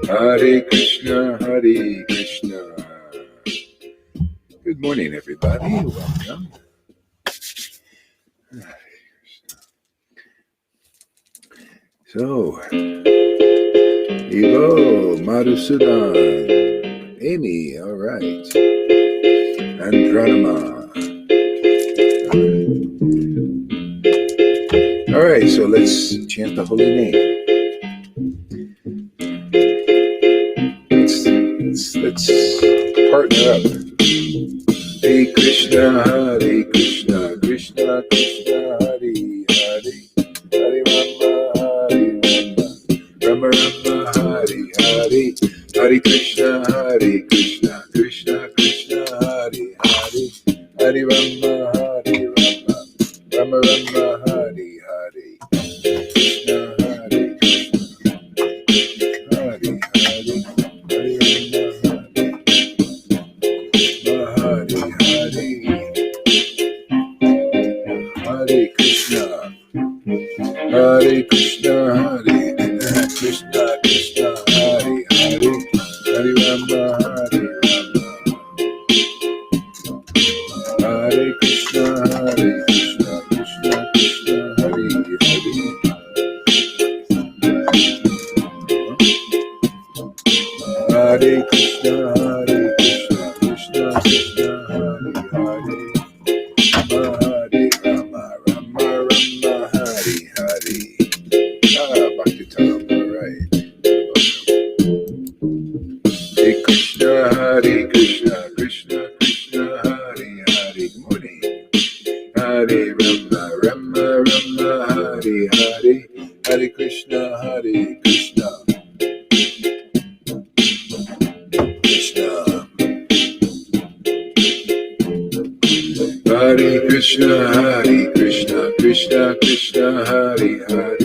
Hare Krishna, Hare Krishna. Good morning, everybody. Welcome. So, Evo, Madhusudan, Amy, all right, and Pranama. All right, so let's chant the holy name. Let's partner up. Hare Krishna, Hare Krishna, Krishna Krishna, Hare Hare, Hare Rama, Rama Rama, Hare Hare, Hare Krishna, Krishna Krishna, Hare Hare, Hare Rama, Rama Rama, Hare Hare, Krishna, Hare Krishna, Hare Hare. Hare Krishna, Hare Krishna, Krishna Hare Hare, Hare Rama, Hare Krishna, Krishna Krishna, Hare Hare. Hare Krishna, Krishna Krishna, Hare Hare. Hare Rama, Rama Rama, Hare Hare. Bhakti Tam, all right. Hare Krishna, Krishna Krishna, Hare Hare. Good morning. Hare Rama, Rama Rama, Hare Hare. Hare Krishna, Krishna. Hare Krishna, Krishna Krishna, Hare Hare.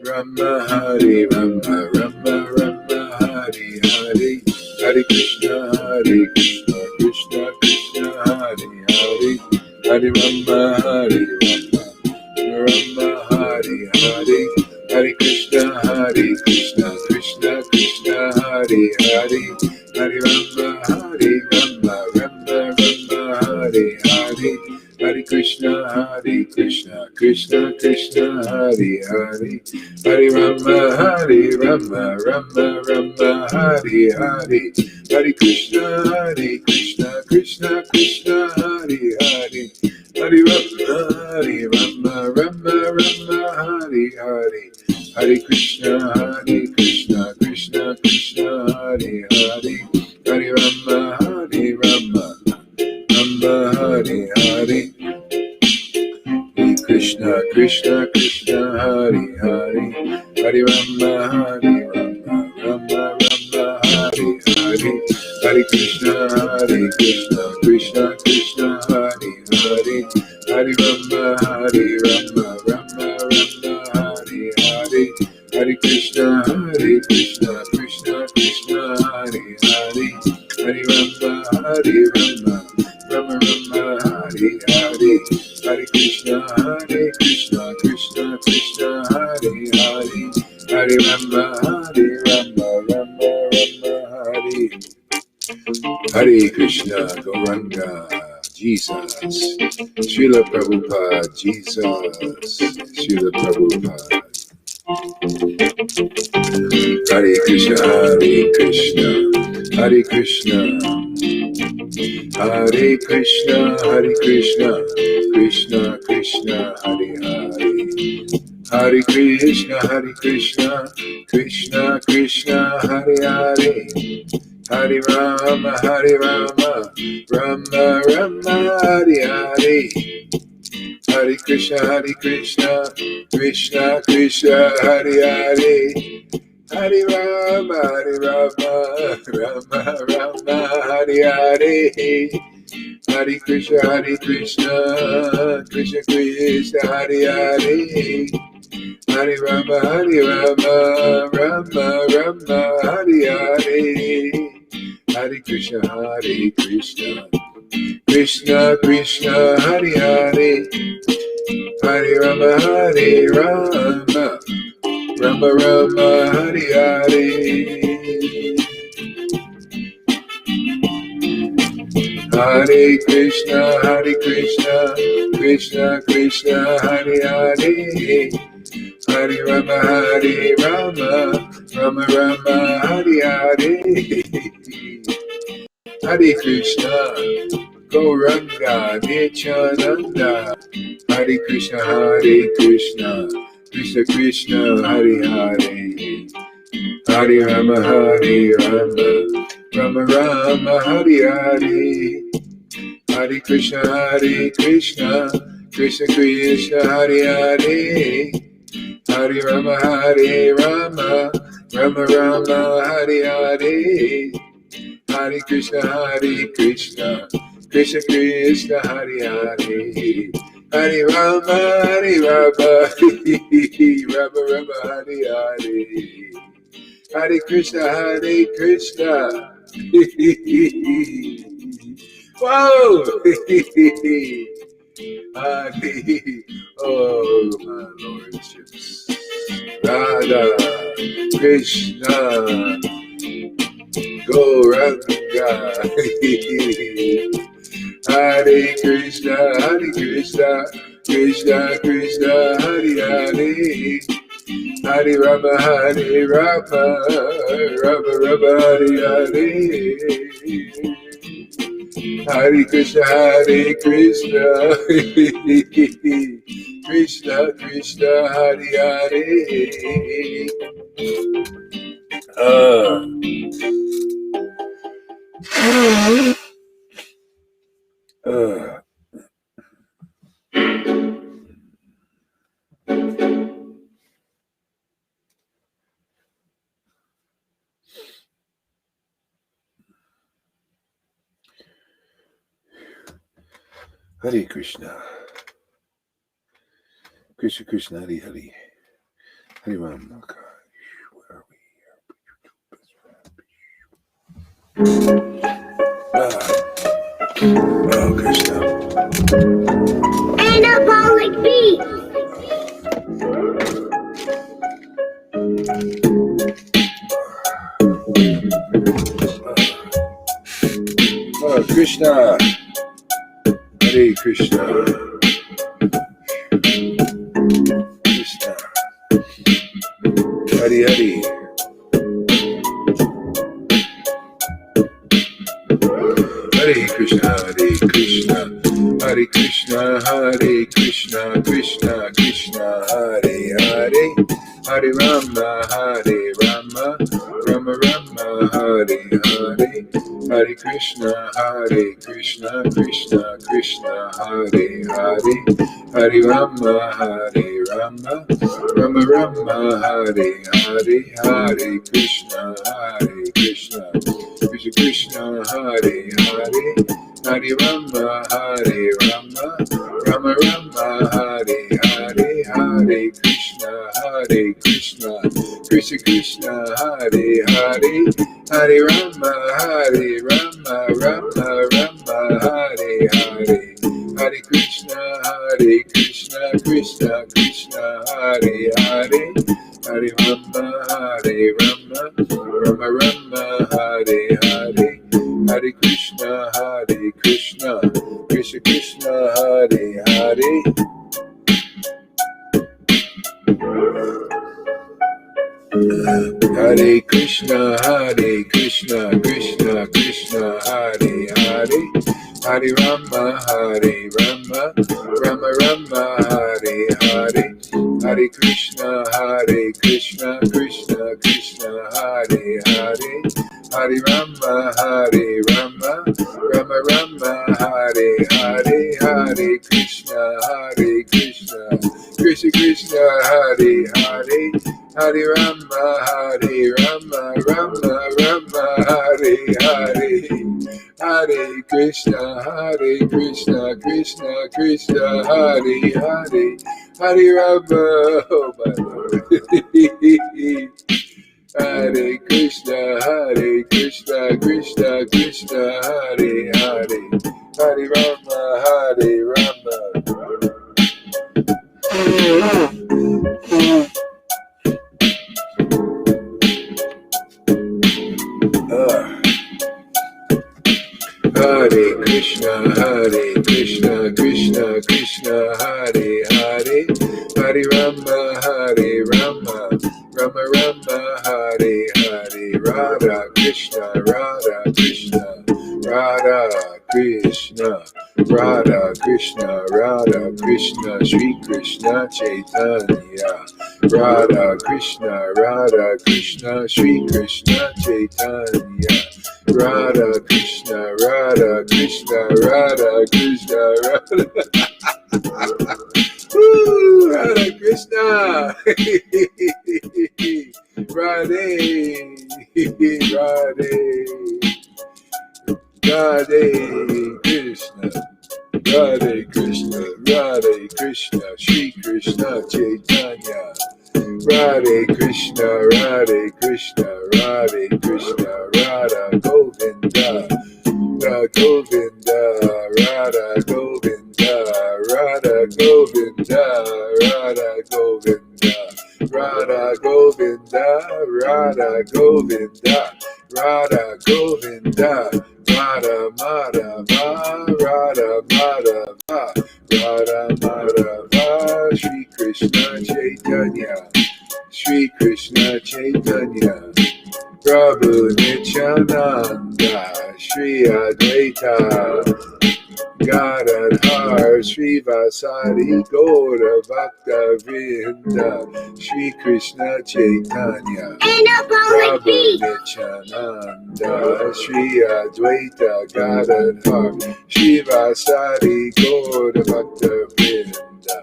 Rama, Hare Rama, Rama Rama, Hare Hare. Hare Krishna, Krishna Krishna, Hare Hare. Hare Rama, Rama Hare Hare. Hare Krishna, Krishna Krishna, Hare Hare. Hare Rama, Rama Rama, Hare Hare. Hare Krishna, Krishna Krishna, Hare Hare. Hare Rama, Rama Rama, Hare Hare. Hare Krishna, Krishna Krishna, Hare Hare. Hare Rama, Rama Rama, Hare Hare. Hare Krishna, Krishna Krishna, Hare Hare. Hare Rama, Rama Rama, Hare Hare. Hare Krishna, Krishna Krishna, Hare Hare. Hare Rama, Rama Rama, Hare Hare. Hare Krishna, Krishna Krishna, Hare Hare. Hare Rama, Rama Rama, Hare Hare. Hare Krishna, Krishna Krishna, Hare Hare. Hare Rama, Rama Rama, Hare Hare. Hare Krishna, Krishna Krishna, Hare Hare. Hare Rama, Rama Rama, Hare. Hare Krishna, Gauranga, Jesus. Srila Prabhupada, Jesus. Srila Prabhupada. Hare Krishna, Hare Krishna. Hare Krishna, Krishna Krishna, Hare Hare. Hare Krishna, Krishna Krishna, Hare Hare. Hare Rama, Rama Rama, Hare Hare. Hare Krishna, Krishna Krishna, Hare Hare. Hare Rama, Rama Rama, Hare Hare. Hare Krishna, Krishna Krishna, Hare Hare. Hare Rama, Rama Rama, Hare Hare. Hare Krishna, Krishna Krishna, Hare Hare. Hare Rama, Rama Rama, Hare Hare. Hare Krishna, Krishna Krishna, Hare Hare. Hare Rama, Rama Rama, Hare Hare. Hare Krishna, Gauranga Nityananda. Hare Krishna, Krishna Krishna, Hare Hare. Hare Rama, Rama Rama, Hare Hare. Hare Krishna, Krishna Krishna, Hare Hare. Hare Rama, Rama Rama, Hare Hare. Hare Krishna, Krishna Krishna, Hare Hare. Hare Rama, Rama Rama, Hare Hare. Hare Krishna, Krishna. Whoa! Hare, oh my lordships. Radha, Krishna, Gauranga. Hare Krishna, Krishna Krishna, Hare Hare. Hare Rama, Rama Rama, Hare Hare. Hare Krishna, Krishna Krishna, Hare Hare. Hare Krishna, Krishna, Hare Hare. Hare Rama. Where are we? Oh, Krishna. Anabolic beat. Oh, Krishna. Hare Krishna. Krishna. Hare Hare. Hare Krishna, Krishna Krishna Krishna, Hare Hare. Hare Rama, Rama Rama, Hare Hare. Hare Krishna, Krishna Krishna, Hare Hare. Hare Rama, Rama Rama, Hare Hare. Hare Krishna, Krishna Krishna, Hare Hare. Hare Rama, Rama Rama, Hare Hare. Hare Krishna, Krishna Krishna, Hare Hare. Hare Rama, Rama Rama, Hare Hare. Hare Krishna, Krishna Krishna, Hare Hare. Hare Rama, Rama Rama, Hare Hare. Hare Krishna, Krishna Krishna, Hare Hare. Hare Krishna, Krishna Krishna, Hare Hare. Hare Rama, Rama Rama, Hare Hare. Hare Krishna, Krishna Krishna, Hare Hare. Hare Rama, Hare Rama, Rama Rama, Hare Hare, Hare Krishna, Krishna Krishna, Hare Hare, Hare Rama, Rama Rama, Hare Hare, Hare Krishna, Krishna Krishna, Hare Hare, Hare Rama, oh my Lord. Hare Krishna, Krishna Krishna, Hare Hare, Hare Rama, Rama. Hare Krishna, Krishna Krishna, Hare Hare, Hare Rama, Rama Rama, Hare Hare, Radha Krishna, Radha Krishna, Radha Krishna, Shri Krishna Chaitanya, Radha Krishna, Shri Krishna Chaitanya, Radha Krishna, Radha Krishna, Radha Krishna, Radha. Woo, Radha Krishna. Radhe, Radhe Krishna, Radhe Krishna, Shri Krishna Chaitanya, Radhe Krishna, Radha Govinda, Govinda, Radha Govinda, Radha Govinda, Radha Govinda, Radha Govinda, Radha Govinda, Radha Govinda, Radha Madhava, Radha Madhava, Radha Madhava, Shri Krishna Chaitanya, Shri Krishna Chaitanya, Prabhu Nityananda, Shri Advaita, Gadadhar, Shri Vasari, Gaura Bhakta Vrinda, Shri Krishna Chaitanya, Prabhu Nityananda, Shri Advaita, Gadadhar, Shri Vasari, Gaura Bhakta Vrinda,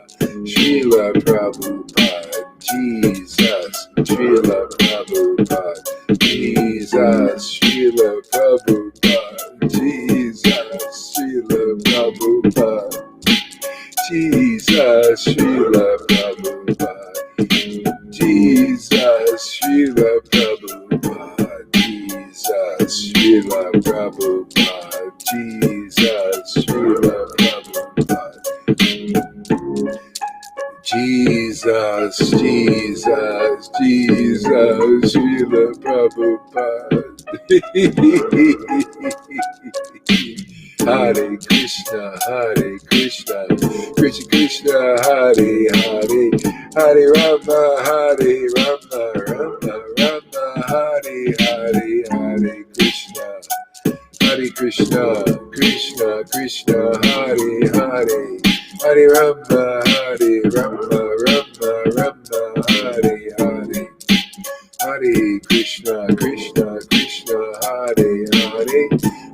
Srila Prabhupada, Jesus, Srila Prabhupada, Jesus, Srila Prabhupada, Jesus, Srila Prabhupada, Jesus, Srila Prabhupada, Jesus, Srila Prabhupada, Jesus, Srila Prabhupada, Jesus, Srila Prabhupada. Jesus, Jesus, Jesus, Srila Prabhupada. Hare Krishna, Krishna Krishna, Hare Hare, Hare Rama, Rama Rama, Hare Hare, Hare Krishna, Krishna Krishna, Hare Hare, Hare Rama, Rama Rama, Hare Hare, Hare Krishna Krishna, Hare Hare,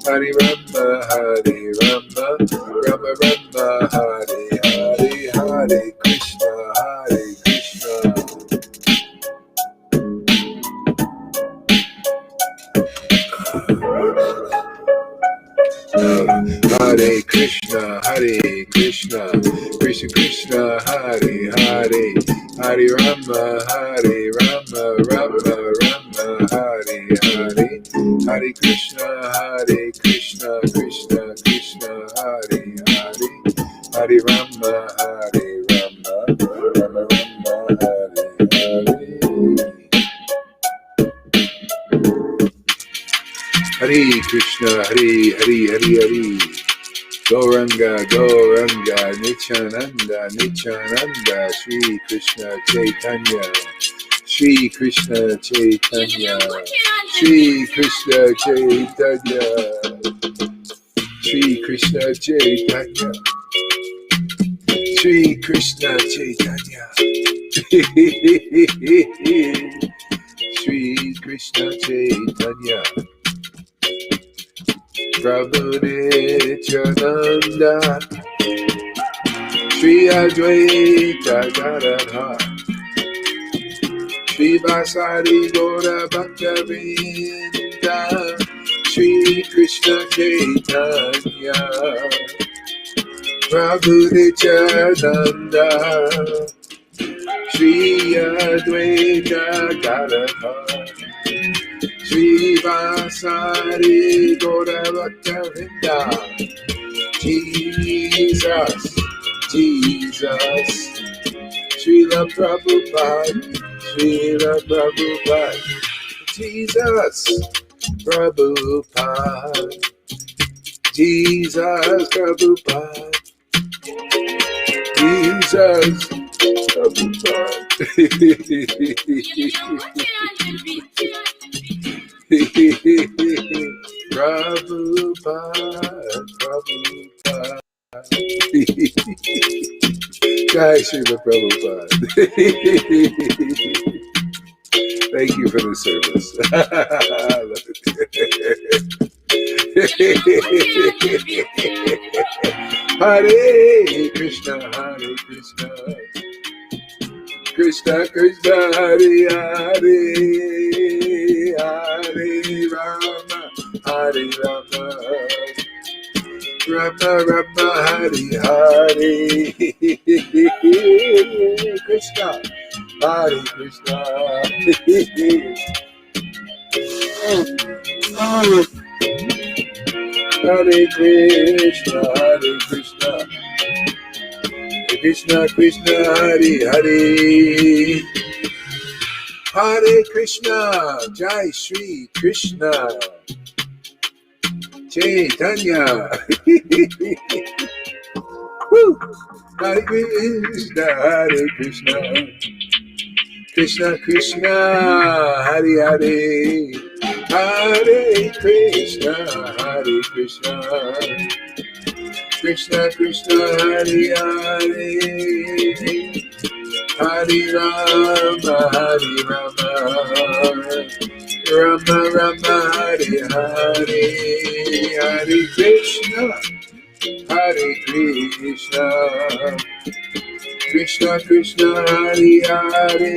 Hare Rama, Rama Rama, Hare Hare, Hare Krishna Krishna. Hare Krishna, Krishna Krishna, Hare Hare, Hare Rama, Rama Rama, Hare Hare, Hare Krishna Krishna Krishna, Hare Hare, Hare Rama, Rama Rama, Hare Hare. Hare Krishna, Hare. Gauranga, Nityananda, Shri Krishna Chaitanya, Shri Krishna Chaitanya, Shri Krishna Chaitanya, Shri Krishna Chaitanya, Shri Krishna Chaitanya, Shri Krishna Chaitanya, Prabhu Nityananda, Shri Advaita Gadadhar, Shri Vasari Gaura Bhaktavinda, Shri Krishna Chaitanya, Prabhu Nityananda, Shri Advaita Gadadhar, Shri Vasari Gaura Bhaktavinda, Jesus, Jesus, Srila Prabhupada, Srila Prabhupada, Jesus, Prabhupada, Jesus, Prabhupada, Jesus, Prabhupada. Prabhupada, Prabhupada. Jai Srila Prabhupada. Thank you for the service. I love it. Hare Krishna, Hare Krishna, Krishna Krishna, Hare Hare, Hare Rama, Hare Rama, Rama Rama, Hare Hare, Krishna, Hare Krishna, Hare Krishna, Hare Krishna, Krishna Krishna, Hare Hare, Hare Krishna, Jai Shri Krishna Chaitanya. Woo! Hare Krishna, Hare Krishna, Krishna Krishna, Hare Hare, Hare Krishna, Hare Krishna, Krishna Krishna, Hare Hare, Hare Rama, Hare Rama, Rama Rama, Hare Hare, Hare Krishna, Hare Krishna, Krishna Krishna, Hare Hare,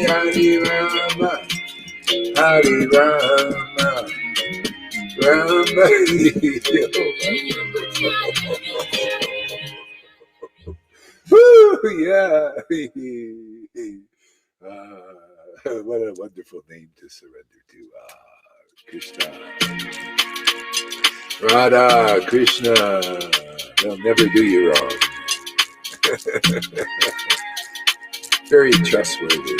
Hare Rama, Hare Rama, Rama. Woo, yeah. What a wonderful name to surrender to. Krishna. Radha, Krishna. They'll never do you wrong. Very trustworthy.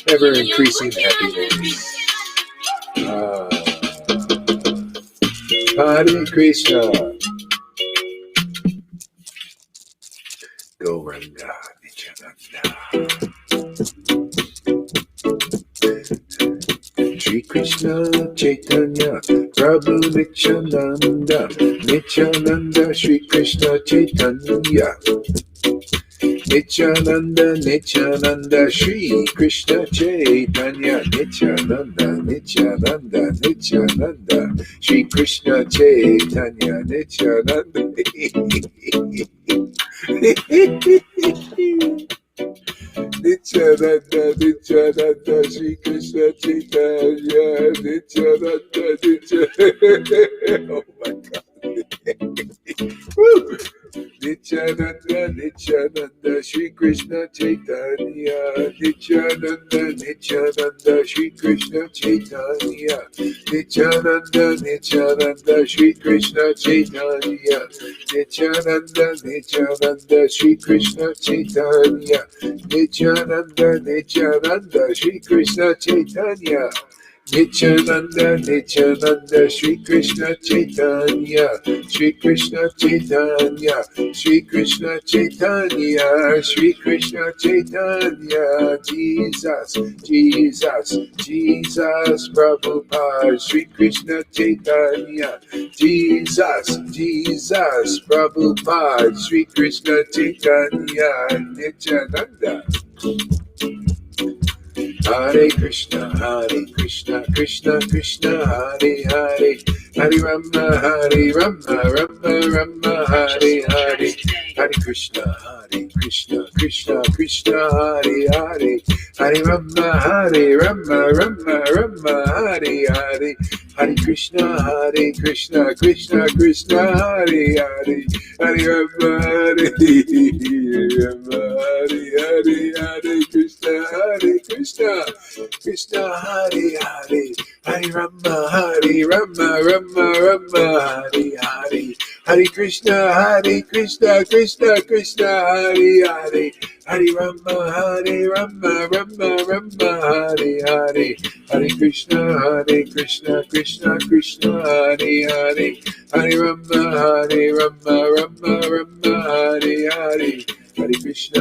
Ever increasing happiness. Hare Krishna. Gauranga Nityananda. Shri Krishna Chaitanya Prabhu Nityananda, Nityananda Shri Krishna Chaitanya, Nityananda Nityananda Shri Krishna Chaitanya, Nityananda Nityananda Nityananda Shri Krishna Chaitanya, Nityananda. Nityananda, Nityananda, Shri Krishna Chaitanya, Nityananda, Nityananda. Oh my God. Woo! Nityananda, Nityananda, Shri Krishna Chaitanya, Nityananda, Nityananda, Shri Krishna Chaitanya, Nityananda, Nityananda, Shri Krishna Chaitanya, Nityananda, Nityananda, Shri Krishna Chaitanya, Nityananda, Nityananda, Shri Krishna Chaitanya, Nityananda, Nityananda, Shri Krishna Chaitanya, Shri Krishna Chaitanya, Shri Krishna Chaitanya, Shri Krishna Chaitanya, Jesus, Jesus, Jesus, Prabhupada, Shri Krishna Chaitanya, Jesus, Jesus, Prabhupada, Shri Krishna Chaitanya, Nityananda. Hare Krishna, Krishna Krishna, Hare Hare, Hare Rama, Rama, Hare Hare, Hare Krishna, Krishna Krishna, Hare Hare, Hare Rama, Rama, Hare Hare, Hare Krishna, Krishna Krishna, Hare Hare, Hare Rama, Rama, Hare Krishna, Krishna Hare Hare, Hare Rama, Rama, Hare Hare, Hare Krishna, Krishna Hare Hare, Hare Rama, Rama, Hare Hare, Hare Krishna, Krishna Hare Hare, Hare Rama, Rama, Hare Hare, Hare Krishna,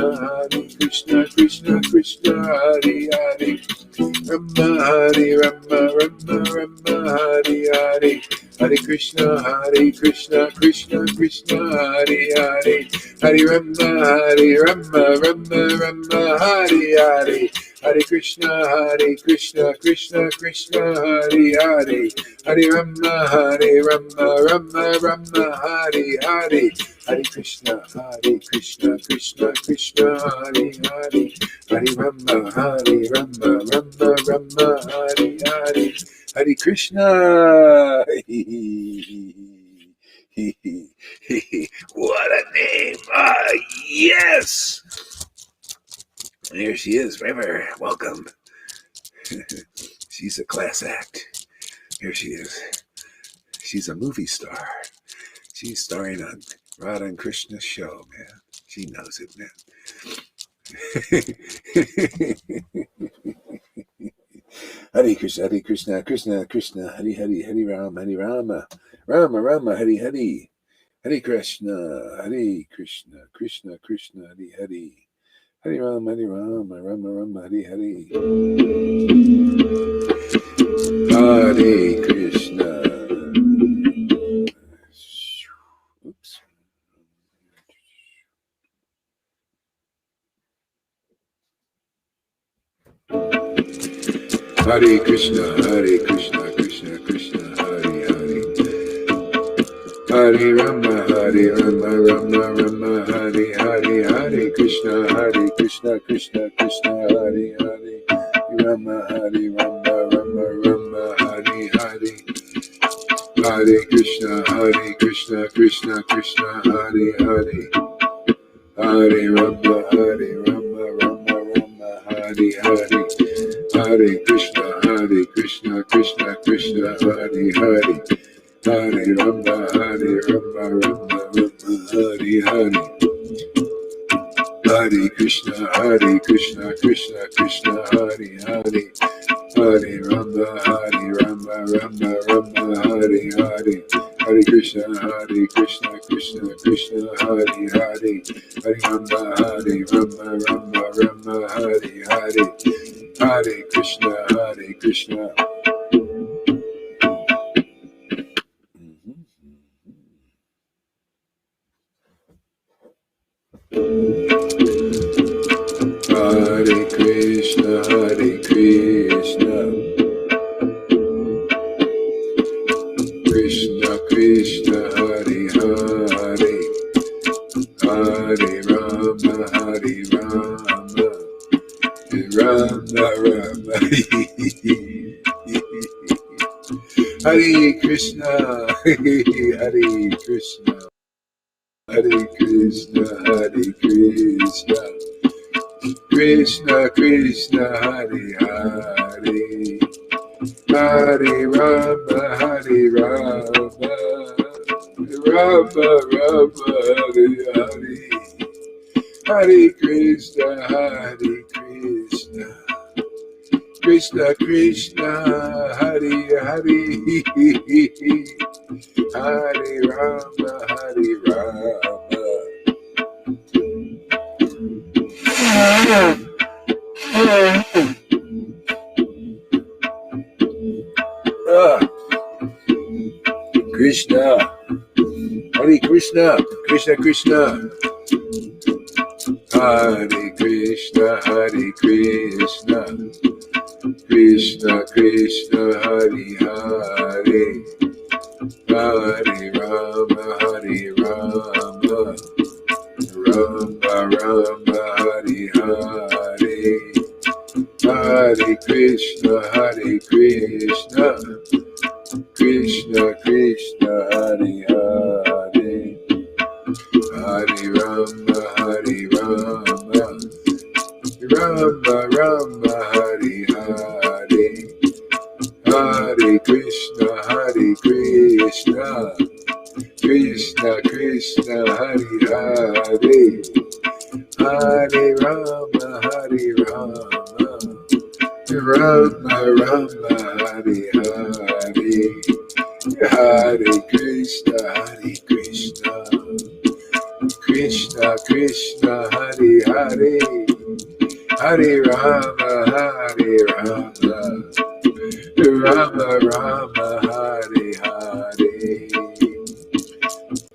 Krishna Hare Hare, Rama, Hare Hare, Hare Krishna, Krishna Hare Hare, Hare Rama, Hare Hare, Hare Krishna, Krishna Hare Hare, Hare Rama, Hare Hare, Hare Krishna, Krishna Hare Hare, Hare Rama, Hare Hare, Hare Krishna. What a name! Yes! There she is, River. Welcome. She's a class act. Here she is. She's a movie star. She's starring on Radha and Krishna's show, man. She knows it, man. Hare Krishna, Krishna, Hare Hare, Hare Rama, Rama, Hare Hare, Hare Krishna, Krishna, Hare Hare, Hare Rama, Rama, Hare Hare, Hare Krishna. Oops. Hare Krishna, Krishna, Hare Hare, Hare Rama, Rama, Hare Hare, Hare Krishna, Krishna, Hare Hare, Rama, Rama, Hare Hare, Hare Krishna, Krishna, Hare Hare, Hare Rama, Rama, Hare Hare, Hare Krishna, Krishna, Hare Hare, Hare Rama, Rama, Hare Hare, Hare Krishna, Krishna, Hare Hare, Hare Rama, Rama, Hare Hare, Hare Krishna, Krishna, Hare Hare, Hare Rama, Rama, Hare Hare, Hare Krishna. Hare Krishna, Krishna, Hare Hare, Hare Rama, Rama, Hare Krishna, Hare Krishna, Hare Krishna, Krishna, Hare Hare, Hare Rama, Rama, Hare Hare, Hare Krishna, Krishna, Hare Hare, Hare Rama, Krishna, Hare Krishna, Krishna, Hare Krishna, Krishna Krishna Hare Hare, Hare Rama Hare Rama, Rama Rama Hare Hare, Hare Krishna Krishna Krishna Hare Hare, Hare Rama Hare Rama, Rama Rama Hare Hare, Hare Krishna Krishna Krishna Hare Hare, Hare Rama Hare Rama, Rama Rama Hare Hare, Hare Krishna Krishna Krishna Hare Hare, Hare Rama Hare Rama, Rama Rama Hare Hare,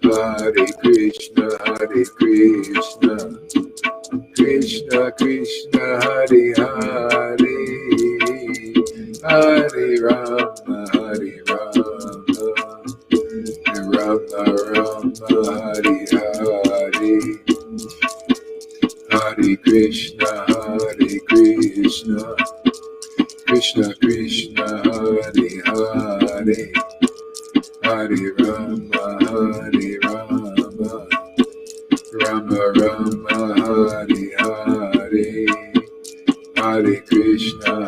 Hare Krishna Krishna Krishna Hare Hare, Hare Rama Hare Rama, Rama Rama Hare Hare, Hare Krishna Krishna Krishna Hare Hare, Hare Rama Hare Rama, Rama Rama Hare Hare, Hare Krishna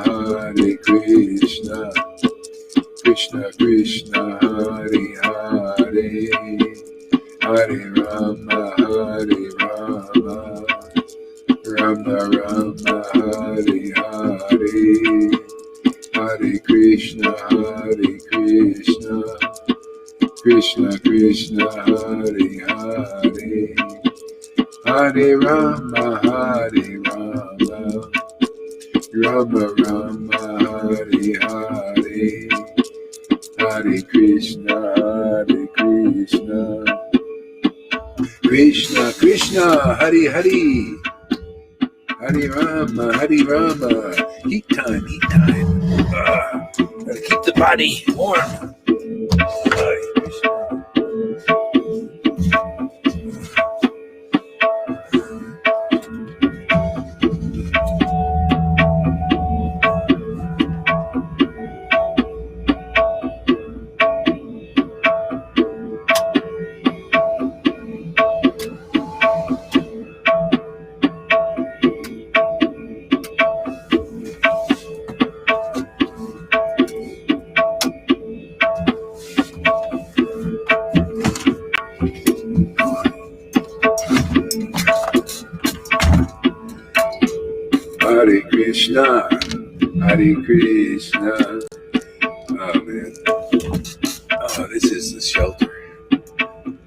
Krishna Krishna Hare Hare, Hare Rama Hare Rama, Rama Rama Hare Hare, Hare Krishna Krishna Krishna Hare Hare, Hare Rama Hare Rama, Rama Rama Hare Hare, Hare Krishna Krishna Krishna Hare Hare, Hare Rama heat time. Gotta keep the body warm. Hare Krishna. Hare Krishna, Hare Krishna. Oh man, oh this is the shelter.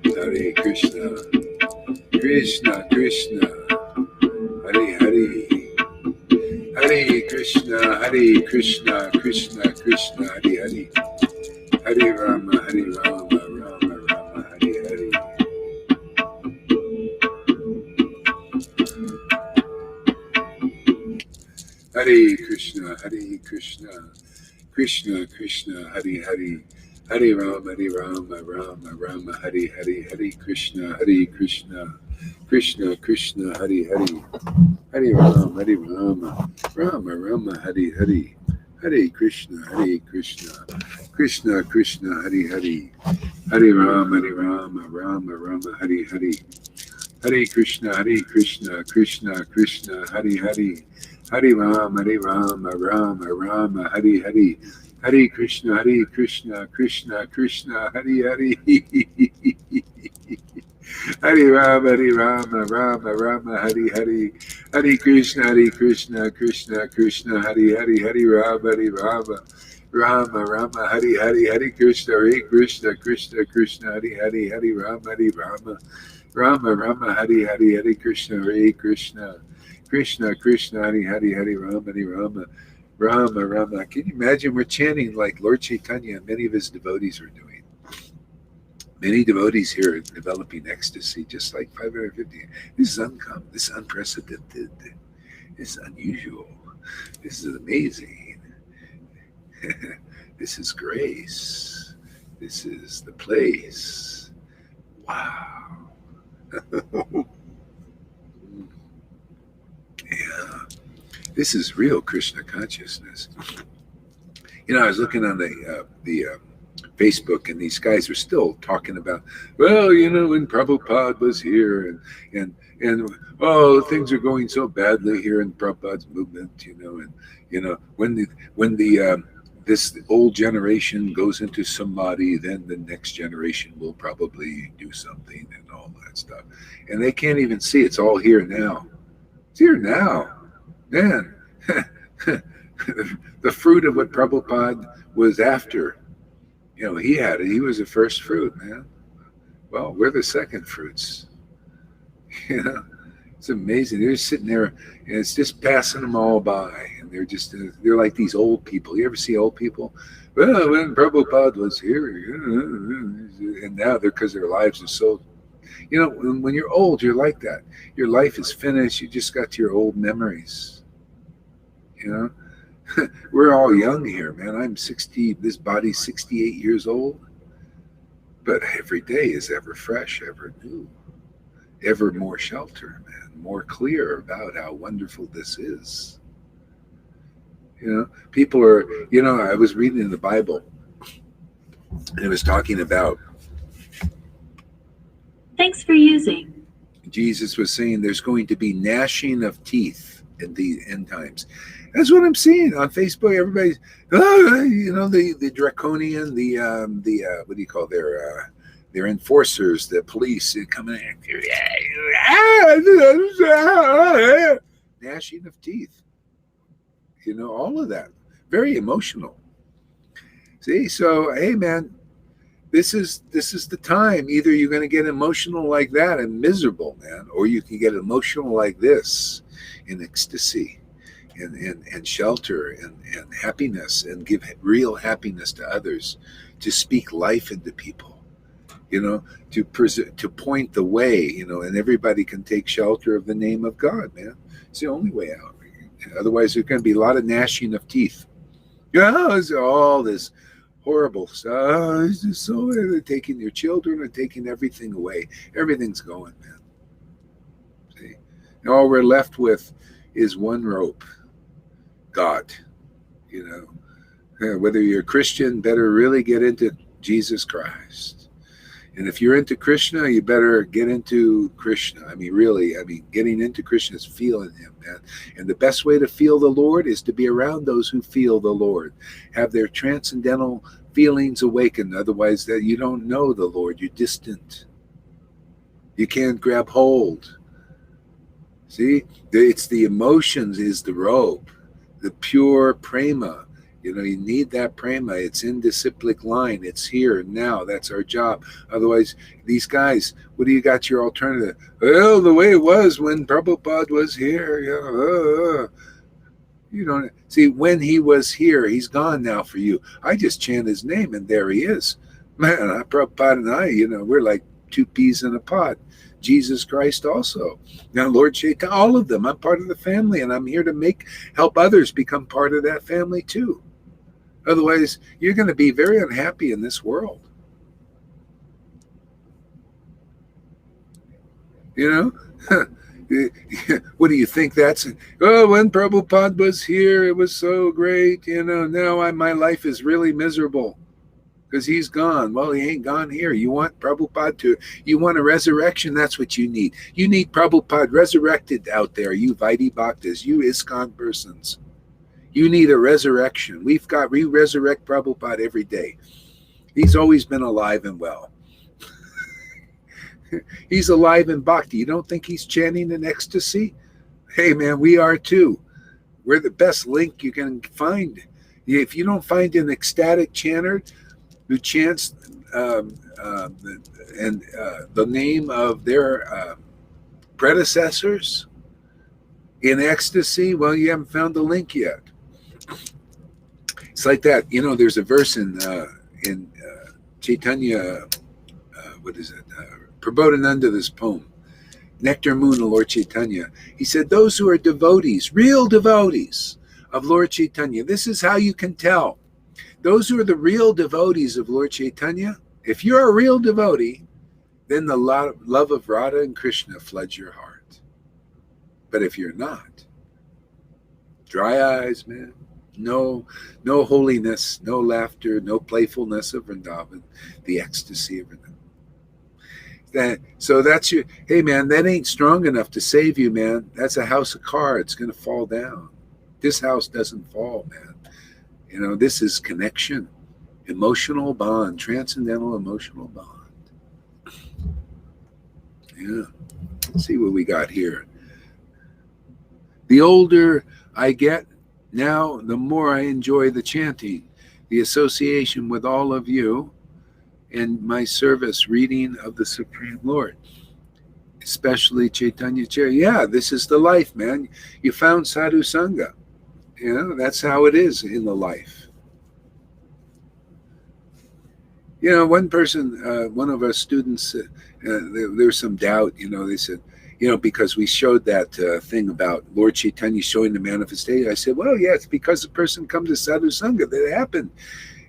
Hare Krishna, Krishna Krishna, Hare Hare, Hare Krishna, Krishna Krishna, Hare Hare, Hare Rama, Rama Rama, Hare Hare. Hare Krishna, Krishna Krishna, Hare Hare, Hare Rama, Rama Rama, Hare Hare, Hare Krishna, Krishna Krishna, Hare Hare, Hare Rama, Rama Rama, Hare Hare, Hare Krishna, Krishna Krishna, Hare Hare, Hare Rama, Rama Rama, Hare Hare, Hare Krishna, Krishna Krishna, Hare Hare, Hare Rama, Rama Rama, Hare Hare, Hare Krishna, Krishna Krishna, Hare Hare, Hare Rama, Rama Rama, Hare Hare, Hare Krishna, Krishna Krishna, Hare Hare, Hare Rama, Rama Rama, Hare Hare, Hare Krishna, Krishna Krishna, Hare Hare, Hare Rama, Rama Rama, Hare Hare, Hare Krishna, Krishna Krishna, Hare Hare, Hare Rama, Rama Rama. Can you imagine? We're chanting like Lord Chaitanya and many of his devotees were doing. Many devotees here are developing ecstasy, just like 550. This is uncommon. This is unprecedented. This is unusual. This is amazing. This is grace. This is the place. Wow. Yeah. This is real Krishna consciousness. I was looking on the Facebook, and these guys were still talking about, well, when Prabhupada was here, and oh, things are going so badly here in Prabhupada's movement, when this old generation goes into samadhi, then the next generation will probably do something and all that stuff, and they can't even see it's all here now. It's here now, man. The fruit of what Prabhupada was after. He had it. He was the first fruit, man. Well, we're the second fruits. It's amazing. They're sitting there, and it's just passing them all by, and they're like these old people. You ever see old people? Well, when Prabhupada was here, and now because their lives are so. When you're old, you're like that. Your life is finished. You just got your old memories. We're all young here, man. I'm 60. This body's 68 years old. But every day is ever fresh, ever new, ever more shelter, man. More clear about how wonderful this is. People are, I was reading in the Bible, and it was talking about. Thanks for using. Jesus was saying there's going to be gnashing of teeth in the end times. That's what I'm seeing on Facebook. Everybody's, the draconian, the what do you call their enforcers, the police coming in, gnashing of teeth. All of that, very emotional. See, so hey, man, this is the time. Either you're going to get emotional like that and miserable, man, or you can get emotional like this in ecstasy. And shelter and happiness, and give real happiness to others, to speak life into people, to point the way, and everybody can take shelter of the name of God, man. It's the only way out. Otherwise, there's going to be a lot of gnashing of teeth. It's all this horrible stuff. It's just so they're taking your children and taking everything away. Everything's going, man. See, and all we're left with is one rope. God, whether you're a Christian, better really get into Jesus Christ. And if you're into Krishna, you better get into Krishna. Getting into Krishna is feeling him, man. And the best way to feel the Lord is to be around those who feel the Lord, have their transcendental feelings awakened. Otherwise, that you don't know the Lord. You're distant. You can't grab hold. See, it's the emotions is the rope. The pure prema, you need that prema. It's in disciplic line. It's here now. That's our job. Otherwise, these guys, what do you got your alternative? Well, the way it was when Prabhupada was here. You don't see when he was here. He's gone now for you. I just chant his name, and there he is. Man, Prabhupada and I, we're like two peas in a pod. Jesus Christ also. Now, Lord Chaitanya, all of them. I'm part of the family, and I'm here to help others become part of that family too. Otherwise, you're going to be very unhappy in this world. What do you think that's? Oh, when Prabhupada was here, it was so great. Now my life is really miserable. Because he's gone. Well, he ain't gone here. You want Prabhupada you want a resurrection? That's what you need. You need Prabhupada resurrected out there, you Vaidhi Bhaktas, you ISKCON persons. You need a resurrection. We resurrect Prabhupada every day. He's always been alive and well. He's alive in bhakti. You don't think he's chanting in ecstasy? Hey, man, we are too. We're the best link you can find. If you don't find an ecstatic chanter who chants the name of their predecessors in ecstasy, well, you haven't found the link yet. It's like that. There's a verse in Chaitanya, what is it? Prabodhananda, this poem, Nectar Moon of Lord Chaitanya. He said, those who are devotees, real devotees of Lord Chaitanya, this is how you can tell. Those who are the real devotees of Lord Chaitanya, if you're a real devotee, then the love of Radha and Krishna floods your heart. But if you're not, dry eyes, man, no holiness, no laughter, no playfulness of Vrindavan, the ecstasy of Vrindavan. So that's your, hey man, that ain't strong enough to save you, man. That's a house of cards, going to fall down. This house doesn't fall, man. You know, this is connection, emotional bond, transcendental emotional bond. Yeah. Let's see what we got here. The older I get now, the more I enjoy the chanting, the association with all of you, and my service reading of the Supreme Lord, especially Chaitanya Charya. Yeah, this is the life, man. You found Sadhu Sangha. You know, that's how it is in the life. You know, one person, one of our students, there was some doubt, you know, they said, you know, because we showed that thing about Lord Chaitanya showing the manifestation. I said, well, yeah, it's because the person comes to Sadhu Sangha that it happened.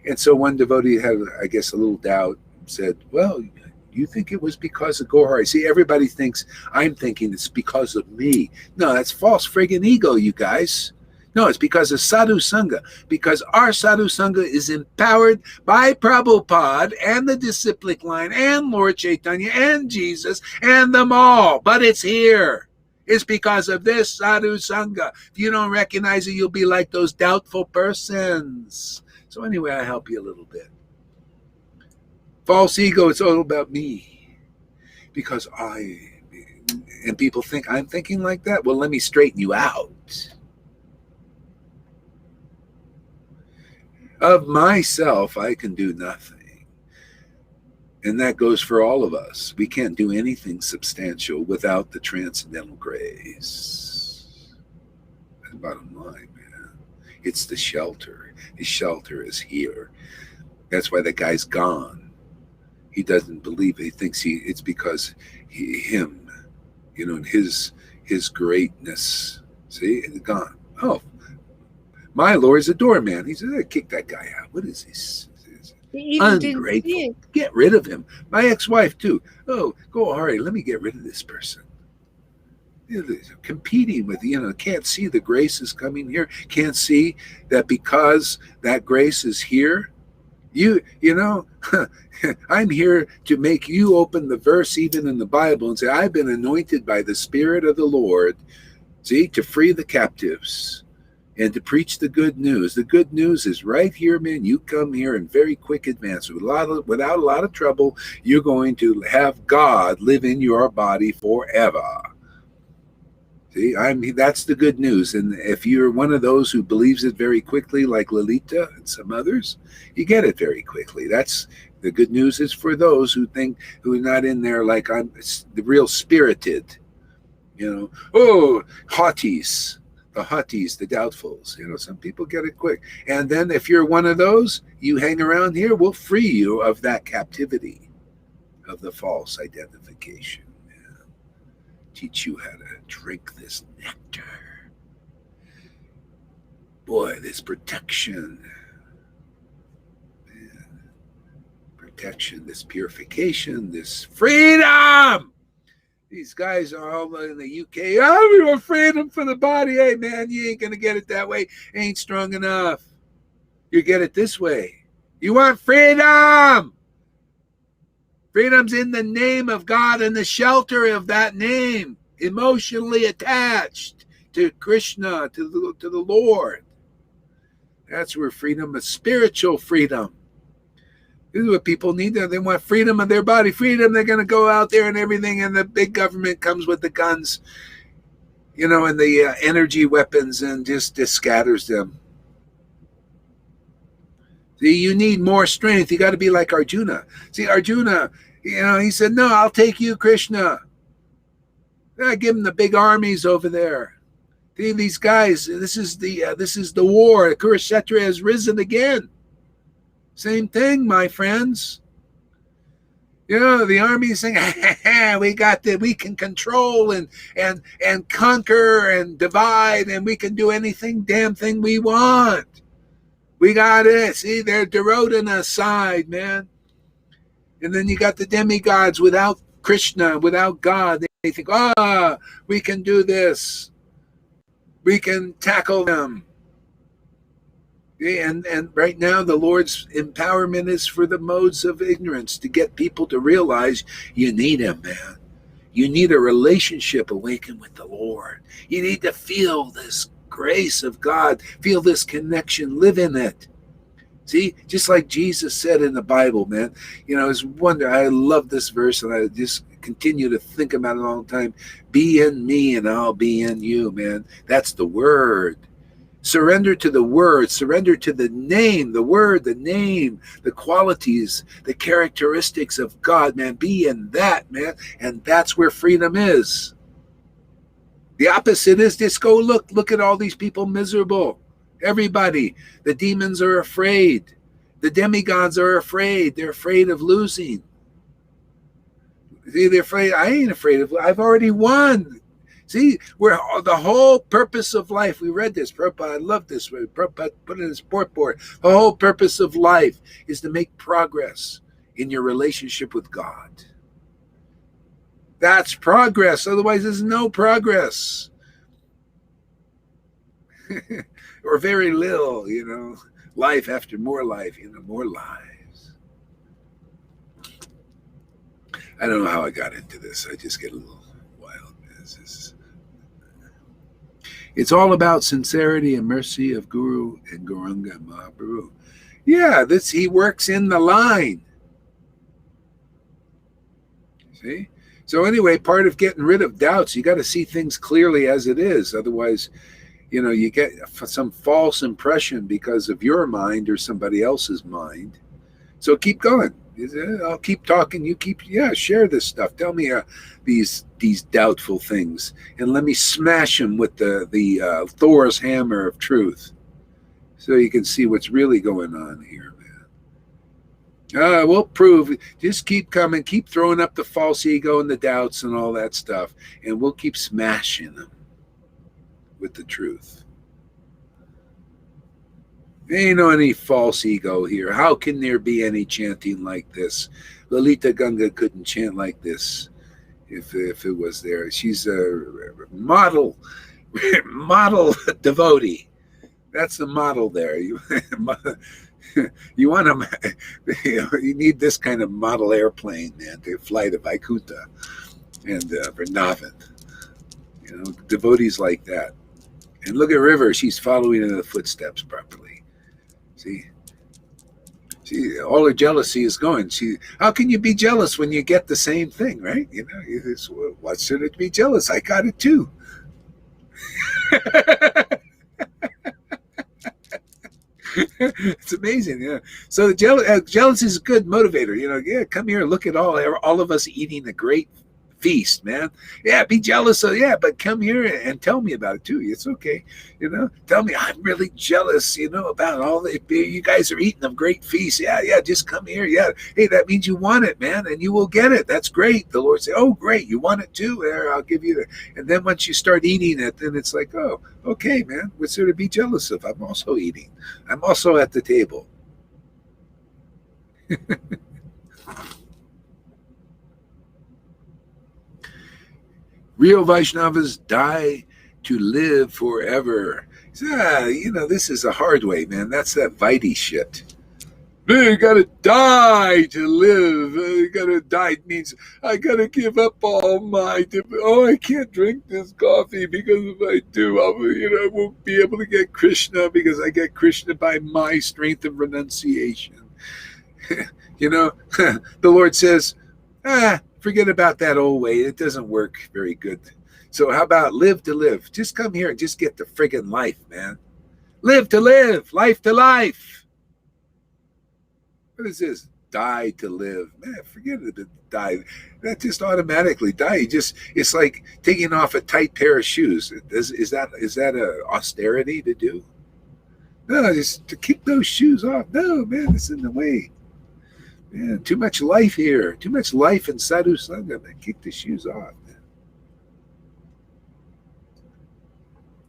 And so one devotee had, I guess, a little doubt, said, well, you think it was because of Gohari? See, everybody thinks I'm thinking it's because of me. No, that's false friggin' ego, you guys. No, it's because of Sadhu Sangha, because our Sadhu Sangha is empowered by Prabhupada and the disciplic line and Lord Chaitanya and Jesus and them all. But it's here. It's because of this Sadhu Sangha. If you don't recognize it, you'll be like those doubtful persons. So anyway, I help you a little bit. False ego, it's all about me. Because and people think I'm thinking like that. Well, let me straighten you out. Of myself, I can do nothing. And that goes for all of us. We can't do anything substantial without the transcendental grace. That's the bottom line, man. It's the shelter. The shelter is here. That's why that guy's gone. He doesn't believe it. He thinks it's because him, you know, and his greatness. See, it's gone. Oh, my Lord's a doorman. He said, kick that guy out. What is this? Ungrateful. Get rid of him. My ex-wife, too. Oh, go, hurry. Let me get rid of this person. You know, competing with, you know, can't see the grace is coming here. Can't see that because that grace is here. You know, I'm here to make you open the verse even in the Bible and say, I've been anointed by the Spirit of the Lord, see, to free the captives. And to preach the good news. The good news is right here, man. You come here in very quick advance. Without a lot of trouble, you're going to have God live in your body forever. See, that's the good news. And if you're one of those who believes it very quickly, like Lalita and some others, you get it very quickly. That's the good news is for those who are not in there like I'm the real spirited, you know, haughties. The hutties, the doubtfuls, you know, some people get it quick. And then if you're one of those, you hang around here, we'll free you of that captivity, of the false identification. Yeah. Teach you how to drink this nectar. Boy, this protection. Man. Protection, this purification, this freedom. These guys are all in the UK. Oh, we want freedom for the body. Hey, man, you ain't going to get it that way. Ain't strong enough. You get it this way. You want freedom. Freedom's in the name of God and the shelter of that name. Emotionally attached to Krishna, to the Lord. That's where freedom is, spiritual freedom. This is what people need. They want freedom of their body. Freedom, they're going to go out there and everything, and the big government comes with the guns, you know, and the energy weapons and just scatters them. See, you need more strength. You got to be like Arjuna. See, Arjuna, you know, he said, no, I'll take you, Krishna. I give him the big armies over there. See, these guys, this is the war. Kurukshetra has risen again. Same thing, my friends. You know, the army is saying, we got that, we can control and conquer and divide, and we can do anything, damn thing we want. We got it. See, they're eroding aside, man. And then you got the demigods without Krishna, without God. They think, we can do this. We can tackle them. And right now, the Lord's empowerment is for the modes of ignorance to get people to realize you need Him, man. You need a relationship awakened with the Lord. You need to feel this grace of God, feel this connection, live in it. See, just like Jesus said in the Bible, man. It's wonder. I love this verse, and I just continue to think about it all the time. Be in me, and I'll be in you, man. That's the word. Surrender to the word, surrender to the name, the word, the name, the qualities, the characteristics of God, man. Be in that, man. And that's where freedom is. The opposite is just go look at all these people miserable. Everybody. The demons are afraid. The demigods are afraid. They're afraid of losing. See, they're afraid. I ain't afraid of. I've already won. See, we're the whole purpose of life. We read this. Prabhupada, I love this. Prabhupada put it in his purport. The whole purpose of life is to make progress in your relationship with God. That's progress. Otherwise, there's no progress. Or very little, life after more life, more lives. I don't know how I got into this. I just get a little wild. It's all about sincerity and mercy of Guru and Gauranga and Mahaprabhu. Yeah, he works in the line. See? So anyway, part of getting rid of doubts, you got to see things clearly as it is. Otherwise, you get some false impression because of your mind or somebody else's mind. So keep going. I'll keep talking. You share this stuff. Tell me these doubtful things, and let me smash them with the Thor's hammer of truth, so you can see what's really going on here, man. We'll prove. Just keep coming. Keep throwing up the false ego and the doubts and all that stuff, and we'll keep smashing them with the truth. There ain't no any false ego here. How can there be any chanting like this? Lalita Ganga couldn't chant like this if it was there. She's a model devotee. That's the model there. You want to, you need this kind of model airplane, man, to fly to Vaikuntha and Vrindavan. Devotees like that. And look at River. She's following in the footsteps properly. See, all her jealousy is going. How can you be jealous when you get the same thing, right? What should it be jealous? I got it too. It's amazing, yeah. So the jealousy is a good motivator. Come here, look at all of us eating a great feast, man. Yeah, be jealous but come here and tell me about it too. It's okay. Tell me I'm really jealous, about all the you guys are eating a great feast. Yeah, just come here. Yeah. Hey, that means you want it, man, and you will get it. That's great. The Lord said, oh, great, you want it too? There, I'll give you and then once you start eating it, then it's like, oh, okay, man, what's there to be jealous of? I'm also eating. I'm also at the table. Real Vaishnavas die to live forever. This is a hard way, man. That's that Vaidhi shit. You gotta die to live. You gotta die means I gotta give up all my. I can't drink this coffee because if I do, I won't be able to get Krishna because I get Krishna by my strength of renunciation. The Lord says, forget about that old way. It doesn't work very good. So how about live to live? Just come here and just get the friggin' life, man. Live to live, life to life. What is this? Die to live. Man, forget it. Die. That just automatically die. It's like taking off a tight pair of shoes. Is that a austerity to do? No, just to kick those shoes off. No, man, it's in the way. Man, too much life here. Too much life in Sadhu Sangha, man. Kick the shoes off, man.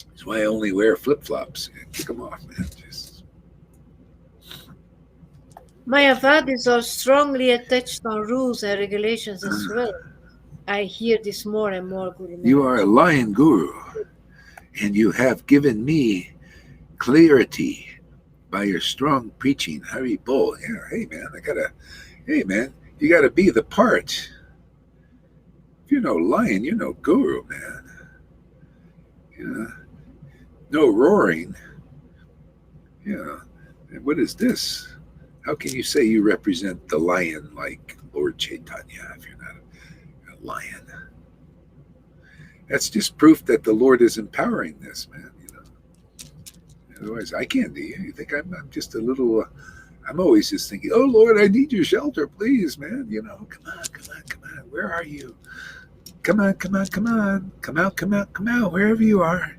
That's why I only wear flip-flops. Kick them off, man. My vadis are strongly attached on rules and regulations as well. I hear this more and more, Guru You are a Maharaj. lion guru, and you have given me clarity by your strong preaching. Hari Bol. Yeah, hey man, you gotta be the part. If you're no lion, you're no guru, man. You know, no roaring. You know, and what is this? How can you say you represent the lion like Lord Chaitanya if you're not a lion? That's just proof that the Lord is empowering this, man. Otherwise, I can't do you. You think I'm just a little. I'm always just thinking, oh Lord, I need your shelter, please, man. Come on. Where are you? Come on. Come out, wherever you are.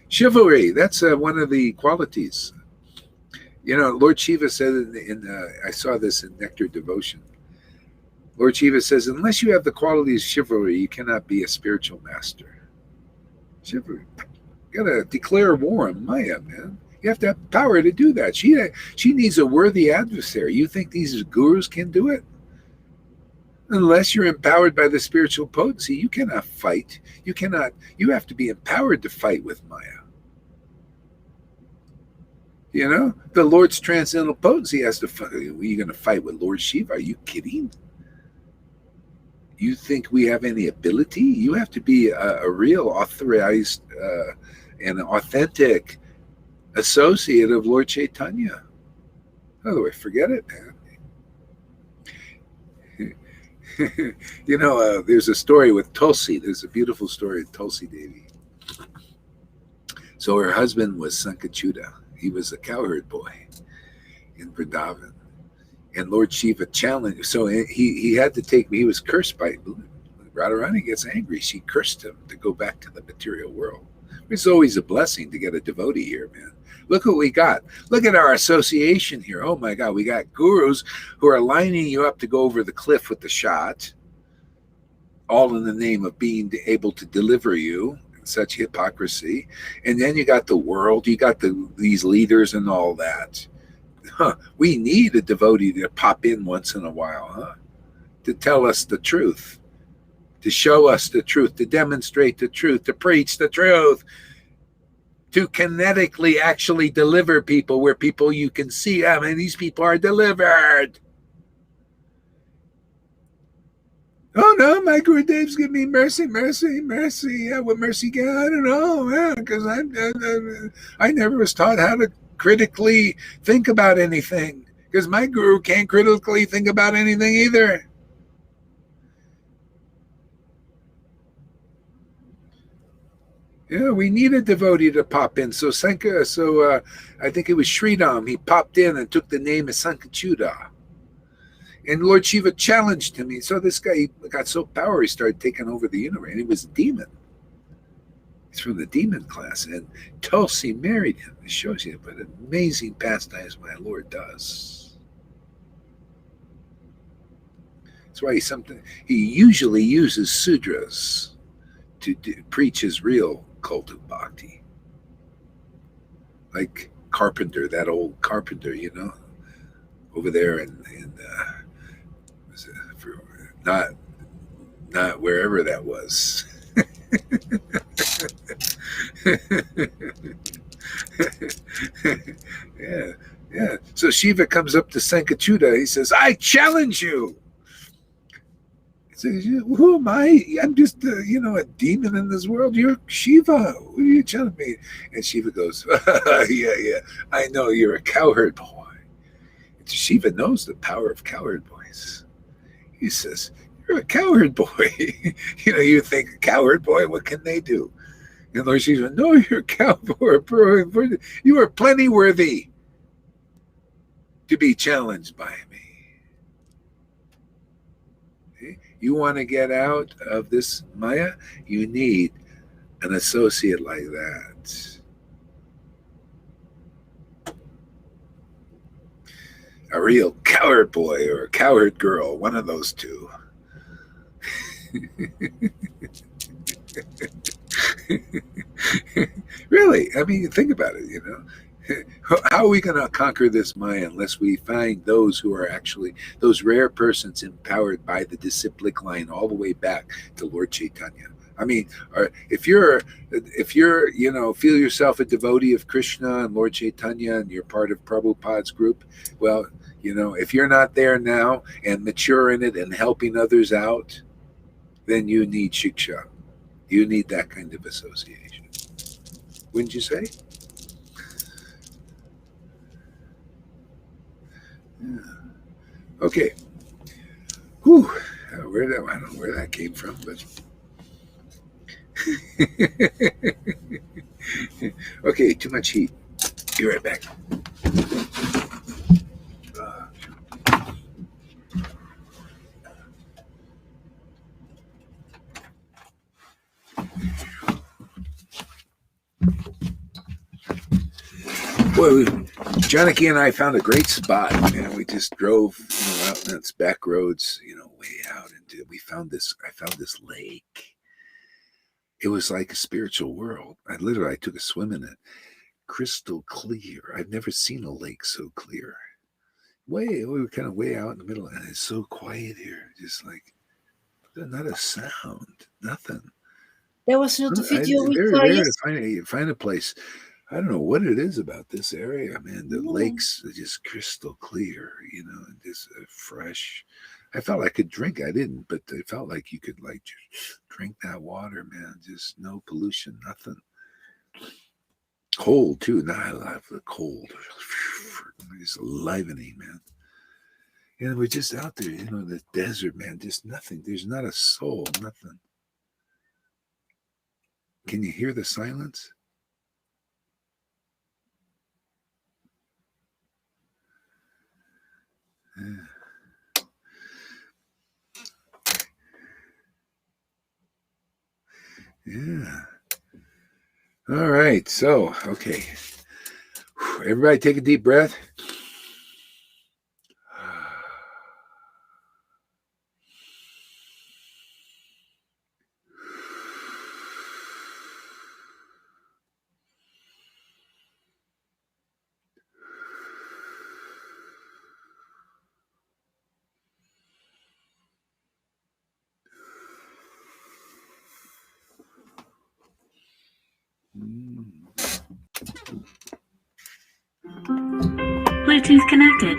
Chivalry, that's one of the qualities. Lord Shiva said I saw this in Nectar Devotion. Lord Shiva says, unless you have the qualities of chivalry, you cannot be a spiritual master. Chivalry. You gotta declare war on Maya, man. You have to have power to do that. She needs a worthy adversary. You think these gurus can do it? Unless you're empowered by the spiritual potency, you cannot fight. You have to be empowered to fight with Maya. The Lord's transcendental potency has to fight. Are you going to fight with Lord Shiva? Are you kidding? You think we have any ability? You have to be a real authorized and authentic associate of Lord Chaitanya. Otherwise, forget it, man. There's a story with Tulsi. There's a beautiful story of Tulsi Devi. So her husband was Sankachuda. He was a cowherd boy in Vrindavan. And Lord Shiva challenged. So he had to take me. He was cursed by Radharani gets angry. She cursed him to go back to the material world. It's always a blessing to get a devotee here, man. Look what we got. Look at our association here. Oh my God, we got gurus who are lining you up to go over the cliff with the shot, all in the name of being able to deliver you. Such hypocrisy. And then you got the world, you got these leaders and all that. We need a devotee to pop in once in a while, to tell us the truth, to show us the truth, to demonstrate the truth, to preach the truth, to kinetically actually deliver people where people you can see, these people are delivered. Oh no, my Gurudev's give me mercy. Yeah, what mercy get? I don't know, man, because I never was taught how to critically think about anything. Because my guru can't critically think about anything either. Yeah, we need a devotee to pop in. So I think it was Sridham. He popped in and took the name of Sankachuda. And Lord Shiva challenged him. So this guy got so powerful, he started taking over the universe. And he was a demon. He's from the demon class. And Tulsi married him. It shows you what amazing pastimes my Lord does. That's why he usually uses sudras to preach his real cult of bhakti. Like Carpenter, that old Carpenter, over there in not wherever that was. Yeah. So Shiva comes up to Sankachuda. He says, I challenge you. He says, who am I? I'm just, a demon in this world. You're Shiva. What are you telling me? And Shiva goes, yeah. I know you're a cowherd boy. Shiva knows the power of cowherd boys. He says, you're a cowherd boy. You think a cowherd boy, what can they do? And Lord Shiva, no, you're a cowherd boy. You are plenty worthy to be challenged by me. Okay? You want to get out of this Maya? You need an associate like that. A real cowherd boy or a cowherd girl, one of those two. Really, I mean, think about it. How are we going to conquer this Maya unless we find those who are actually those rare persons empowered by the disciplic line all the way back to Lord Chaitanya? I mean, if you're, feel yourself a devotee of Krishna and Lord Chaitanya and you're part of Prabhupada's group, well, if you're not there now and mature in it and helping others out, then you need shiksha. You need that kind of association. Wouldn't you say? Yeah. Okay. Whew. I don't know where that came from, but okay, too much heat. Be right back. Boy, Janaki and I found a great spot, man. We just drove, out in its back roads, way out into. I found this lake. It was like a spiritual world. I took a swim in it. Crystal clear. I've never seen a lake so clear. We were kind of way out in the middle, and it's so quiet here. Just like not a sound, nothing. There was not a video we very saw rare yesterday. to find a place. I don't know what it is about this area, man. The lakes are just crystal clear, and just fresh. I felt I could drink. I didn't, but it felt like you could just drink that water, man. Just no pollution, nothing. Cold too. Now I love the cold. It's livening, man. And we're just out there, the desert, man. Just nothing. There's not a soul, nothing. Can you hear the silence? Yeah. All right. So, okay. Everybody take a deep breath. Bluetooth connected.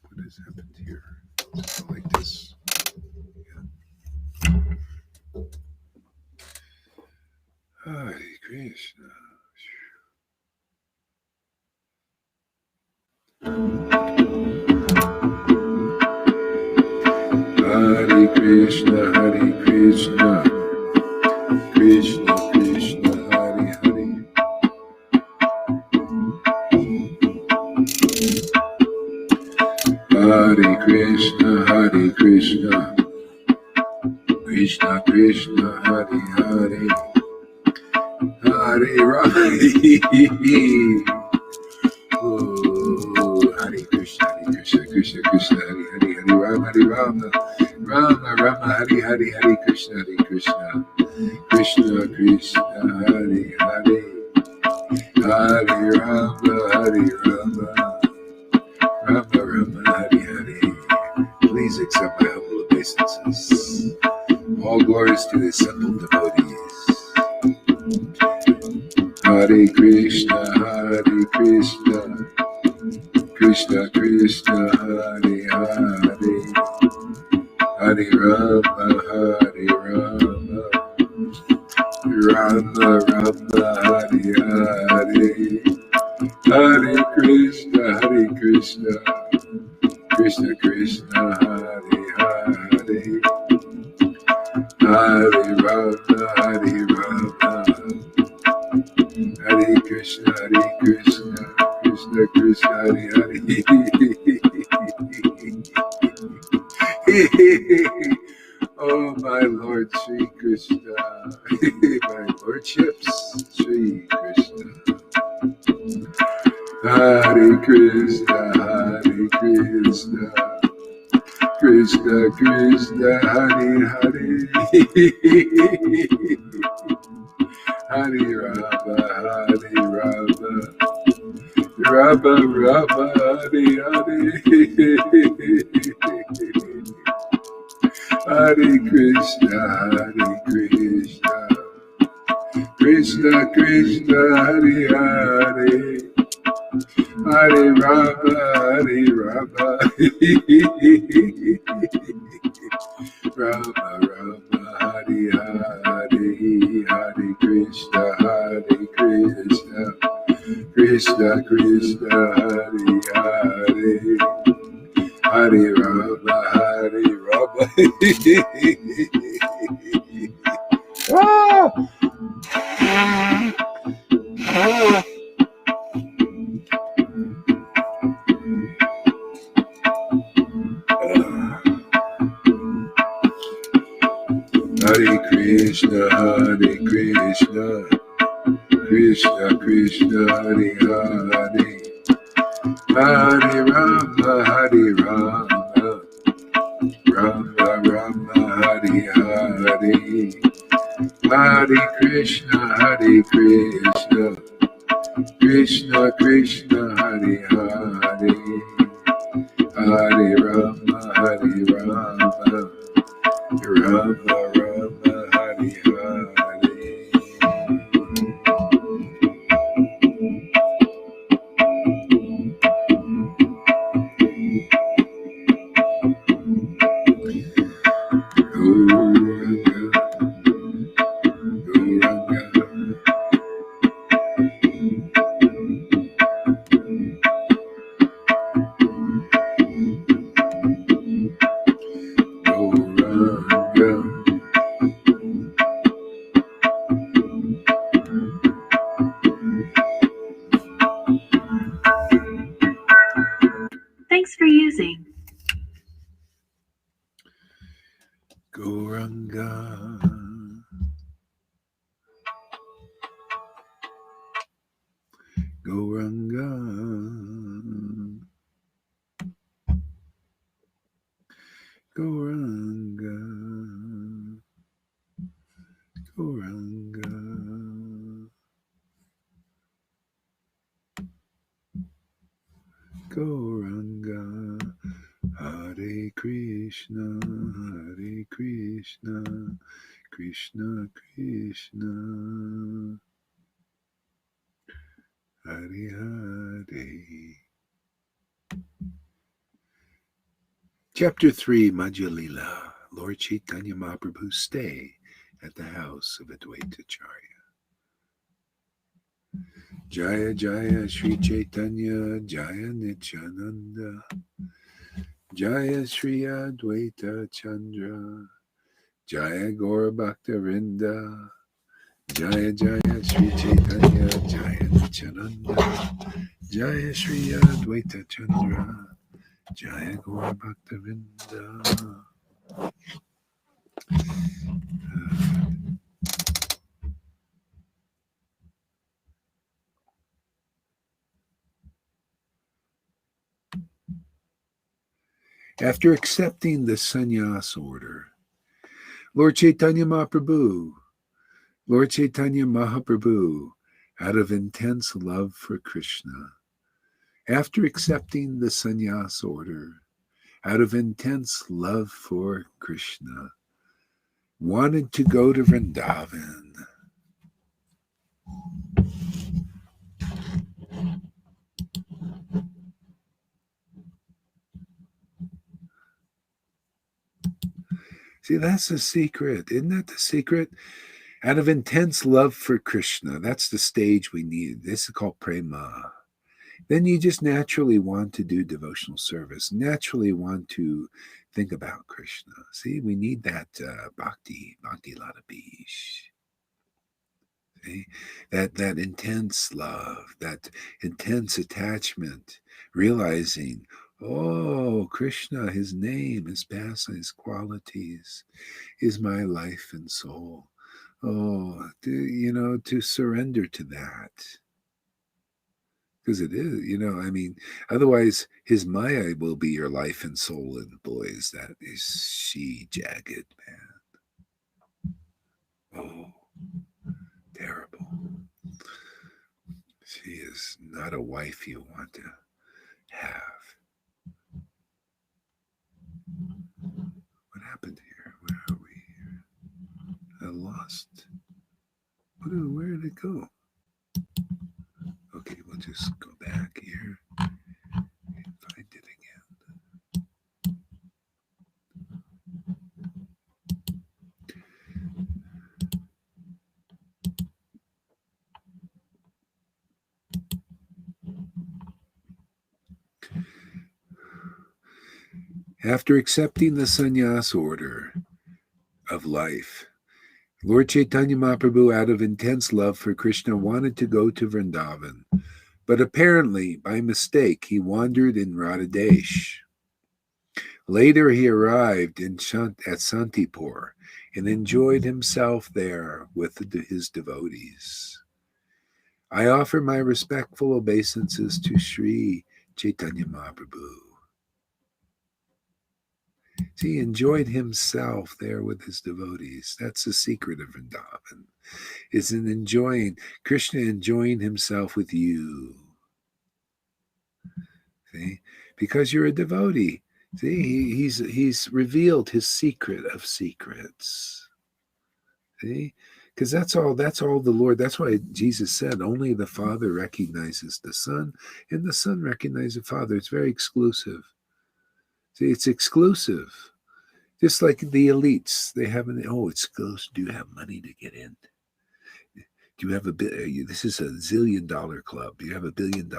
What has happened here? Like this. Hare Krishna. Hare Krishna, Hare Krishna, Krishna Krishna, Hare Hare. Hare Krishna, Hare Krishna, Krishna Krishna, Hare Hare. Hare Rama. Oh, Hare Krishna, Krishna Krishna, Hare Hare, Hare Rama, Rama Rama, Hare Hare, Hare Krishna, Krishna Krishna, Hare Hare, Hare Rama, Rama Rama, Hare Hare. Please accept my humble obeisances. All glories to the simple devotees. Hare Krishna, Krishna Krishna, Hare Hare, Hare Rama, Rama Rama, Hare Hare, Hare Krishna, Krishna Krishna, Hare Hare, Hare Rama, Hare Krishna, Krishna Krishna, Hare Hare. Oh, my Lord Sri Krishna, my lordships, Sri Krishna. Hare Krishna, Krishna Krishna Hare Hare Hare Rama Hare Rama Rama Rama Hare Hare Hare Krishna Krishna Krishna Hare Hare Hare Rama Rama Rama Hare Hare Hare Krishna Krishna Krishna Hare Hare Hare Rama Hare Krishna Krishna Krishna Hare Hare Hare Rama Rama Rama Hare Hare Hare Krishna Krishna Krishna Hare Hare Hare Rama Rama Rama Hare Hare Thanks for using. Gauranga. Gauranga. Gauranga. Gauranga. Gauranga. Hare Krishna, Krishna Krishna, Hare Hare. Chapter 3, Madhya Lila, Lord Chaitanya Mahaprabhu's stay at the house of Advaitacharya. Jaya Jaya Sri Chaitanya, Jaya Nityananda, Jaya Sri Advaita Chandra, Jaya Gaura Bhaktarinda, Jaya Jaya Sri Chaitanya, Jaya Nityananda, Jaya Sri Advaita Chandra, Jaya Gaura Bhaktarinda. After accepting the sannyas order, Lord Chaitanya Mahaprabhu, out of intense love for Krishna, after accepting the sannyas order, out of intense love for Krishna, wanted to go to Vrindavan. See, that's the secret. Isn't that the secret? Out of intense love for Krishna, that's the stage we need. This is called prema. Then you just naturally want to do devotional service, naturally want to think about Krishna. See, we need that bhakti lata bish. See? That intense love, that intense attachment, realizing, oh, Krishna, his name, his past, his qualities, is my life and soul. Oh, to surrender to that. Because it is, I mean, otherwise his Maya will be your life and soul, and boys, that is she jagged, man. Oh, terrible. She is not a wife you want to have. What happened here? Where are we here? I lost. Where did it go? Okay, we'll just go back here and find it again. After accepting the sannyas order of life, Lord Chaitanya Mahaprabhu, out of intense love for Krishna, wanted to go to Vrindavan, but apparently, by mistake, he wandered in Radhadesh. Later, he arrived at Santipur and enjoyed himself there with his devotees. I offer my respectful obeisances to Sri Chaitanya Mahaprabhu. He enjoyed himself there with his devotees. That's the secret of Vrindavan, is in enjoying, Krishna enjoying himself with you. See? Because you're a devotee. See, he's revealed his secret of secrets. See? Because that's all the Lord, that's why Jesus said, only the Father recognizes the Son, and the Son recognizes the Father. It's very exclusive. See, it's exclusive. Just like the elites, they have it's close. Do you have money to get in? Do you have this is a $1 zillion club. Do you have $1 billion?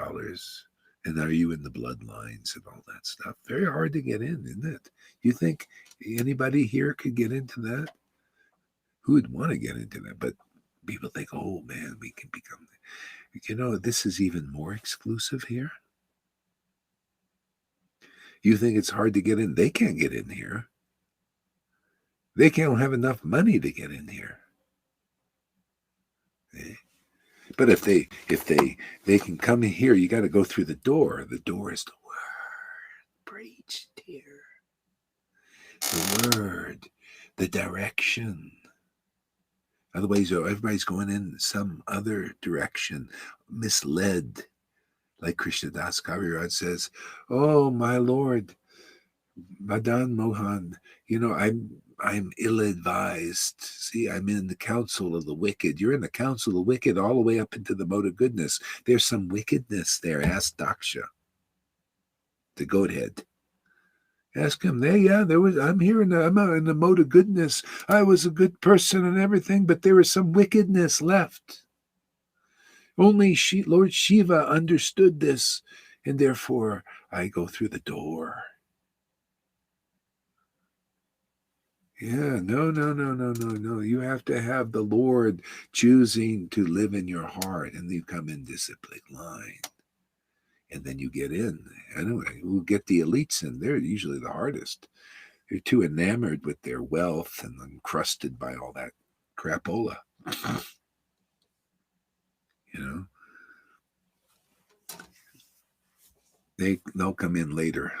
And are you in the bloodlines and all that stuff? Very hard to get in, isn't it? You think anybody here could get into that? Who would want to get into that? But people think, oh man, we can become, this is even more exclusive here. You think it's hard to get in? They can't get in here. They can't have enough money to get in here. But if they can come in here, you got to go through the door. The door is the word preached here. The word, the direction. Otherwise, everybody's going in some other direction, misled. Like Krishnadas Kaviraj says, oh, my Lord, Madan Mohan, I'm ill-advised. See, I'm in the council of the wicked. You're in the council of the wicked all the way up into the mode of goodness. There's some wickedness there. Ask Daksha, the goat head. Ask him. I'm here I'm in the mode of goodness. I was a good person and everything, but there is some wickedness left. Only Lord Shiva understood this, and therefore I go through the door. Yeah, no. You have to have the Lord choosing to live in your heart, and you come in disciplined line. And then you get in. Anyway, we'll get the elites in. They're usually the hardest. They're too enamored with their wealth and encrusted by all that crapola. They'll come in later.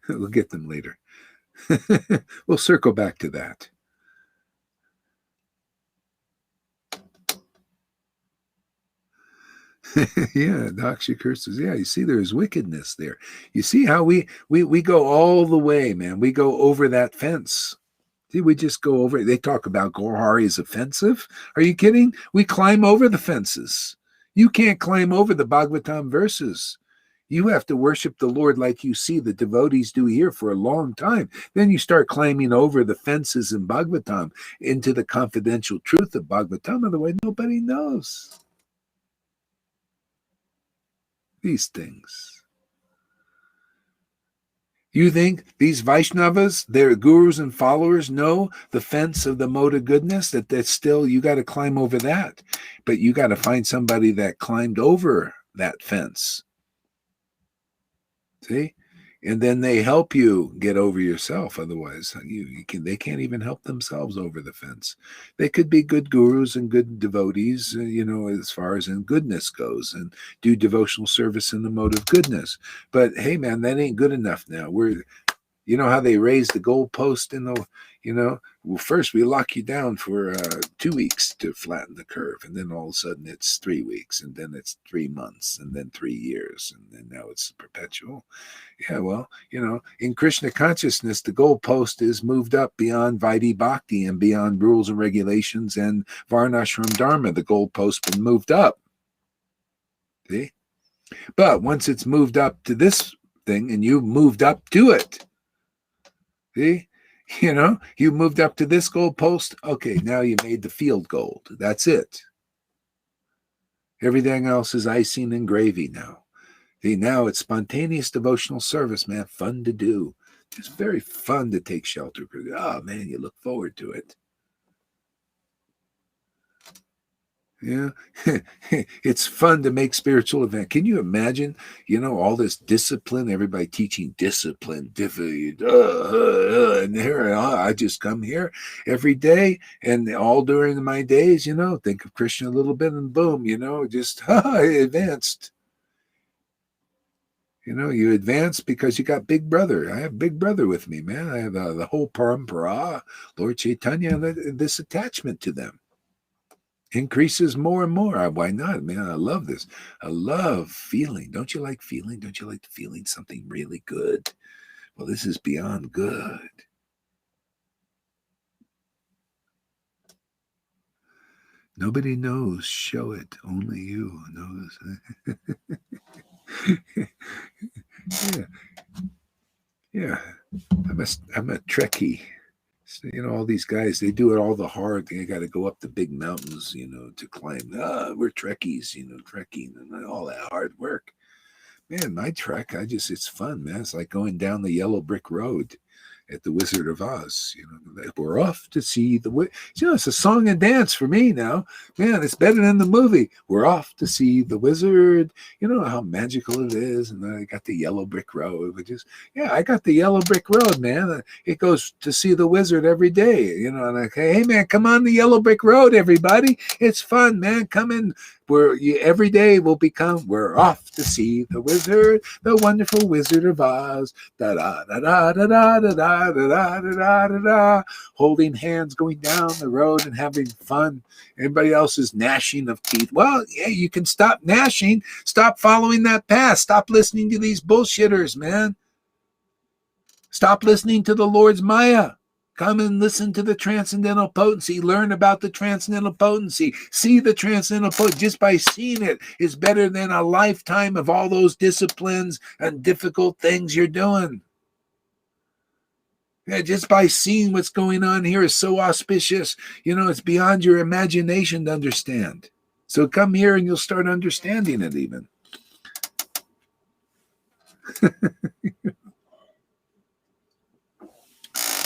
We'll get them later. We'll circle back to that. Yeah, Daksha curses. Yeah, you see, there's wickedness there. You see how we go all the way, man. We go over that fence. See, we just go over. They talk about Gorhari is offensive. Are you kidding? We climb over the fences. You can't climb over the Bhagavatam verses. You have to worship the Lord like you see the devotees do here for a long time. Then you start climbing over the fences in Bhagavatam into the confidential truth of Bhagavatam. Otherwise, nobody knows these things. You think these Vaishnavas, their gurus and followers, know the fence of the mode of goodness, that's still, you got to climb over that. But you got to find somebody that climbed over that fence. See? And then they help you get over yourself. Otherwise, they can't even help themselves over the fence. They could be good gurus and good devotees, as far as in goodness goes, and do devotional service in the mode of goodness. But hey, man, that ain't good enough now. You know how they raise the goalpost well, first we lock you down for 2 weeks to flatten the curve, and then all of a sudden it's 3 weeks, and then it's 3 months, and then 3 years, and then now it's perpetual. Yeah, well, in Krishna consciousness, the goalpost is moved up beyond Vaidhi Bhakti and beyond rules and regulations and Varnashram Dharma. The goalpost been moved up. See? But once it's moved up to this thing and you moved up to it, see? You moved up to this goalpost. Okay, now you made the field gold. That's it. Everything else is icing and gravy now. See, now it's spontaneous devotional service, man. Fun to do. It's very fun to take shelter. Oh, man, you look forward to it. Yeah, it's fun to make spiritual event. Can you imagine, all this discipline, everybody teaching discipline, and here I just come here every day and all during my days, think of Krishna a little bit and boom, just advanced. You advance because you got Big Brother. I have Big Brother with me, man. I have the whole Parampara, Lord Chaitanya, and this attachment to them increases more and more. Why not, man? I love this. I love feeling. Don't you like feeling? Don't you like feeling something really good? Well, this is beyond good. Nobody knows. Show it. Only you knows. Yeah. I'm a Trekkie. So, all these guys, they do it all the hard. They got to go up the big mountains, to climb. We're Trekkies, trekking and all that hard work. Man, my trek, it's fun, man. It's like going down the yellow brick road at the Wizard of Oz. We're off to see the it's a song and dance for me now. Man, it's better than the movie. We're off to see the wizard. You know how magical it is. And I got the yellow brick road. I got the yellow brick road, man. It goes to see the wizard every day. And I say, hey, man, come on the yellow brick road, everybody. It's fun, man. Come in. Every day we're off to see the wizard, the wonderful Wizard of Oz. Da da da da da da da da da da da da da. Holding hands, going down the road and having fun. Everybody else is gnashing of teeth. Well, yeah, you can stop gnashing. Stop following that path. Stop listening to these bullshitters, man. Stop listening to the Lord's Maya. Come and listen to the transcendental potency. Learn about the transcendental potency. See the transcendental potency. Just by seeing it is better than a lifetime of all those disciplines and difficult things you're doing. Yeah, just by seeing what's going on here is so auspicious. It's beyond your imagination to understand. So come here and you'll start understanding it even.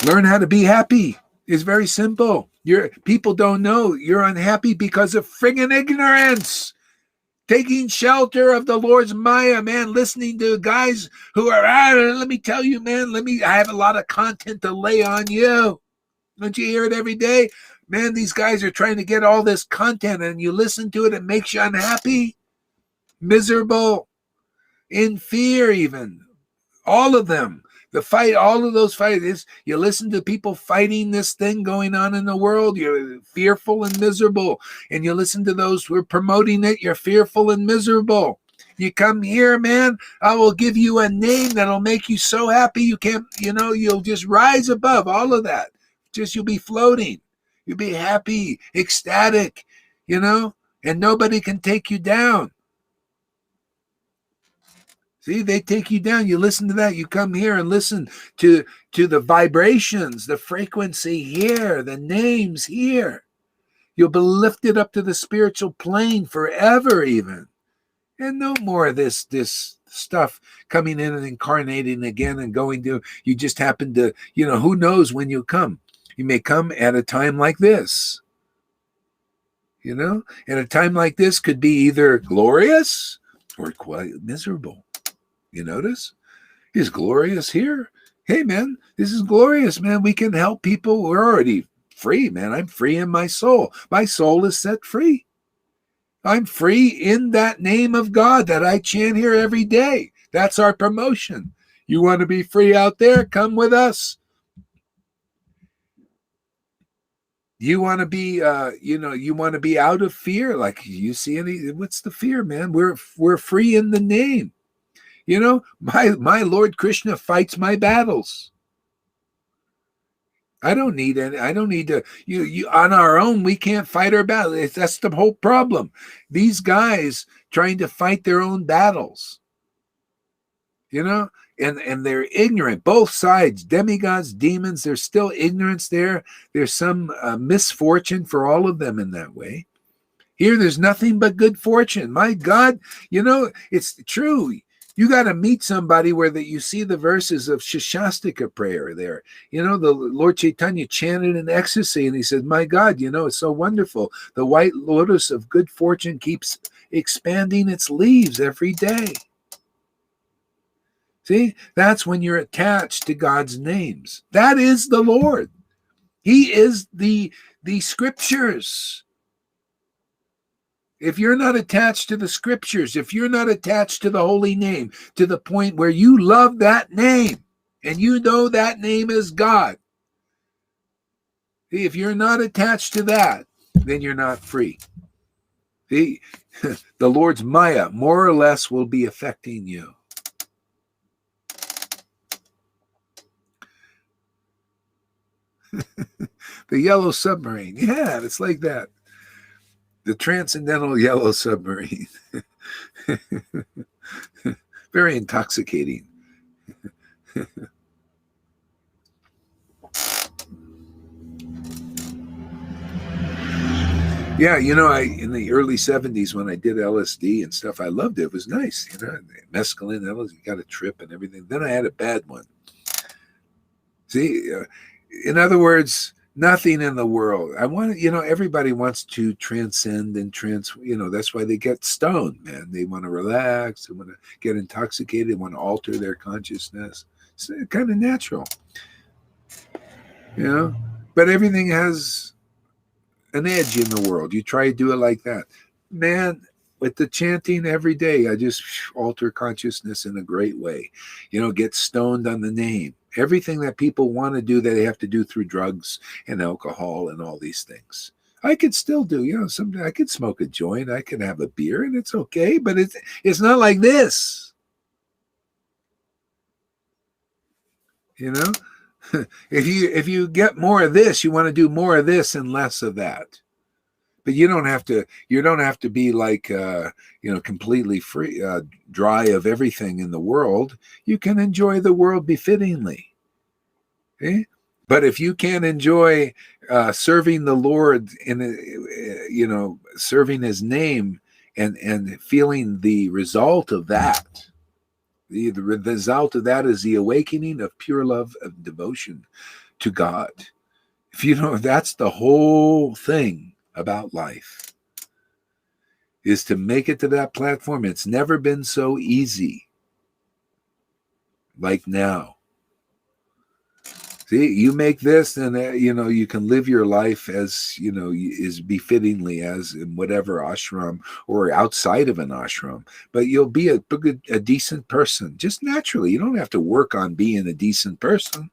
Learn how to be happy. It's very simple. People don't know you're unhappy because of friggin' ignorance. Taking shelter of the Lord's Maya, man, listening to guys who are, let me tell you, man, I have a lot of content to lay on you. Don't you hear it every day? Man, these guys are trying to get all this content and you listen to it, it makes you unhappy, miserable, in fear even. All of them. All of those fights, you listen to people fighting this thing going on in the world, you're fearful and miserable. And you listen to those who are promoting it, you're fearful and miserable. You come here, man, I will give you a name that'll make you so happy you can't, you'll just rise above all of that. You'll be floating. You'll be happy, ecstatic, and nobody can take you down. See, they take you down. You listen to that. You come here and listen to the vibrations, the frequency here, the names here. You'll be lifted up to the spiritual plane forever even. And no more of this stuff coming in and incarnating again and going to, you just happen to, who knows when you come. You may come at a time like this. And a time like this could be either glorious or quite miserable. You notice? Is glorious here? Hey, man, this is glorious, man. We can help people. We're already free, man. I'm free in my soul. My soul is set free. I'm free in that name of God that I chant here every day. That's our promotion. You want to be free out there? Come with us. You want to be, you want to be out of fear. Like, you see what's the fear, man? We're free in the name. My Lord Krishna fights my battles. I don't need to, you on our own, we can't fight our battles. That's the whole problem. These guys trying to fight their own battles, and they're ignorant. Both sides, demigods, demons, there's still ignorance there. There's some misfortune for all of them in that way. Here, there's nothing but good fortune. My God, it's true. You got to meet somebody where you see the verses of Shashastika prayer there. The Lord Chaitanya chanted in ecstasy, and he said, my God, it's so wonderful. The white lotus of good fortune keeps expanding its leaves every day. See, that's when you're attached to God's names. That is the Lord. He is the scriptures. If you're not attached to the scriptures, if you're not attached to the holy name, to the point where you love that name, and you know that name is God, if you're not attached to that, then you're not free. See, the Lord's Maya, more or less, will be affecting you. The yellow submarine. Yeah, it's like that. The transcendental yellow submarine. Very intoxicating. Yeah, in the early 70s when I did LSD and stuff, I loved it. It was nice, mescaline, LSD, got a trip and everything. Then I had a bad one. See, in other words, nothing in the world. I want everybody wants to transcend and that's why they get stoned, man. They want to relax, they want to get intoxicated, they want to alter their consciousness. It's kind of natural. But everything has an edge in the world. You try to do it like that. Man, with the chanting every day, I just alter consciousness in a great way. Get stoned on the name. Everything that people want to do that they have to do through drugs and alcohol and all these things. I could still do, someday I could smoke a joint, I can have a beer, and it's okay, but it's not like this. If you get more of this, you want to do more of this and less of that. But you don't have to be like completely free, dry of everything in the world. You can enjoy the world befittingly. Okay? But if you can't enjoy serving the Lord in serving his name and feeling the result of that, the result of that is the awakening of pure love of devotion to God. That's the whole thing about life, is to make it to that platform. It's never been so easy like now. See, you make this, and you can live your life as is befittingly as in whatever ashram or outside of an ashram. But you'll be a decent person just naturally. You don't have to work on being a decent person.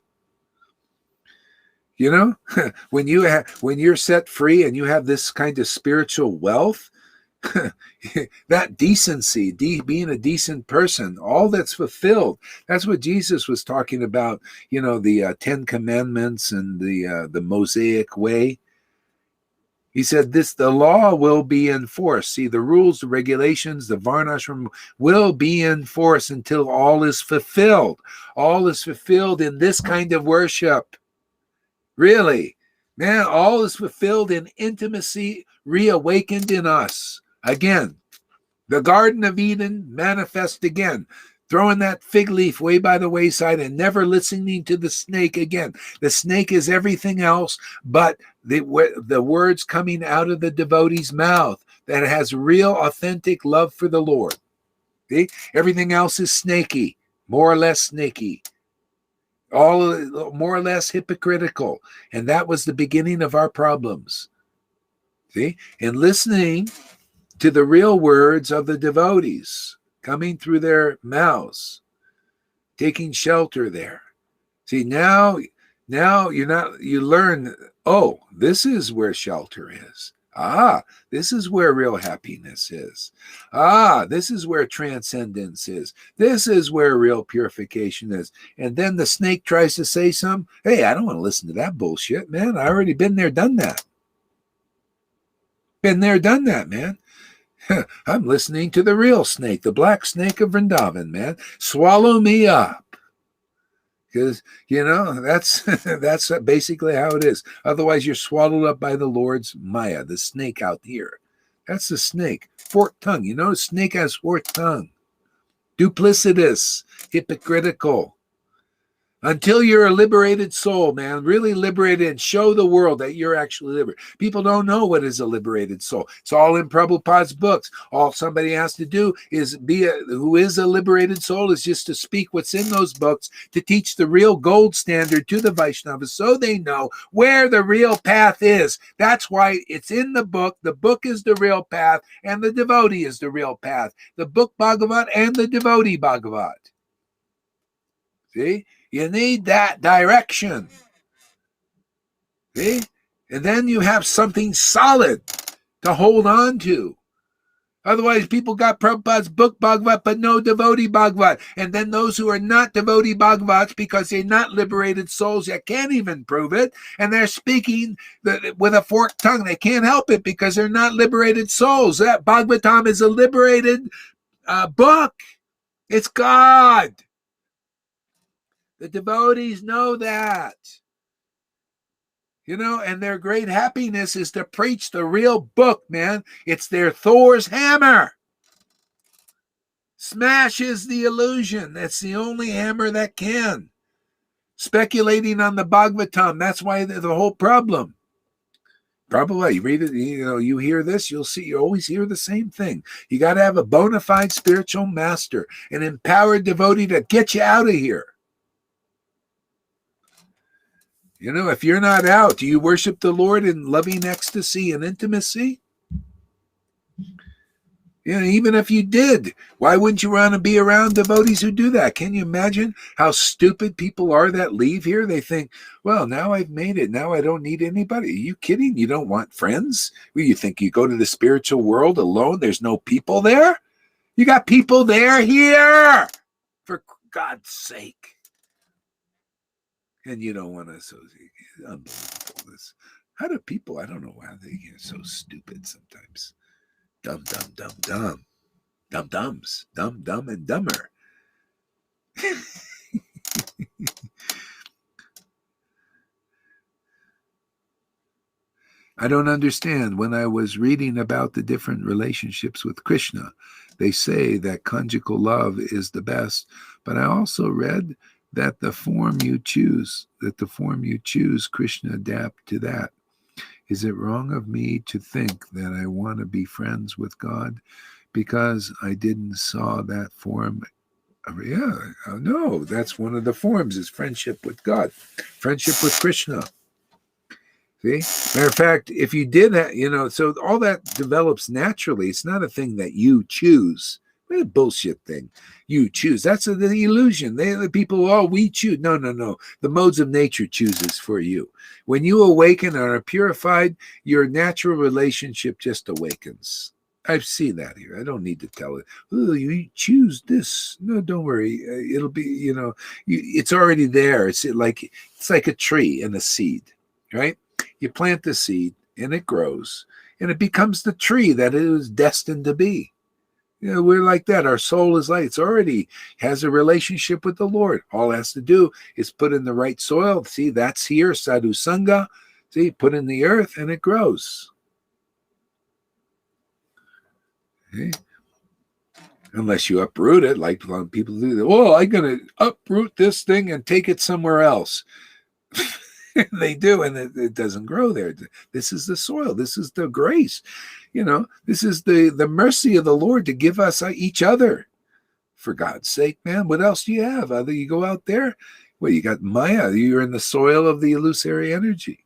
When you're set free and you have this kind of spiritual wealth, that decency, being a decent person, all that's fulfilled. That's what Jesus was talking about, the 10 commandments and the Mosaic way. He said the law will be enforced. See, the rules, the regulations, the varnashram will be enforced until all is fulfilled. All is fulfilled in this kind of worship. Really, man, all is fulfilled in intimacy, reawakened in us. Again, the Garden of Eden manifest again, throwing that fig leaf way by the wayside and never listening to the snake again. The snake is everything else but the words coming out of the devotee's mouth that has real, authentic love for the Lord. See? Everything else is snaky. more or less snaky, all more or less hypocritical. And that was the beginning of our problems. See? And listening to the real words of the devotees coming through their mouths, taking shelter there. See, now you're not, you learn, oh, this is where shelter is. Ah, this is where real happiness is. Ah, this is where transcendence is. This is where real purification is. And then the snake tries to say something. Hey, I don't want to listen to that bullshit, man. I already been there, done that. Been there, done that, man. I'm listening to the real snake, the black snake of Vrindavan, man. Swallow me up. Because, that's basically how it is. Otherwise, you're swallowed up by the Lord's Maya, the snake out here. That's the snake. Forked tongue. You know, snake has forked tongue. Duplicitous, hypocritical. Until you're a liberated soul, man, really liberated, and show the world that you're actually liberated. People don't know what is a liberated soul. It's all in Prabhupada's books. All somebody has to do is who is a liberated soul is just to speak what's in those books, to teach the real gold standard to the Vaishnavas so they know where the real path is. That's why it's in the book. The book is the real path, and the devotee is the real path. The book Bhagavat and the devotee Bhagavat. See? You need that direction. See? And then you have something solid to hold on to. Otherwise, people got Prabhupada's book Bhagavat, but no devotee Bhagavat. And then those who are not devotee Bhagavats, because they're not liberated souls, you can't even prove it. And they're speaking with a forked tongue. They can't help it because they're not liberated souls. That Bhagavatam is a liberated book. It's God. The devotees know that. And their great happiness is to preach the real book, man. It's their Thor's hammer. Smashes the illusion. That's the only hammer that can. Speculating on the Bhagavatam. That's why the whole problem. Probably, you read it, you hear this, you always hear the same thing. You got to have a bona fide spiritual master, an empowered devotee to get you out of here. If you're not out, do you worship the Lord in loving ecstasy and intimacy? Even if you did, why wouldn't you want to be around devotees who do that? Can you imagine how stupid people are that leave here? They think, well, now I've made it. Now I don't need anybody. Are you kidding? You don't want friends? Well, you think you go to the spiritual world alone? There's no people there? You got people there here, for God's sake. And you don't want to associate. Unbelievable. How do people, I don't know why they get so stupid sometimes. Dumb. Dumb-dumbs. Dumb and dumber. I don't understand. When I was reading about the different relationships with Krishna, they say that conjugal love is the best. But I also read that the form you choose, Krishna adapt to that. Is it wrong of me to think that I want to be friends with God because I didn't saw that form? No, that's one of the forms, is friendship with God, friendship with Krishna. See? Matter of fact, if you did that, so all that develops naturally. It's not a thing that you choose. What a bullshit thing. You choose. That's the illusion. The people, we choose. No. The modes of nature chooses for you. When you awaken and are purified, your natural relationship just awakens. I've seen that here. I don't need to tell it. Oh, you choose this. No, don't worry. It'll be, it's already there. It's like a tree and a seed, right? You plant the seed and it grows and it becomes the tree that it was destined to be. We're like that. Our soul is like, it's already has a relationship with the Lord. All it has to do is put in the right soil. See, that's here, sadhu sangha. See, put in the earth and it grows. Okay. Unless you uproot it, like a lot of people do. Oh, I'm going to uproot this thing and take it somewhere else. They do, and it doesn't grow there. This is the soil. This is the grace. This is the mercy of the Lord to give us each other. For God's sake, man, what else do you have? Other you go out there, well, you got Maya. You're in the soil of the illusory energy.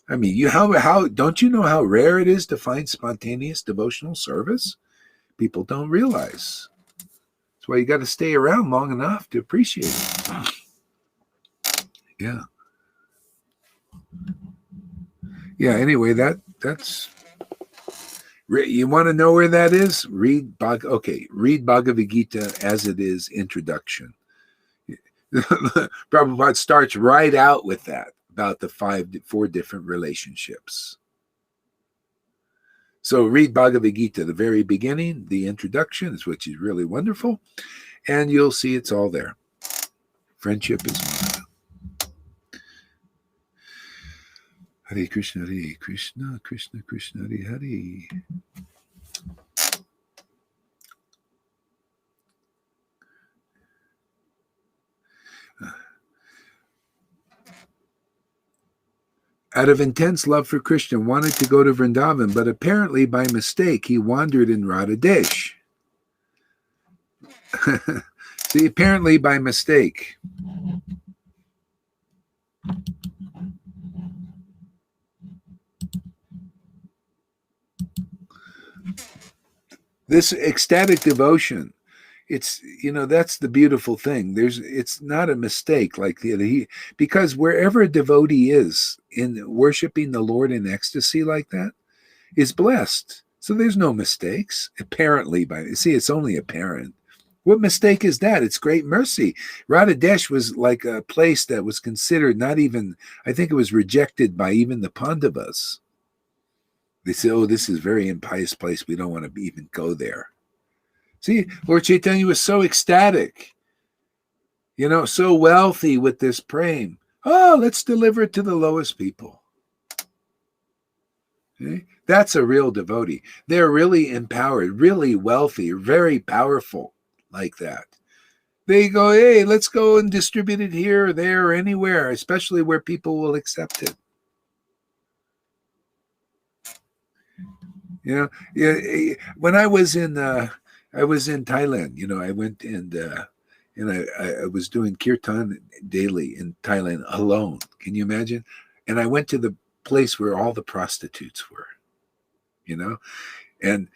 I mean, how don't you know how rare it is to find spontaneous devotional service? People don't realize. That's why you got to stay around long enough to appreciate it. Yeah. Yeah. Anyway, that's. You want to know where that is? Read Bhagavad Gita as it is, introduction. Prabhupada starts right out with that, about the 4 different relationships. So read Bhagavad Gita, the very beginning, the introduction, which is really wonderful, and you'll see it's all there. Friendship is one. Hare Krishna, Krishna Krishna, Hare Hare. Out of intense love for Krishna, wanted to go to Vrindavan, but apparently by mistake, he wandered in Radha Desh. See, apparently by mistake. This ecstatic devotion, it's, that's the beautiful thing. It's not a mistake because wherever a devotee is in worshiping the Lord in ecstasy like that is blessed. So there's no mistakes, apparently. It's only apparent. What mistake is that? It's great mercy. Radha Desh was like a place that was considered not even, I think it was rejected by even the Pandavas. They say, oh, this is a very impious place. We don't want to even go there. See, Lord Chaitanya was so ecstatic, so wealthy with this praying. Oh, let's deliver it to the lowest people. Okay? That's a real devotee. They're really empowered, really wealthy, very powerful like that. They go, hey, let's go and distribute it here or there or anywhere, especially where people will accept it. When I was in Thailand, I went and I was doing kirtan daily in Thailand alone. Can you imagine? And I went to the place where all the prostitutes were, and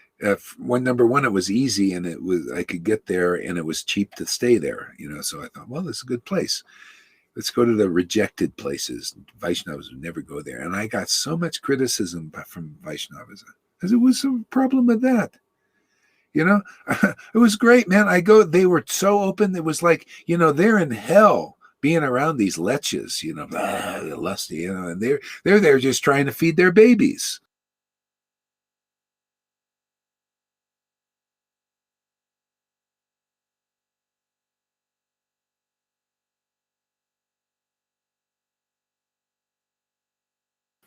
number one, it was easy and I could get there and it was cheap to stay there, so I thought, well, this is a good place. Let's go to the rejected places. Vaishnavas would never go there. And I got so much criticism from Vaishnavas because it was a problem with that. It was great, man. They were so open. It was like, they're in hell being around these leches, lusty, and they're there just trying to feed their babies.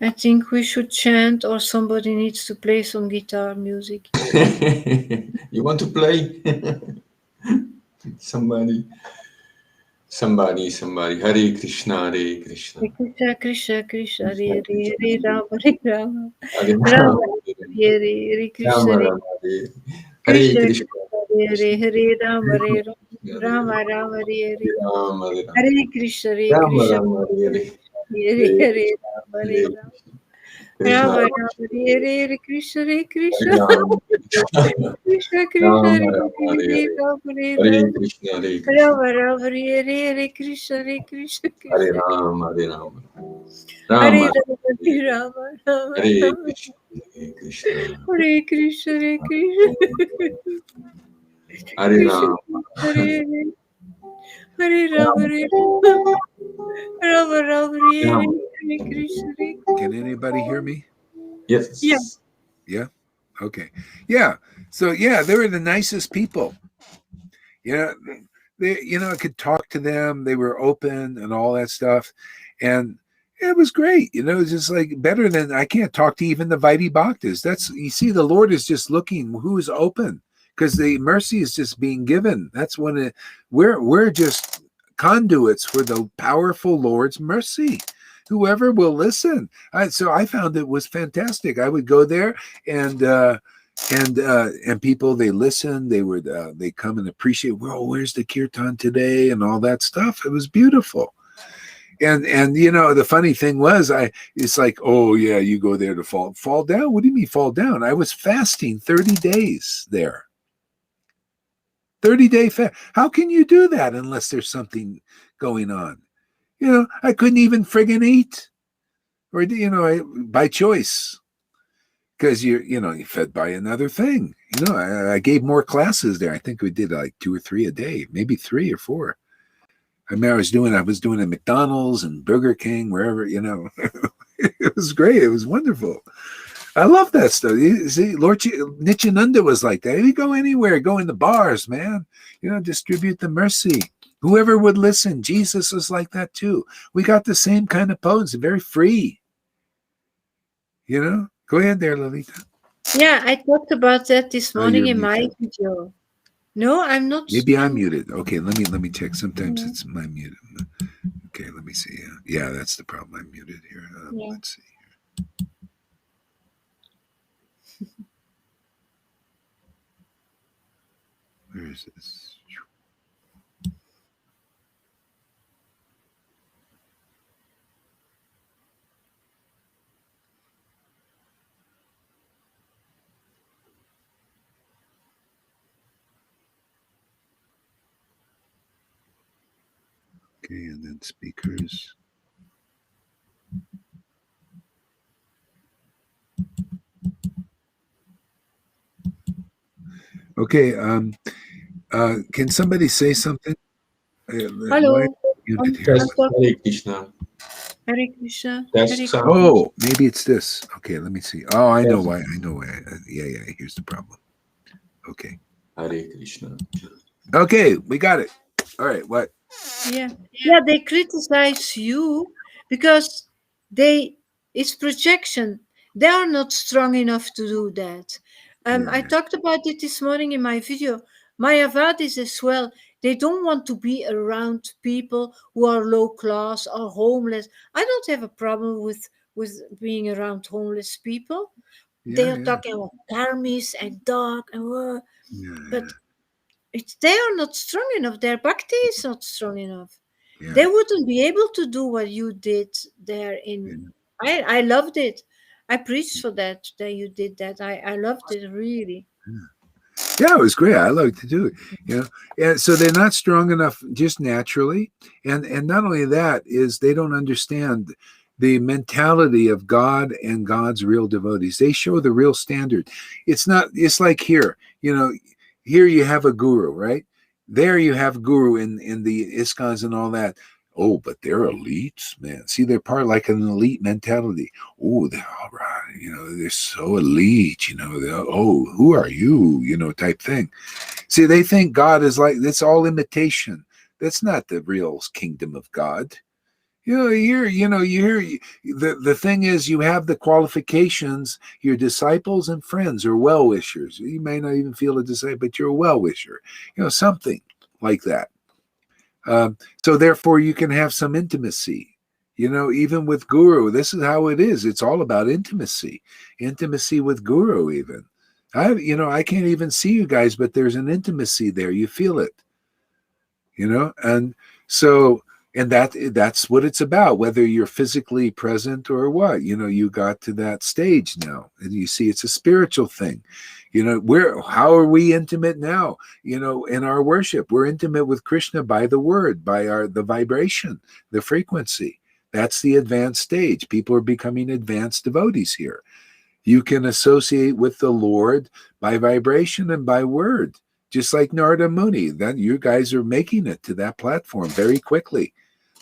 I think we should chant, or somebody needs to play some guitar music. You want to play? Somebody. Hare Krishna, Hare Krishna. Krishna, Krishna, Krishna, Hare Hare, Hare Rama, Hare Rama, Rama, Hare Hare, Krishna, Hare Krishna, Hare Hare, Rama, Hare Rama, Rama, Hare Hare, Hare Krishna, Hare Krishna, Hare Hare, Rama, Hare Rama. Rama Rama Hare Hare Krishna Hare Krishna Krishna Krishna Hare Hare Rama Hare Rama Rama Hare Hare Krishna Hare Krishna Hare Rama Hare Rama Hare Rama Rama Hare Krishna Hare Krishna Hare Krishna Hare Rama Hare Rama Hare Rama Rama Hare Hare Krishna. Can anybody hear me? Yes. Yeah. Okay. Yeah. So they were the nicest people. I could talk to them. They were open and all that stuff, and it was great. It was just like better than I can't talk to even the Vaidhi Bhaktas. You see, the Lord is just looking who is open because the mercy is just being given. That's when we're just conduits for the powerful Lord's mercy. Whoever will listen. So I found it was fantastic. I would go there and And people, they listen, they come and appreciate, well, where's the kirtan today and all that stuff. It was beautiful. And you know, the funny thing was, it's like, oh yeah, you go there to fall down. What do you mean fall down? I was fasting 30 days there. 30-day fast. How can you do that unless there's something going on? You know, I couldn't even friggin' eat, or you know, by choice, because you're fed by another thing. You know, I gave more classes there. I think we did like 2 or 3 a day, maybe 3 or 4. I mean, I was doing at McDonald's and Burger King, wherever, you know. It was great. It was wonderful. I love that stuff. You see, Lord Nityananda was like that. You go anywhere, go in the bars, man. You know, distribute the mercy. Whoever would listen. Jesus was like that too. We got the same kind of pose, very free. You know? Go ahead there, Lalita. Yeah, I talked about that this morning in my video. No, I'm not. Maybe I'm muted. Okay, let me check. Sometimes it's my muted. Okay, let me see. Yeah, that's the problem. I'm muted here. Let's see. Where is this? Okay, and then speakers. Okay, can somebody say something? Hello. Hare Krishna. Hare Krishna. Oh, maybe it's this. Okay, let me see. Oh, I know why. Yeah. Here's the problem. Okay. Hare Krishna. Okay, we got it. All right. What? Yeah. They criticize you because it's projection. They are not strong enough to do that. I talked about it this morning in my video. Mayavadis as well. They don't want to be around people who are low class or homeless. I don't have a problem with being around homeless people. They are talking about karmis and dog and but they are not strong enough. Their bhakti is not strong enough. Yeah. They wouldn't be able to do what you did there in. I loved it. I preached for that you did that. I loved it really. Yeah, it was great. I like to do it. You know, and so they're not strong enough just naturally, and not only that is they don't understand the mentality of God and God's real devotees. They show the real standard. It's not. It's like here. You know, here you have a guru, right? There you have guru in the ISKCONs and all that. Oh, but they're elites, man. See, they're part like an elite mentality. Oh, they're all right. You know, they're so elite. You know, oh, who are you? You know, type thing. See, they think God is like it's all imitation. That's not the real kingdom of God. You hear the thing is you have the qualifications. Your disciples and friends are well wishers. You may not even feel a disciple, but you're a well wisher. You know, something like that. So therefore, you can have some intimacy. You know, even with guru, this is how it is. It's all about intimacy with guru. Even I can't even see you guys, but there's an intimacy there. You feel it. You know, and so. And that's what it's about, whether you're physically present or what. You know, you got to that stage now. And you see it's a spiritual thing. You know, how are we intimate now? You know, in our worship, we're intimate with Krishna by the word, by the vibration, the frequency. That's the advanced stage. People are becoming advanced devotees here. You can associate with the Lord by vibration and by word. Just like Narada Muni, then you guys are making it to that platform very quickly.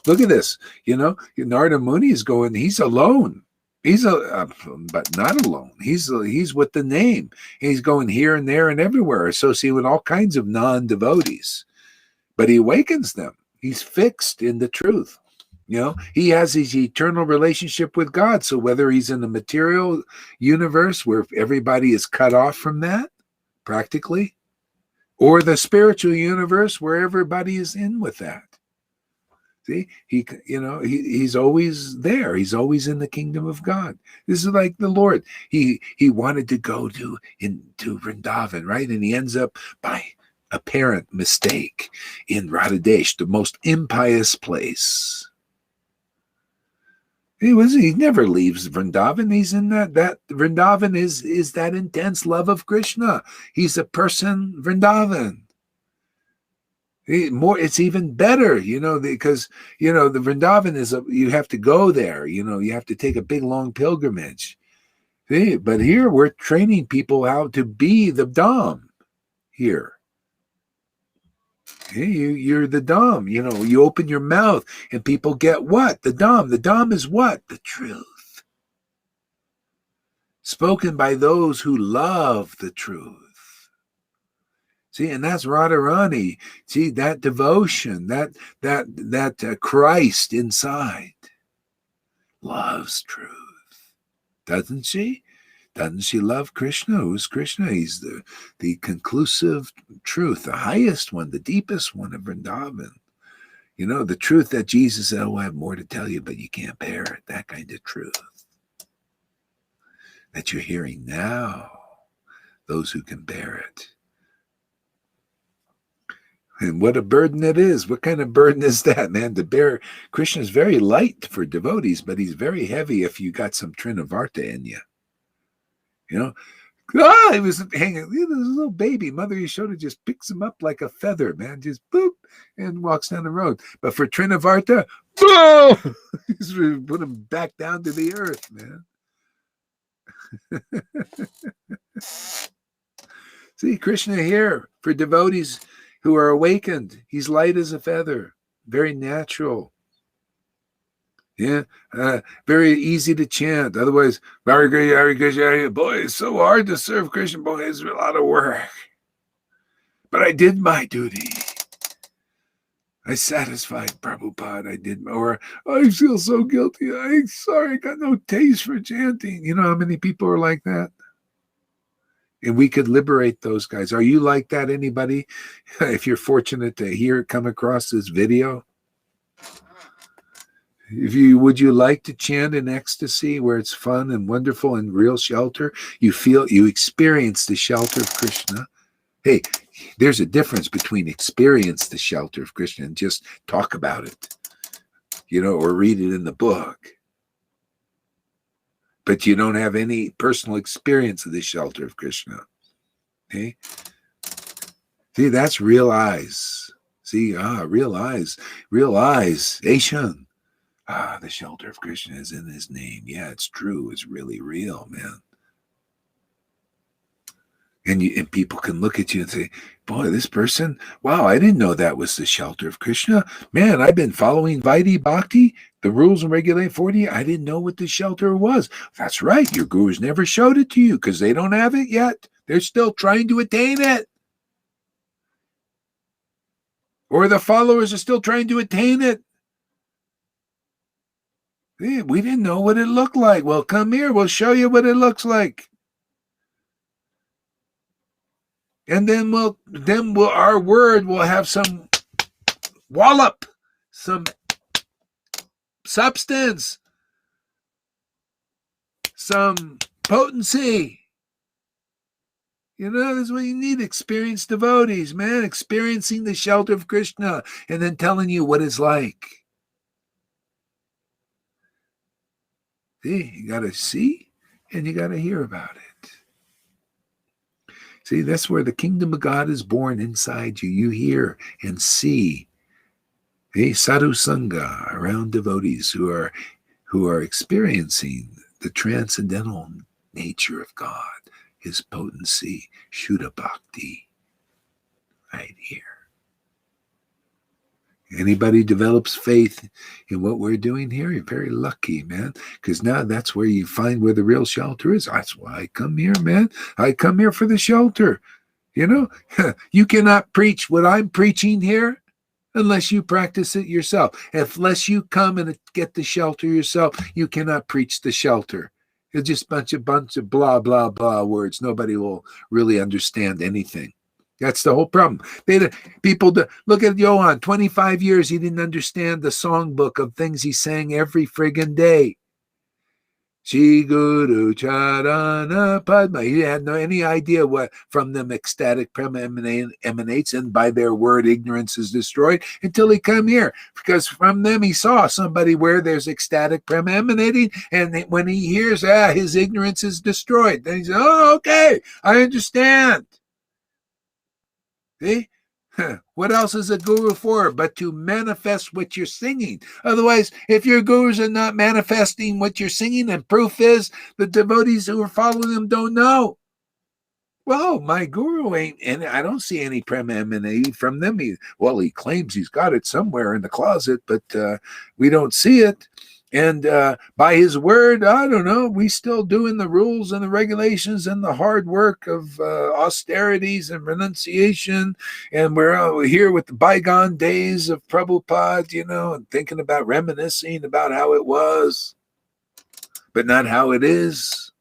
Look at this. You know, Narada Muni is going. He's alone. But not alone. He's with the name. He's going here and there and everywhere, associated with all kinds of non-devotees. But he awakens them. He's fixed in the truth. You know, he has his eternal relationship with God. So whether he's in the material universe where everybody is cut off from that, practically, or the spiritual universe where everybody is in with that. See, he's always there. He's always in the kingdom of God. This is like the Lord. He wanted to go to Vrindavan, right? And he ends up by apparent mistake in Radhadesh, the most impious place. He never leaves Vrindavan. He's in that Vrindavan is that intense love of Krishna. He's a person Vrindavan. It's even better, because the Vrindavan you have to go there, you have to take a big long pilgrimage. See, but here we're training people how to be the Dham here. Hey, you're the Dham, you open your mouth and people get what? The Dham. The Dham is what? The truth. Spoken by those who love the truth. See, and that's Radharani. See, that devotion, that Christ inside loves truth. Doesn't she? Doesn't she love Krishna? Who's Krishna? He's the conclusive truth, the highest one, the deepest one of Vrindavan. The truth that Jesus said, I have more to tell you, but you can't bear it. That kind of truth that you're hearing now, those who can bear it. And what a burden it is. What kind of burden is that, man? To bear. Krishna is very light for devotees, but he's very heavy if you got some Trinavarta in you. He was hanging. This little baby. Mother Yashoda just picks him up like a feather, man. Just boop, and walks down the road. But for Trinavarta, boom! Just put him back down to the earth, man. See, Krishna here for devotees who are awakened. He's light as a feather, very natural. Yeah, very easy to chant. Otherwise, boy, it's so hard to serve Krishna. Boy, it's a lot of work. But I did my duty. I satisfied Prabhupada. Or I feel so guilty. I'm sorry, I got no taste for chanting. You know how many people are like that? And we could liberate those guys. Are you like that, anybody? If you're fortunate to come across this video, would you like to chant in ecstasy where it's fun and wonderful and real shelter? You experience the shelter of Krishna. Hey, there's a difference between experience the shelter of Krishna and just talk about it, or read it in the book. But you don't have any personal experience of the shelter of Krishna. Okay? See, that's realize. See, realize. Ashan. The shelter of Krishna is in his name. Yeah, it's true. It's really real, man. And people can look at you and say, boy, this person, wow, I didn't know that was the shelter of Krishna. Man, I've been following Vaidhi Bhakti, the rules and regulations 40. I didn't know what the shelter was. That's right. Your gurus never showed it to you because they don't have it yet. They're still trying to attain it. Or the followers are still trying to attain it. We didn't know what it looked like. Well, come here. We'll show you what it looks like. And then our word will have some wallop, some substance, some potency. This is what you need. Experienced devotees, man, experiencing the shelter of Krishna and then telling you what it's like. See, you got to see and you got to hear about it. See, that's where the kingdom of God is born inside you. You hear and see. Hey, sadhu sangha, around devotees who are experiencing the transcendental nature of God, his potency, Shuddha Bhakti, right here. Anybody develops faith in what we're doing here, you're very lucky, man, because now that's where you find where the real shelter is. That's why I come here, man. I come here for the shelter. You cannot preach what I'm preaching here unless you practice it yourself. Unless you come and get the shelter yourself, you cannot preach the shelter. It's just bunch of blah, blah, blah words. Nobody will really understand anything. That's the whole problem. People look at Johann. 25 years, he didn't understand the songbook of things he sang every friggin' day. Shri Guru Charana Padma. He had any idea what from them ecstatic prema emanates, and by their word ignorance is destroyed, until he come here. Because from them he saw somebody where there's ecstatic prema emanating, and when he hears, his ignorance is destroyed. Then he says, oh, okay, I understand. See? What else is a guru for but to manifest what you're singing? Otherwise, if your gurus are not manifesting what you're singing, and proof is the devotees who are following them don't know. Well, my guru ain't, and I don't see any prema emanating from them. He claims he's got it somewhere in the closet, but we don't see it. And by his word, I don't know, we still doing the rules and the regulations and the hard work of austerities and renunciation. And we're here with the bygone days of Prabhupada, and thinking about reminiscing about how it was, but not how it is.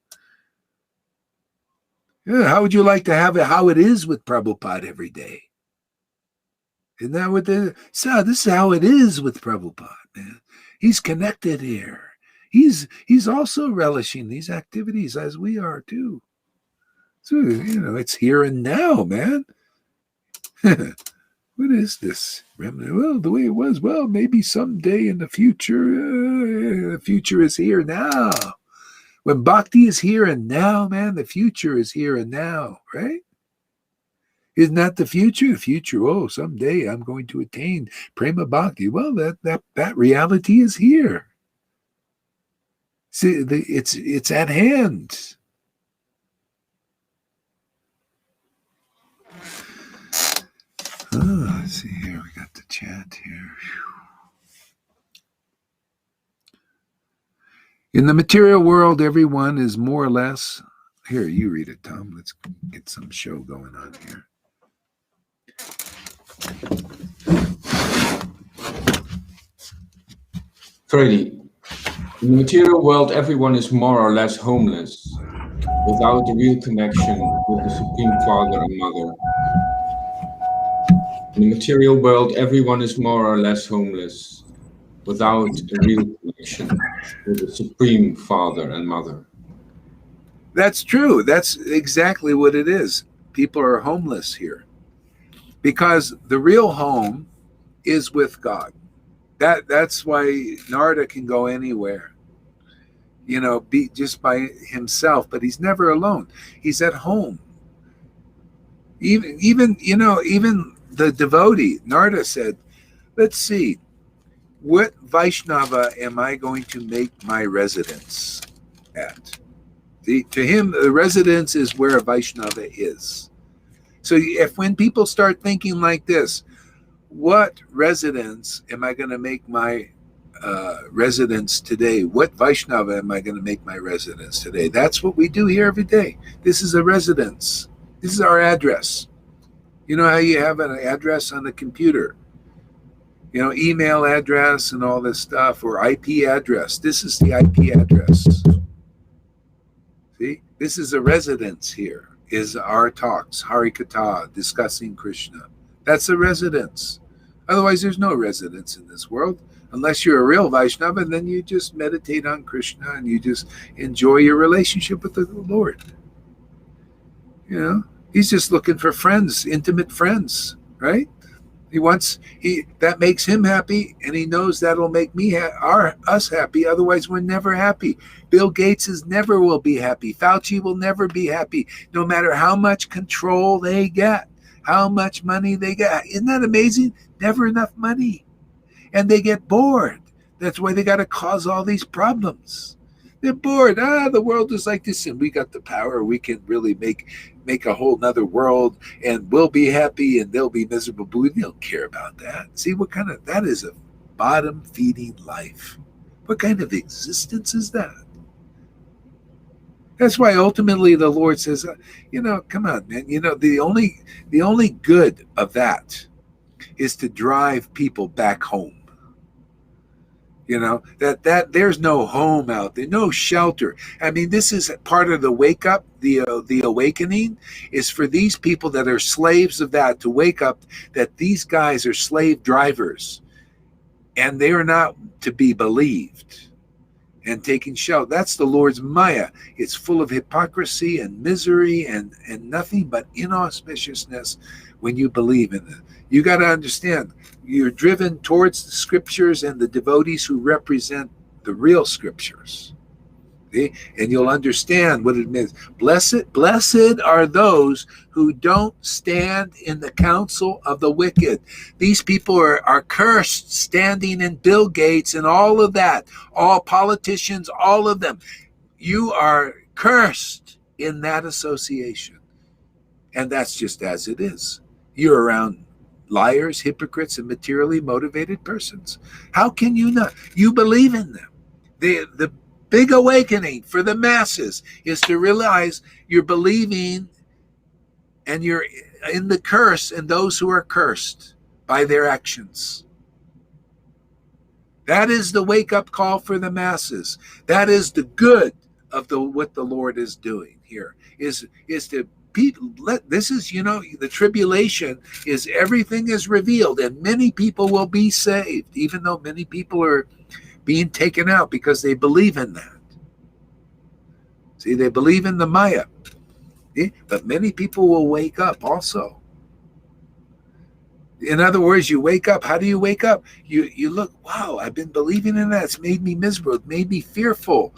Yeah, how would you like to have it how it is with Prabhupada every day? Isn't that what so this is how it is with Prabhupada, man. He's connected here. He's also relishing these activities as we are too. So, it's here and now, man. What is this? Well, the way it was, maybe someday in the future, the future is here now. When bhakti is here and now, man, the future is here and now, right? Isn't that the future? The future, someday I'm going to attain prema bhakti. Well, that reality is here. See, it's at hand. Let's see here. We got the chat here. In the material world, everyone is more or less. Here, you read it, Tom. Let's get some show going on here. Freddy, in the material world, everyone is more or less homeless, without a real connection with the Supreme Father and Mother. In the material world, everyone is more or less homeless, without a real connection with the Supreme Father and Mother. That's true. That's exactly what it is. People are homeless here because the real home is with God. That's why Narada can go anywhere, be just by himself, but he's never alone. He's at home. Even the devotee, Narada said, let's see, what Vaishnava am I going to make my residence at? To him, the residence is where a Vaishnava is. So when people start thinking like this, what residence am I going to make my residence today? What Vaishnava am I going to make my residence today? That's what we do here every day. This is a residence. This is our address. You know how you have an address on the computer? Email address and all this stuff, or IP address. This is the IP address. See? This is a residence here, is our talks, Harikatha, discussing Krishna. That's a residence. Otherwise, there's no residence in this world. Unless you're a real Vaishnava, then you just meditate on Krishna and you just enjoy your relationship with the Lord. He's just looking for friends, intimate friends, right? That makes him happy, and he knows that'll make us happy. Otherwise, we're never happy. Bill Gates never will be happy. Fauci will never be happy, no matter how much control they get, how much money they get. Isn't that amazing? Never enough money. And they get bored. That's why they got to cause all these problems. They're bored. The world is like this, and we got the power. We can really make a whole nother world, and we'll be happy, and they'll be miserable. But we don't care about that. See, that is a bottom-feeding life. What kind of existence is that? That's why ultimately the Lord says, come on, man. The only good of that is to drive people back home. You know, that there's no home out there, no shelter. I mean, this is part of the wake up, the awakening is for these people that are slaves of that to wake up that these guys are slave drivers and they are not to be believed and taking shelter. That's the Lord's Maya. It's full of hypocrisy and misery and nothing but inauspiciousness when you believe in it. You got to understand, you're driven towards the scriptures and the devotees who represent the real scriptures. Okay? And you'll understand what it means. Blessed are those who don't stand in the counsel of the wicked. These people are cursed, standing in Bill Gates and all of that. All politicians, all of them. You are cursed in that association. And that's just as it is. You're around liars, hypocrites, and materially motivated persons. How can you not? You believe in them. The big awakening for the masses is to realize you're believing and you're in the curse and those who are cursed by their actions. That is the wake-up call for the masses. That is the good of what the Lord is doing here, is to this is, the tribulation is everything is revealed and many people will be saved, even though many people are being taken out because they believe in that. See, they believe in the Maya. But many people will wake up also. In other words, you wake up. How do you wake up? You look, wow, I've been believing in that. It's made me miserable. It made me fearful.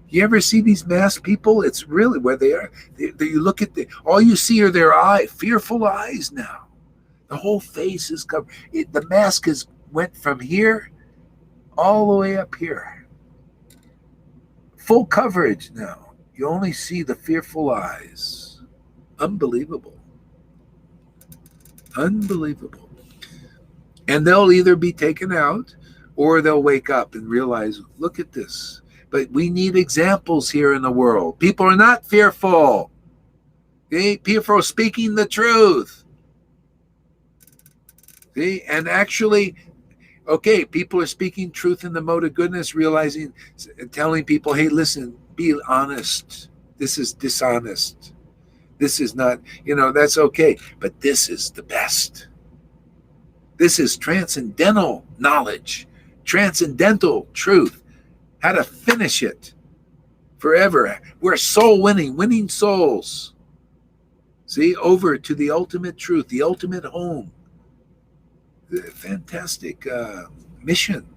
You ever see these masked people? It's really where they are. You look at all you see are their fearful eyes now. The whole face is covered. The mask went from here all the way up here. Full coverage now. You only see the fearful eyes. Unbelievable. Unbelievable. And they'll either be taken out or they'll wake up and realize, look at this. But we need examples here in the world. People are not fearful. Okay? People are speaking the truth. See? And actually, okay, people are speaking truth in the mode of goodness, realizing and telling people, hey, listen, be honest. This is dishonest. This is not, that's okay. But this is the best. This is transcendental knowledge, transcendental truth. How to finish it forever. We're soul winning souls. See, over to the ultimate truth, the ultimate home. The fantastic mission.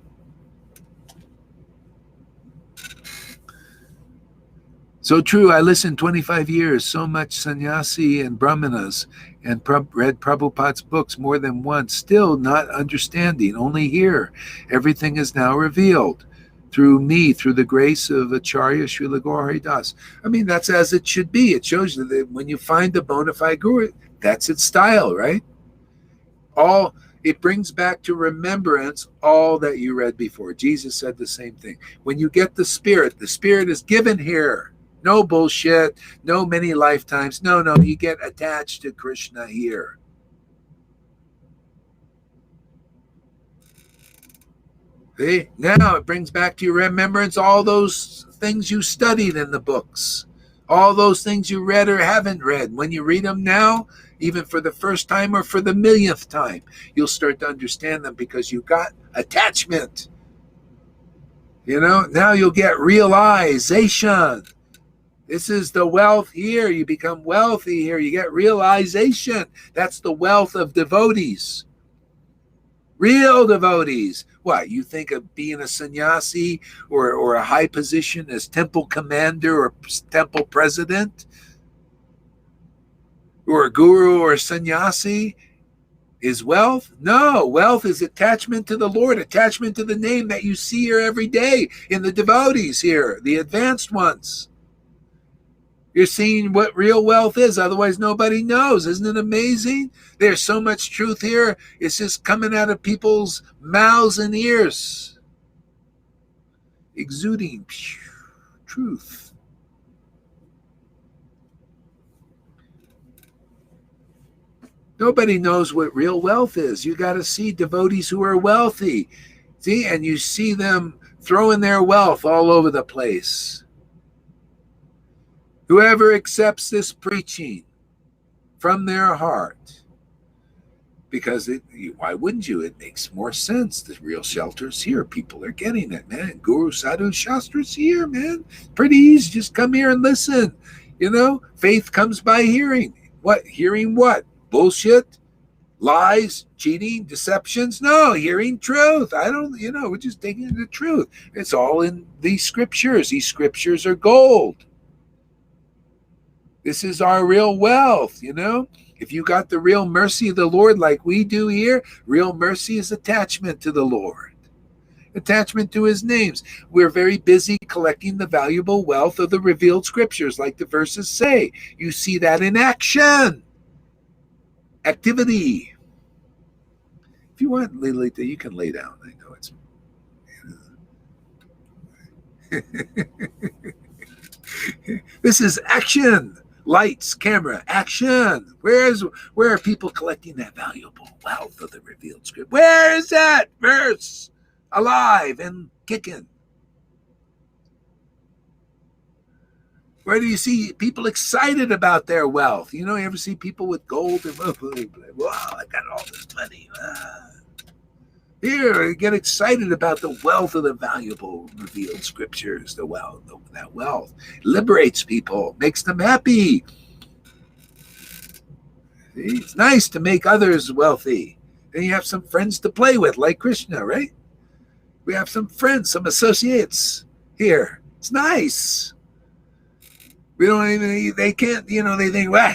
So true, I listened 25 years, so much sannyasi and brahmanas, and read Prabhupada's books more than once, still not understanding, only here. Everything is now revealed. Through me, through the grace of Acharya Srila Gaur Hari Das. I mean, that's as it should be. It shows you that when you find a bona fide guru, that's its style, right? It brings back to remembrance all that you read before. Jesus said the same thing. When you get the Spirit is given here. No bullshit, no many lifetimes. No, you get attached to Krishna here. See? Now it brings back to your remembrance all those things you studied in the books, all those things you read or haven't read. When you read them now, even for the first time or for the millionth time, you'll start to understand them because you got attachment. Now you'll get realization. This is the wealth here. You become wealthy here. You get realization. That's the wealth of devotees. Real devotees. What, you think of being a sannyasi or a high position as temple commander or temple president or a guru or a sannyasi is wealth? No, wealth is attachment to the Lord, attachment to the name that you see here every day in the devotees here, the advanced ones. You're seeing what real wealth is. Otherwise, nobody knows. Isn't it amazing? There's so much truth here. It's just coming out of people's mouths and ears. Exuding truth. Nobody knows what real wealth is. You got to see devotees who are wealthy. See, and you see them throwing their wealth all over the place. Whoever accepts this preaching from their heart, because why wouldn't you? It makes more sense. The real shelter's here. People are getting it, man. Guru Sadhu Shastra's here, man. Pretty easy. Just come here and listen. Faith comes by hearing. What? Hearing what? Bullshit? Lies? Cheating? Deceptions? No, hearing truth. We're just taking the truth. It's all in these scriptures. These scriptures are gold. This is our real wealth, If you got the real mercy of the Lord like we do here, real mercy is attachment to the Lord. Attachment to his names. We're very busy collecting the valuable wealth of the revealed scriptures, like the verses say. You see that in action. Activity. If you want, Lilita, you can lay down. I know it's... This is action. Lights, camera, action. Where are people collecting that valuable wealth of the revealed script? Where is that verse? Alive and kicking. Where do you see people excited about their wealth? You ever see people with gold and wow, I got all this money. Here, get excited about the wealth of the valuable revealed scriptures. The wealth, that wealth liberates people, makes them happy. See, it's nice to make others wealthy. Then you have some friends to play with, like Krishna, right? We have some friends, some associates here. It's nice. We don't even, they can't, they think, well,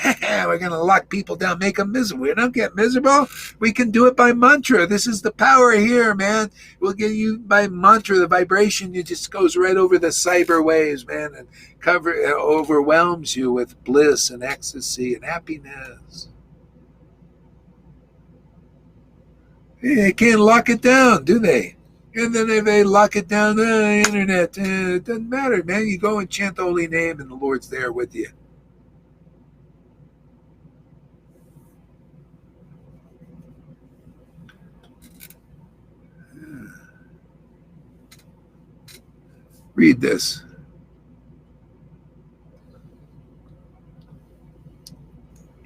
we're going to lock people down, make them miserable. We don't get miserable. We can do it by mantra. This is the power here, man. We'll get you by mantra, the vibration. It just goes right over the cyber waves, man, and overwhelms you with bliss and ecstasy and happiness. They can't lock it down, do they? And then if they lock it down, the internet, it doesn't matter, man. You go and chant the holy name and the Lord's there with you. Read this.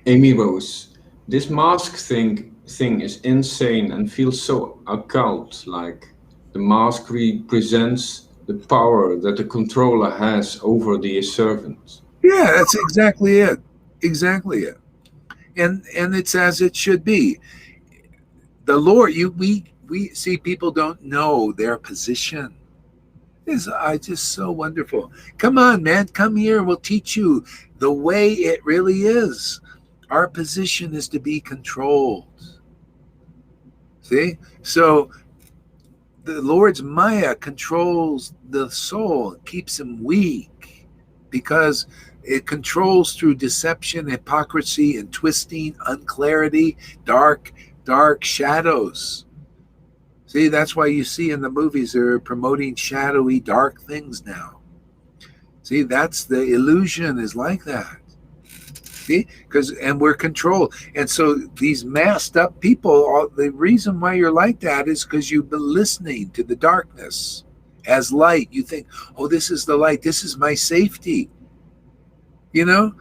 Amy Rose, this mask thing is insane and feels so occult-like. The mask represents the power that the controller has over the servant. Yeah, that's exactly it. Exactly it. And it's as it should be. The Lord, we see people don't know their position. It's just so wonderful. Come on, man, come here. We'll teach you the way it really is. Our position is to be controlled. See? So the Lord's Maya controls the soul, keeps him weak, because it controls through deception, hypocrisy, and twisting, unclarity, dark shadows. See, that's why you see in the movies they're promoting shadowy, dark things now. See, that's the illusion is like that. See, and we're controlled. And so these masked up people, the reason why you're like that is because you've been listening to the darkness as light. You think, oh, this is the light. This is my safety. No,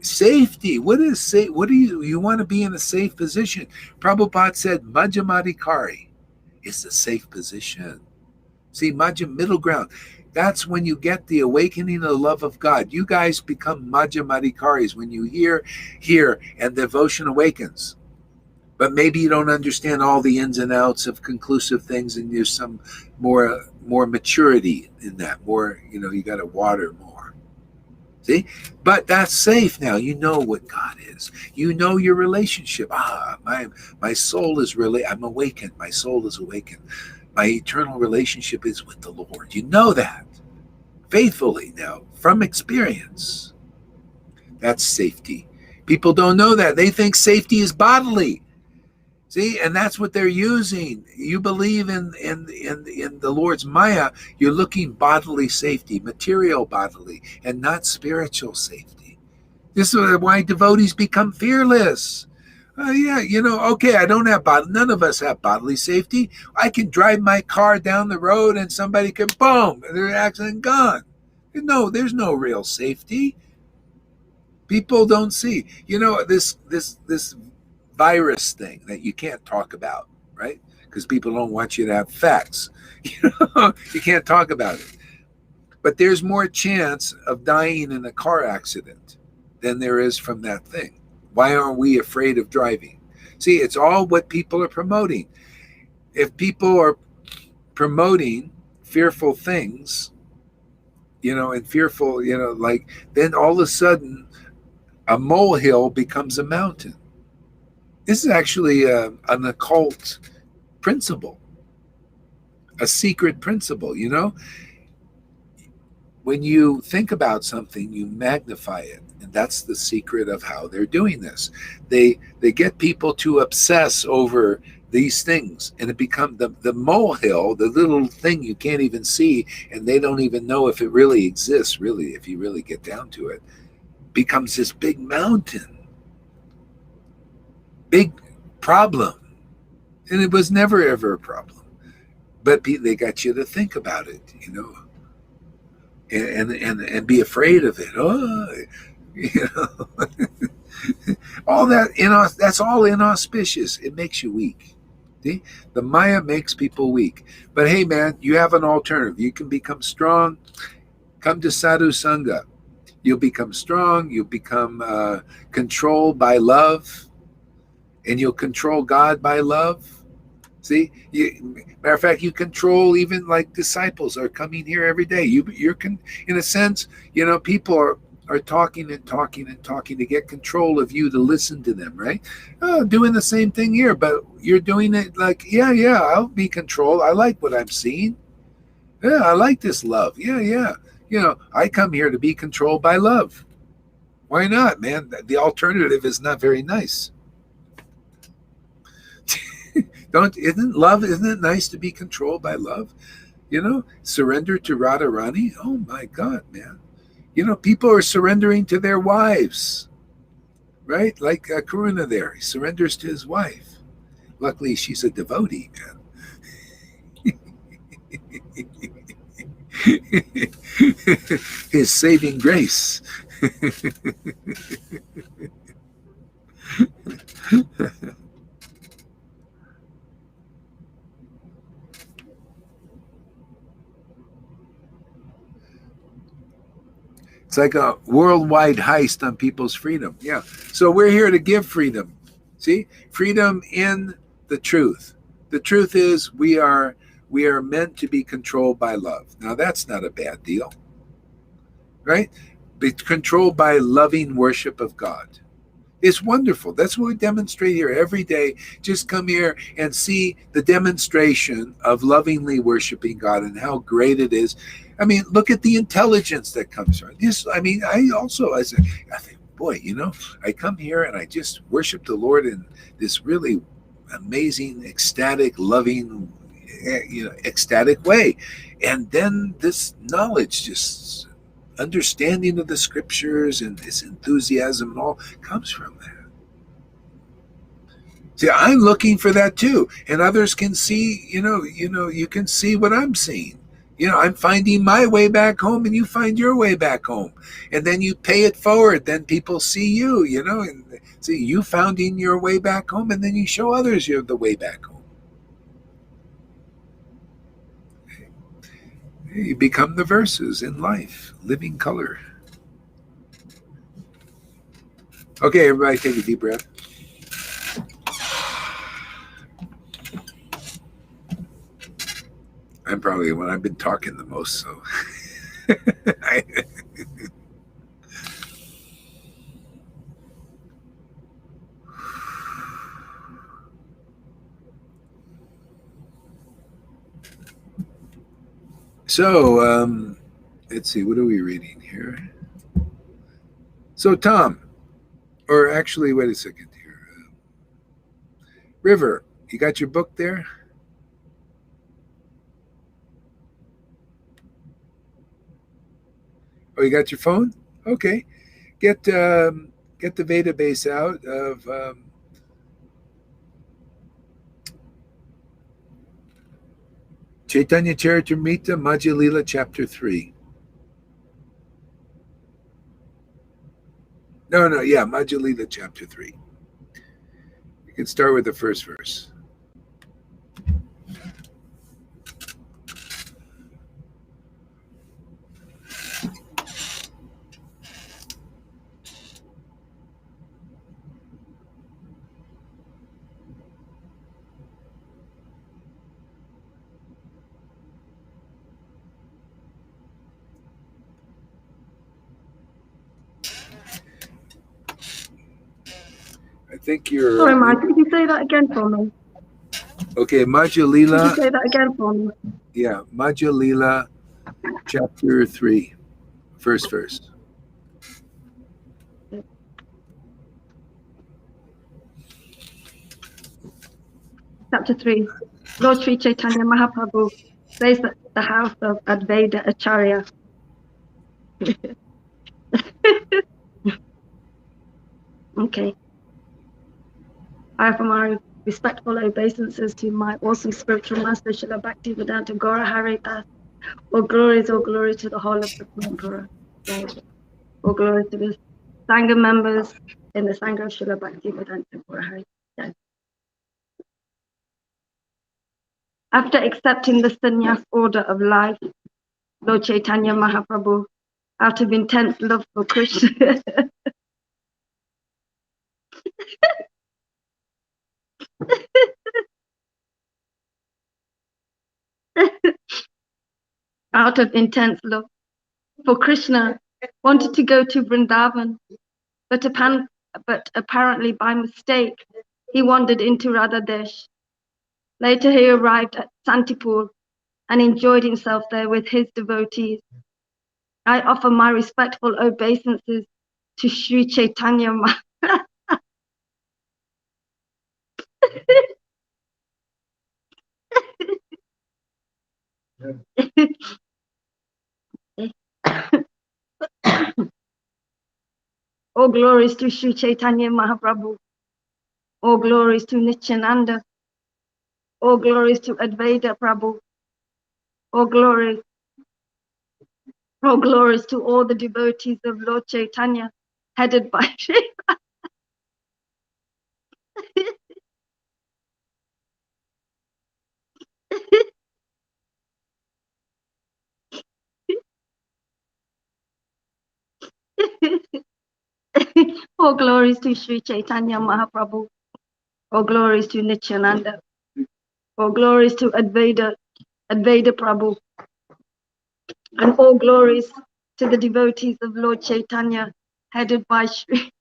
safety. What is safe? What do you want to be in a safe position? Prabhupada said, Majjamadikari is a safe position. See, Majja, middle ground. That's when you get the awakening of the love of God. You guys become Majjamadikaris when you hear, and devotion awakens. But maybe you don't understand all the ins and outs of conclusive things, and there's some more maturity in that. More, you got to water more. See? But that's safe now. You know what God is. You know your relationship. My soul is really, I'm awakened. My soul is awakened. My eternal relationship is with the Lord. You know that faithfully now from experience. That's safety. People don't know that. They think safety is bodily. See, and that's what they're using. You believe in the Lord's Maya, you're looking bodily safety, material bodily, and not spiritual safety. This is why devotees become fearless. Yeah, okay, I don't have none of us have bodily safety. I can drive my car down the road and somebody can, boom, there's an accident, gone. No, there's no real safety. People don't see, this virus thing that you can't talk about, right? Because people don't want you to have facts. You can't talk about it. But there's more chance of dying in a car accident than there is from that thing. Why aren't we afraid of driving? See, it's all what people are promoting. If people are promoting fearful things, and fearful, like, then all of a sudden a molehill becomes a mountain. This is actually an occult principle, a secret principle, When you think about something, you magnify it. And that's the secret of how they're doing this. They get people to obsess over these things, and it becomes the molehill, the little thing you can't even see, and they don't even know if it really exists, really, if you really get down to it, becomes this big mountain, big problem. And it was never ever a problem. But they got you to think about it, and be afraid of it. Oh, all that that's all inauspicious. It makes you weak. See? The Maya makes people weak. But hey, man, you have an alternative. You can become strong. Come to Sadhu Sangha. You'll become strong. You'll become controlled by love, and you'll control God by love. See, matter of fact, you control, even like disciples are coming here every day. You're in a sense, people are talking and talking and talking to get control of you, to listen to them, right? Doing the same thing here, but you're doing it like, yeah, I'll be controlled. I like what I'm seeing. Yeah, I like this love. Yeah. I come here to be controlled by love. Why not, man? The alternative is not very nice. Isn't it nice to be controlled by love? Surrender to Radharani. Oh my God, man. People are surrendering to their wives, right? Like Karuna there, he surrenders to his wife. Luckily, she's a devotee, man. His saving grace. It's like a worldwide heist on people's freedom. Yeah. So we're here to give freedom. See? Freedom in the truth. The truth is we are meant to be controlled by love. Now that's not a bad deal. Right? Be controlled by loving worship of God. It's wonderful. That's what we demonstrate here every day. Just come here and see the demonstration of lovingly worshiping God and how great it is. I mean, look at the intelligence that comes from this. I mean, I think, boy, I come here and I just worship the Lord in this really amazing, ecstatic, loving, ecstatic way. And then this knowledge, just understanding of the scriptures and this enthusiasm and all comes from that. See, I'm looking for that too, and others can see. You can see what I'm seeing. I'm finding my way back home, and you find your way back home, and then you pay it forward. Then people see you, and see you finding your way back home, and then you show others you're the way back home. You become the verses in life, living color. Okay, everybody take a deep breath. I'm probably the one I've been talking the most, so. So, let's see, what are we reading here? So, Tom, or actually, wait a second here. River, you got your book there? Oh, you got your phone? Okay. Get the database out of Chaitanya Charitamrita, Madhya Lila, Chapter 3. No, Madhya Lila, Chapter 3. You can start with the first verse. I think you're... Sorry, Mike, could you say that again for me? Okay, Madhya Lila. Could you say that again for me? Yeah, Madhya Lila, Chapter 3, first verse. Chapter 3. Lord Sri Chaitanya Mahaprabhu stays at the house of Advaita Acharya. Okay. I offer my respectful obeisances to my awesome spiritual master, Srila Bhakti Vedanta Gora Hare Das. All glory to the whole of the Emperor. All glory to the Sangha members in the Sangha of Srila Bhakti Vedanta Gora Hare Das. After accepting the sannyas order of life, Lord Chaitanya Mahaprabhu, out of intense love for Krishna, out of intense love for Krishna, wanted to go to Vrindavan, but apparently by mistake, he wandered into Radhadesh. Later, he arrived at Santipur and enjoyed himself there with his devotees. I offer my respectful obeisances to Sri Chaitanya All glories to Sri Chaitanya Mahaprabhu. All glories to Nityananda. All glories to Advaita Prabhu. All glories to all the devotees of Lord Chaitanya, headed by Sri. All glories to Sri Chaitanya Mahaprabhu. All glories to Nityananda. All glories to Advaita Prabhu. And all glories to the devotees of Lord Chaitanya, headed by Sri.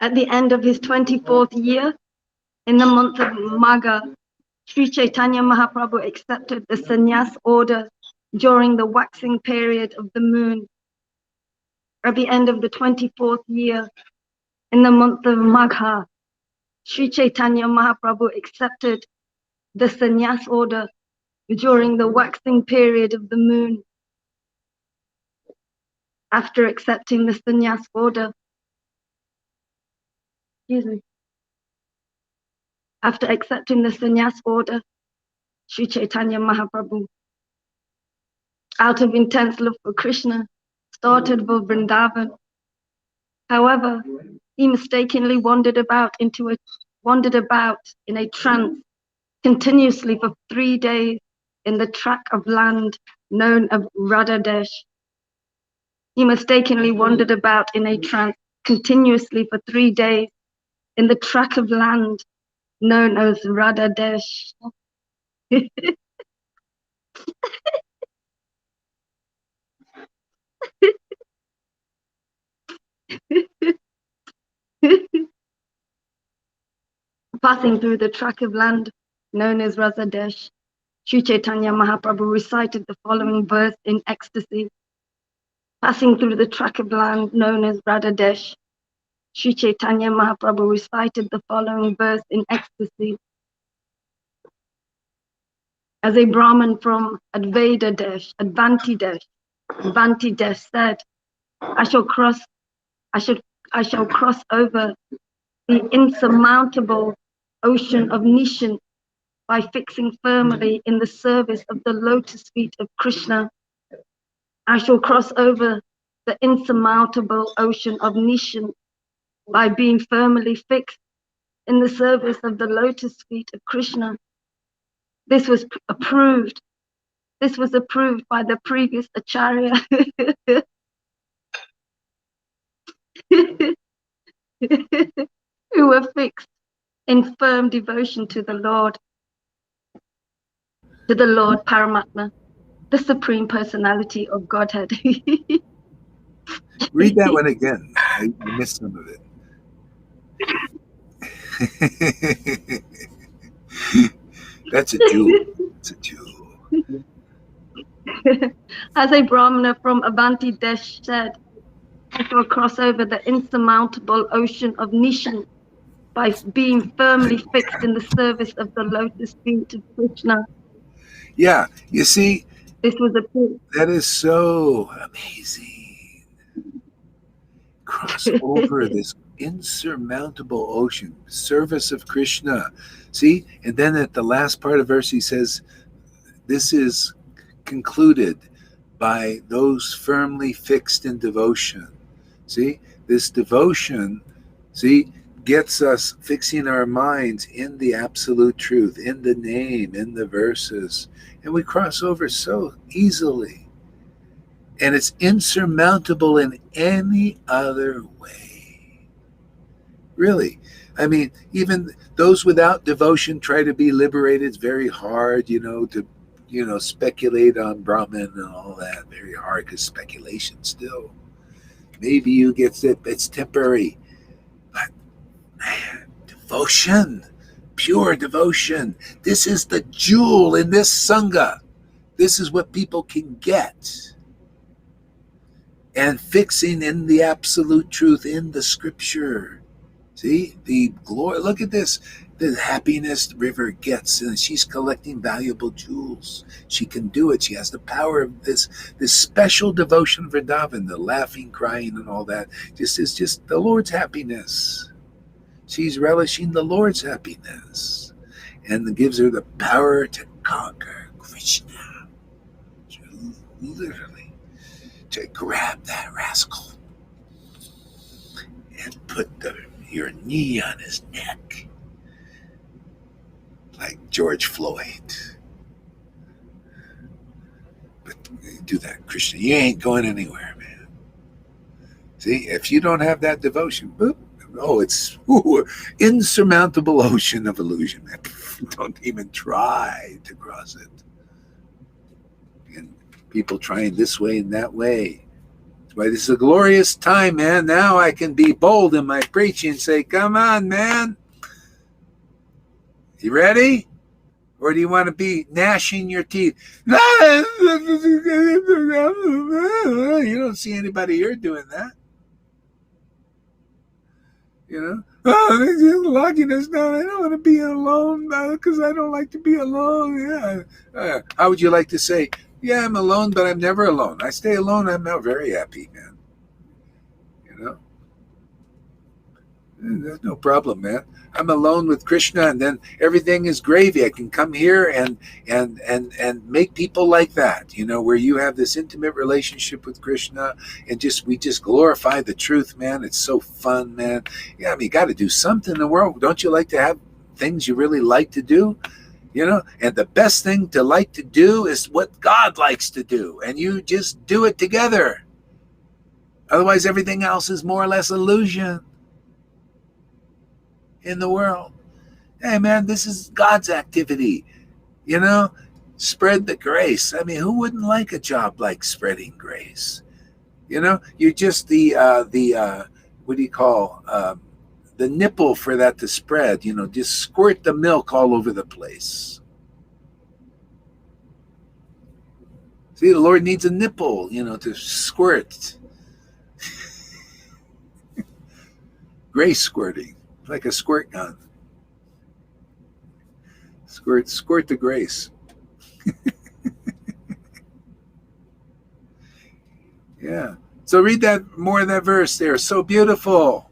At the end of his 24th year, in the month of Magha, Sri Chaitanya Mahaprabhu accepted the sannyas order during the waxing period of the moon. At the end of the 24th year, in the month of Magha, Sri Chaitanya Mahaprabhu accepted the sannyas order during the waxing period of the moon. After accepting the sannyas order, After accepting the sannyas order, Sri Chaitanya Mahaprabhu, out of intense love for Krishna, started for Vrindavan. However, he mistakenly wandered about in a trance continuously for 3 days in the tract of land known as Radhadesh. He mistakenly wandered about in a trance continuously for 3 days in the tract of land known as Radhadesh. Passing through the tract of land known as Radhadesh, Sri Chaitanya Mahaprabhu recited the following verse in ecstasy. Passing through the tract of land known as Radhadesh, Sri Chaitanya Mahaprabhu recited the following verse in ecstasy. As a Brahmin from Advaita Desh said, I shall cross over the insurmountable ocean of Nishan by fixing firmly in the service of the lotus feet of Krishna. I shall cross over the insurmountable ocean of Nishan by being firmly fixed in the service of the lotus feet of Krishna. This was approved. This was approved by the previous Acharya. Who were fixed in firm devotion to the Lord Paramatma, the Supreme Personality of Godhead. Read that one again. I missed some of it. That's a jewel. It's a jewel. As a Brahmana from Avanti Desh said, I shall cross over the insurmountable ocean of Nishan by being firmly fixed in the service of the lotus feet of Krishna. Yeah, you see, this was approved. That is so amazing. Cross over this insurmountable ocean, service of Krishna. See, and then at the last part of verse, he says, this is concluded by those firmly fixed in devotion. See, this devotion, see, gets us fixing our minds in the absolute truth, in the name, in the verses. And we cross over so easily. And it's insurmountable in any other way. Really. I mean, even those without devotion try to be liberated. It's very hard, to speculate on Brahman and all that. Very hard because speculation still. Maybe you get it, it's temporary. But man, devotion, pure devotion. This is the jewel in this Sangha. This is what people can get. And fixing in the absolute truth in the scripture. See, the glory, look at this. The happiness the river gets, and she's collecting valuable jewels. She can do it. She has the power of this special devotion of Vrindavan, the laughing, crying, and all that. Is just the Lord's happiness. She's relishing the Lord's happiness, and it gives her the power to conquer Krishna. Literally, to grab that rascal and put your knee on his neck. Like George Floyd. But do that, Krishna. You ain't going anywhere, man. See, if you don't have that devotion, boop, it's insurmountable ocean of illusion, man. Don't even try to cross it. And people trying this way and that way. That's why this is a glorious time, man. Now I can be bold in my preaching and say, come on, man. You ready? Or do you want to be gnashing your teeth? You don't see anybody here doing that. Oh, they're just locking us down. I don't want to be alone because I don't like to be alone. Yeah. How would you like to say, yeah, I'm alone, but I'm never alone. I stay alone. I'm now very happy, man. There's no problem, man. I'm alone with Krishna, and then everything is gravy. I can come here and make people like that, where you have this intimate relationship with Krishna, and we just glorify the truth, man. It's so fun, man. Yeah, I mean, you got to do something in the world. Don't you like to have things you really like to do? And the best thing to like to do is what God likes to do, and you just do it together. Otherwise, everything else is more or less illusion in the world. Hey, man, this is God's activity. Spread the grace. I mean, who wouldn't like a job like spreading grace? You're just the what do you call the nipple for that to spread. Just squirt the milk all over the place. See, the Lord needs a nipple, to squirt. Grace squirting. Like a squirt gun. Squirt the grace. Yeah. So read that more of that verse there. So beautiful.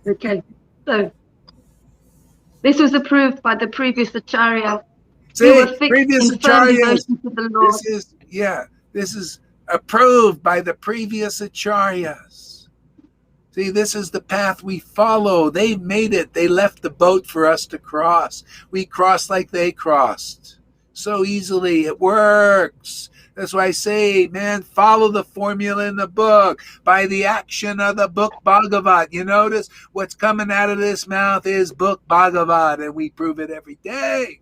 Okay. So this was approved by the previous Acharya, who were See, fixed previous in firm acharyas. devotion to the Lord. This is approved by the previous acharyas. See, this is the path we follow. They made it. They left the boat for us to cross. We cross like they crossed. So easily. It works. That's why I say, man, follow the formula in the book by the action of the book Bhagavat. You notice what's coming out of this mouth is book Bhagavat, and we prove it every day.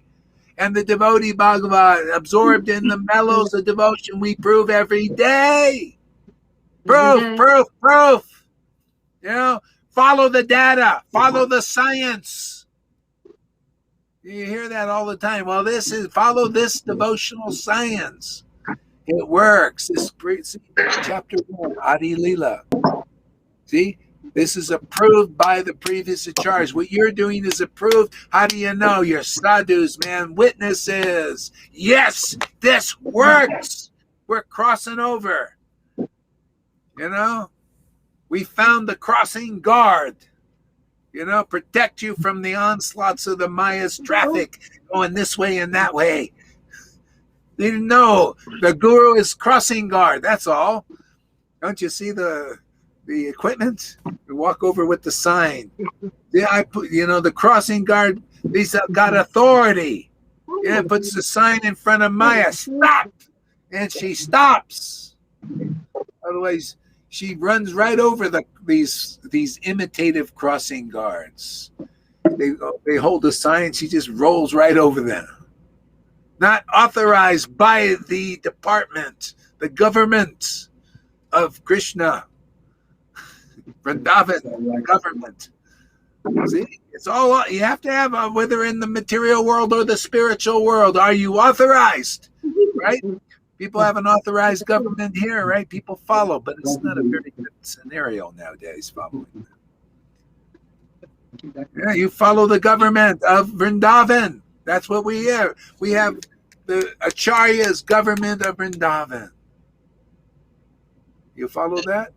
And the devotee Bhagavat, absorbed in the mellows of devotion, we prove every day. Proof, proof, proof. You know, follow the data, follow the science. You hear that all the time. Well, follow this devotional science. It works. This chapter 1, Adi Lila. See, this is approved by the previous acharyas. What you're doing is approved. How do you know? You're sadhus, man, witnesses. Yes, this works. We're crossing over. You know, we found the crossing guard. You know, protect you from the onslaughts of the Maya's traffic going this way and that way. They didn't know the guru is crossing guard. That's all. Don't you see the equipment? You walk over with the sign. Yeah, I put, the crossing guard. These got authority. Yeah, puts the sign in front of Maya. Stop, and she stops. Otherwise, she runs right over these imitative crossing guards. They hold the sign. She just rolls right over them. Not authorized by the department, the government of Krishna, Vrindavan, the government. See, it's all you have to have, whether in the material world or the spiritual world. Are you authorized? Right? People have an authorized government here, right? People follow, but it's not a very good scenario nowadays following. Yeah, you follow the government of Vrindavan. That's what we have. We have the Acharya's government of Vrindavan. You follow that?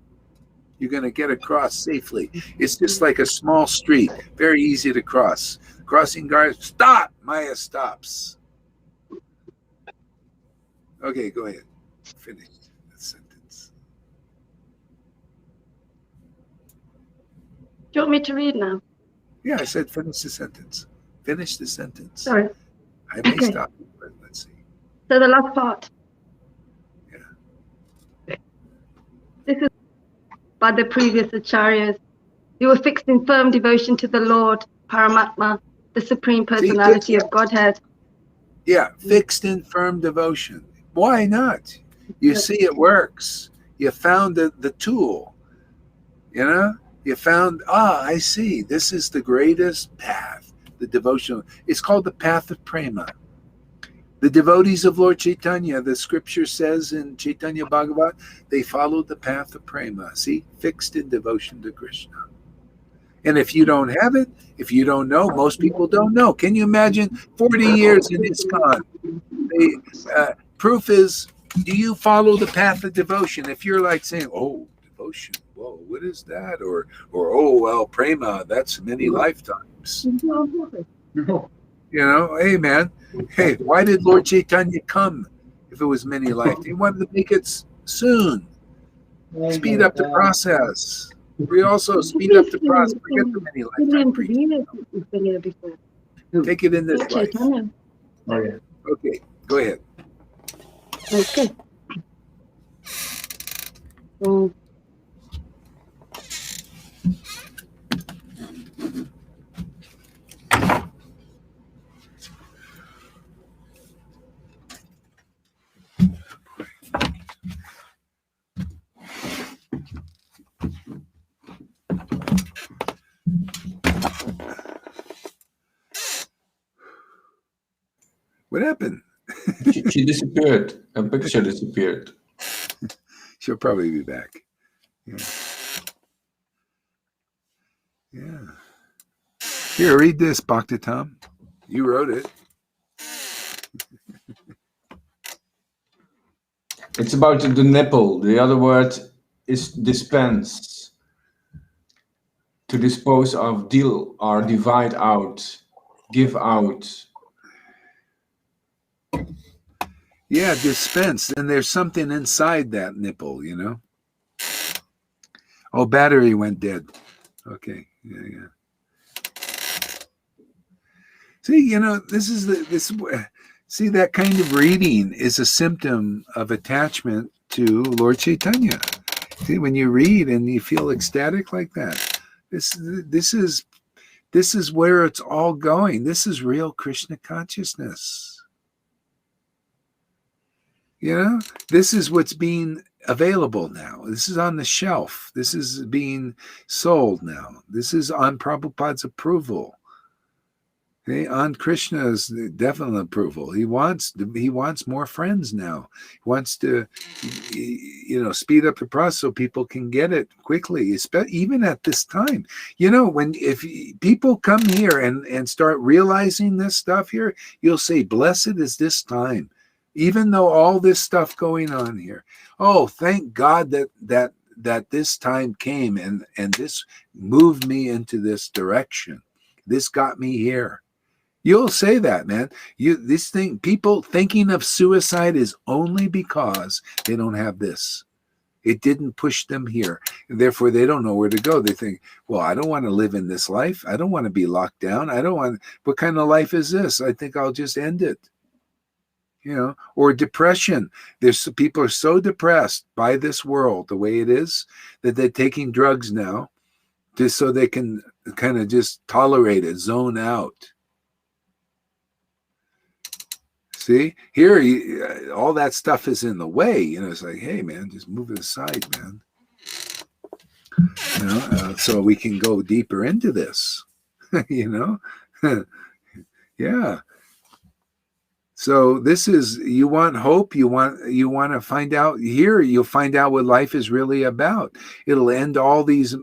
You're going to get across safely. It's just like a small street, very easy to cross. Crossing guard, stop! Maya stops. Okay, go ahead. Finish the sentence. Do you want me to read now? Yeah, I said finish the sentence. Finish the sentence. Sorry. I may stop you, but let's see. So the last part. Yeah. This is by the previous acharyas. You were fixed in firm devotion to the Lord, Paramatma, the Supreme Personality of Godhead. Yeah, fixed in firm devotion. Why not? You see, it works. You found the tool. You know? You found, I see. This is the greatest path, the devotional. It's called the path of prema. The devotees of Lord Chaitanya, the scripture says in Chaitanya Bhagavat, they followed the path of prema. See, fixed in devotion to Krishna. And if you don't have it, if you don't know, most people don't know. Can you imagine 40 years in ISKCON? Proof is, do you follow the path of devotion? If you're like saying, oh, devotion, whoa, what is that? Or oh, well, prema, that's many lifetimes. You know, hey, man, hey, why did Lord Chaitanya come if it was many lifetimes? He wanted to make it soon. Speed up the process. We also speed up the process. Forget the many lifetime preaching. Take it in this life. Okay, go ahead. Okay. What happened? She disappeared. Her picture disappeared. She'll probably be back. Yeah. Yeah. Here, read this, Bhakti Tom. You wrote it. It's about the nipple. The other word is dispense. To dispose of, deal or divide out, give out. Yeah, dispense. And there's something inside that nipple, you know. Oh, battery went dead. Okay. Yeah. See, you know, see, that kind of reading is a symptom of attachment to Lord Chaitanya. See, when you read and you feel ecstatic like that, this is where it's all going. This is real Krishna consciousness. You know, this is what's being available now. This is on the shelf. This is being sold now. This is on Prabhupada's approval. Okay? On Krishna's definite approval. He wants more friends now. He wants to, you know, speed up the process so people can get it quickly, even at this time. You know, if people come here and start realizing this stuff here, you'll say, blessed is this time. Even though all this stuff going on here, oh, thank God that this time came and this moved me into this direction. This got me here. You'll say that, man. People thinking of suicide is only because they don't have this. It didn't push them here. Therefore, they don't know where to go. They think, well, I don't want to live in this life. I don't want to be locked down. What kind of life is this? I think I'll just end it. You know, or depression. People are so depressed by this world the way it is that they're taking drugs now just so they can kind of just tolerate it, zone out. See, here, all that stuff is in the way. You know, it's like, hey, man, just move it aside, man. You know, so we can go deeper into this. You know, yeah. So this is, you want hope, you want to find out here, you'll find out what life is really about. It'll end all these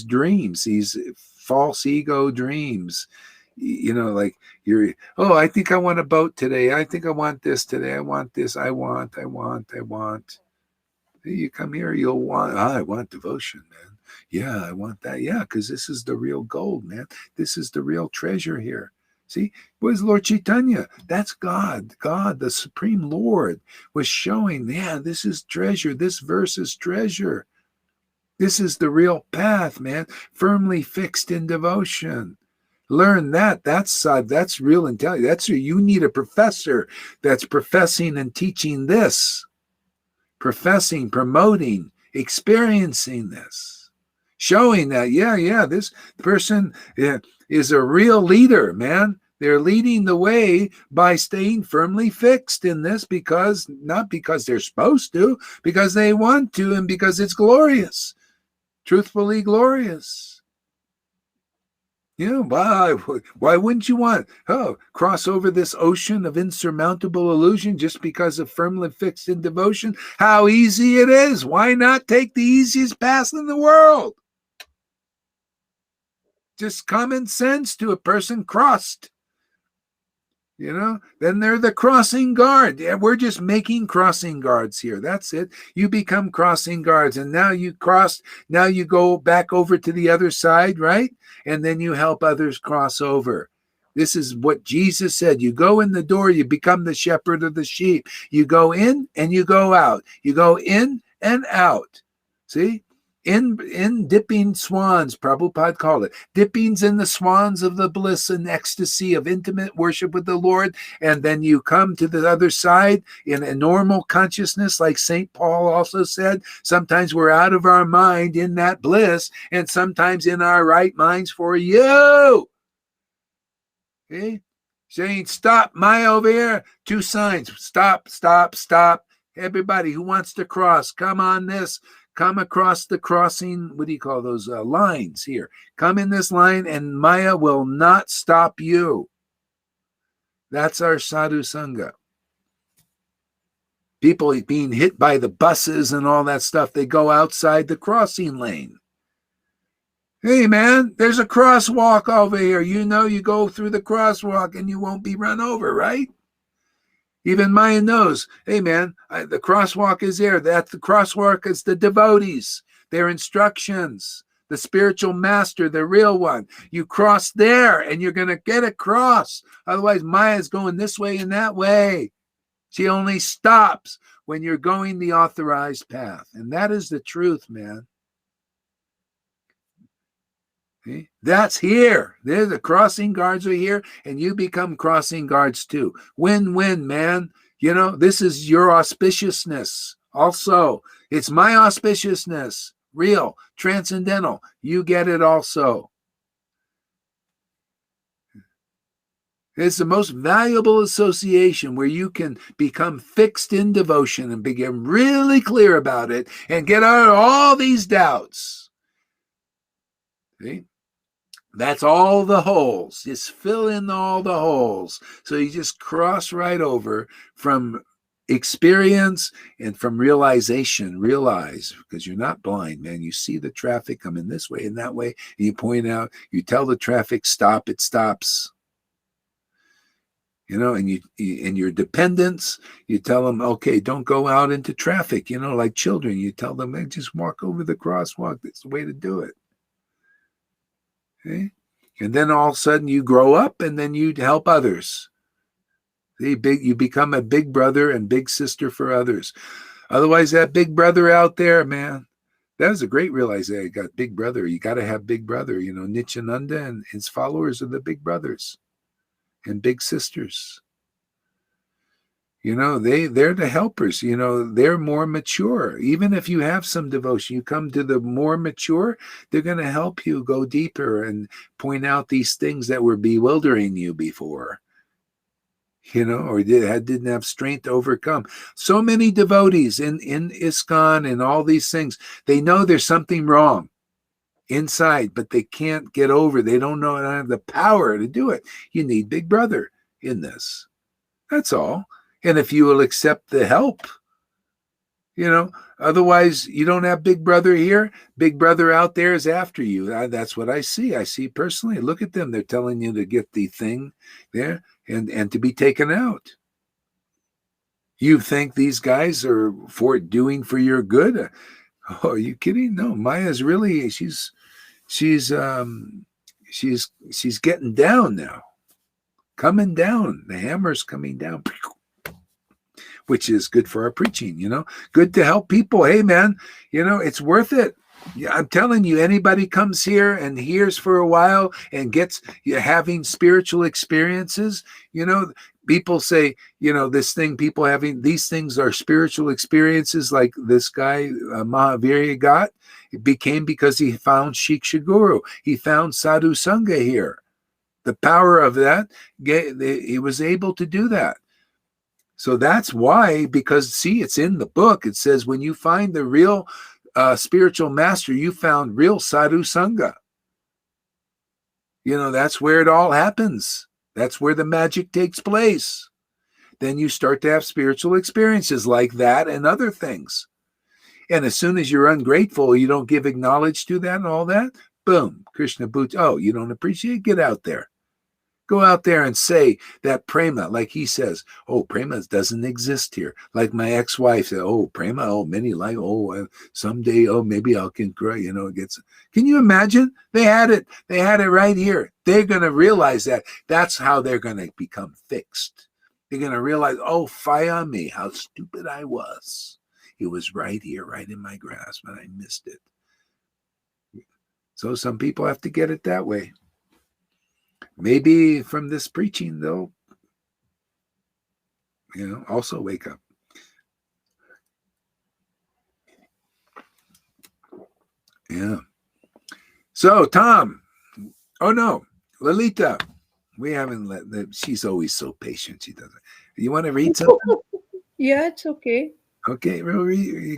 dreams, these false ego dreams. You know, like I think I want a boat today. I think I want this today. I want this. I want. You come here, you'll want, I want devotion, man. Yeah, I want that. Yeah, because this is the real gold, man. This is the real treasure here. See, what is Lord Chaitanya? That's God. God, the Supreme Lord, was showing, yeah, this is treasure. This verse is treasure. This is the real path, man. Firmly fixed in devotion. Learn that. That's real intelligence. You need a professor that's professing and teaching this. Professing, promoting, experiencing this. Showing that, this person is a real leader, man. They're leading the way by staying firmly fixed in this not because they're supposed to, because they want to and because it's glorious, truthfully glorious. You know, why wouldn't you want cross over this ocean of insurmountable illusion just because of firmly fixed in devotion? How easy it is. Why not take the easiest path in the world? Just common sense to a person crossed. You know, then they're the crossing guard. Yeah, we're just making crossing guards here. That's it. You become crossing guards, and now you cross. Now you go back over to the other side, right? And then you help others cross over. This is what Jesus said. You go in the door, you become the shepherd of the sheep. You go in and you go out. You go in and out. See? In dipping swans, Prabhupada called it. Dippings in the swans of the bliss and ecstasy of intimate worship with the Lord. And then you come to the other side in a normal consciousness, like St. Paul also said. Sometimes we're out of our mind in that bliss, and sometimes in our right minds for you. Okay? Saying, stop, Maya over here. 2 signs. Stop, stop, stop. Everybody who wants to cross, come on this. Come across the crossing, what do you call those lines here? Come in this line and Maya will not stop you. That's our sadhu sangha. People being hit by the buses and all that stuff, they go outside the crossing lane. Hey man, there's a crosswalk over here. You know, you go through the crosswalk and you won't be run over, right? Even Maya knows, hey man, the crosswalk is there. That the crosswalk is the devotees, their instructions, the spiritual master, the real one. You cross there and you're going to get across. Otherwise, Maya's going this way and that way. She only stops when you're going the authorized path. And that is the truth, man. See? That's here. There's the crossing guards are here, and you become crossing guards too. Win-win, man. You know, this is your auspiciousness also. It's my auspiciousness. Real, transcendental. You get it also. It's the most valuable association where you can become fixed in devotion and become really clear about it and get out of all these doubts. See? That's all the holes. Just fill in all the holes. So you just cross right over from experience and from realization. Realize, because you're not blind, man. You see the traffic coming this way and that way, and you point out, you tell the traffic, stop, it stops. You know, and you in your dependents, you tell them, okay, don't go out into traffic. You know, like children, you tell them, hey, just walk over the crosswalk. That's the way to do it. Okay? And then all of a sudden you grow up and then you help others. You become a big brother and big sister for others. Otherwise, that big brother out there, man, that was a great realization. You got big brother. You got to have big brother. You know, Nityananda and his followers are the big brothers and big sisters. You know, they're the helpers. You know, they're more mature. Even if you have some devotion, you come to the more mature, they're going to help you go deeper and point out these things that were bewildering you before, you know, or didn't have strength to overcome. So many devotees in ISKCON and all these things, they know there's something wrong inside, but they can't get over. They don't know, don't have the power to do it. You need Big Brother in this. That's all. And if you will accept the help, you know, otherwise you don't have Big Brother here. Big Brother out there is after you. That's what I see. I see personally. Look at them. They're telling you to get the thing there and to be taken out. You think these guys are doing for your good? Oh, are you kidding? No, Maya's really, she's getting down now. Coming down. The hammer's coming down. Which is good for our preaching, you know, good to help people. Hey, man, you know, it's worth it. Yeah, I'm telling you, anybody comes here and hears for a while and gets having spiritual experiences, you know, people say, you know, this thing, people having these things are spiritual experiences like this guy, Mahavira got. It became because he found Shiksha Guru. He found Sadhu Sangha here. The power of that, he was able to do that. So that's why, because see, it's in the book. It says when you find the real spiritual master, you found real sadhu sangha. You know, that's where it all happens. That's where the magic takes place. Then you start to have spiritual experiences like that and other things. And as soon as you're ungrateful, you don't give acknowledge to that and all that, boom, Krishna boots. Oh, you don't appreciate? Get out there. Go out there and say that prema, like he says, oh, prema doesn't exist here. Like my ex-wife said, oh, prema, oh, many like, oh, someday, oh, maybe I can grow, you know, can you imagine? They had it right here. They're going to realize that. That's how they're going to become fixed. They're going to realize, oh, fire me, how stupid I was. It was right here, right in my grasp, and I missed it. So some people have to get it that way. Maybe from this preaching, they'll, you know, also wake up. Yeah. So, Tom. Oh, no. Lalita. We haven't she's always so patient. She doesn't. You want to read something? Yeah, it's okay. Okay.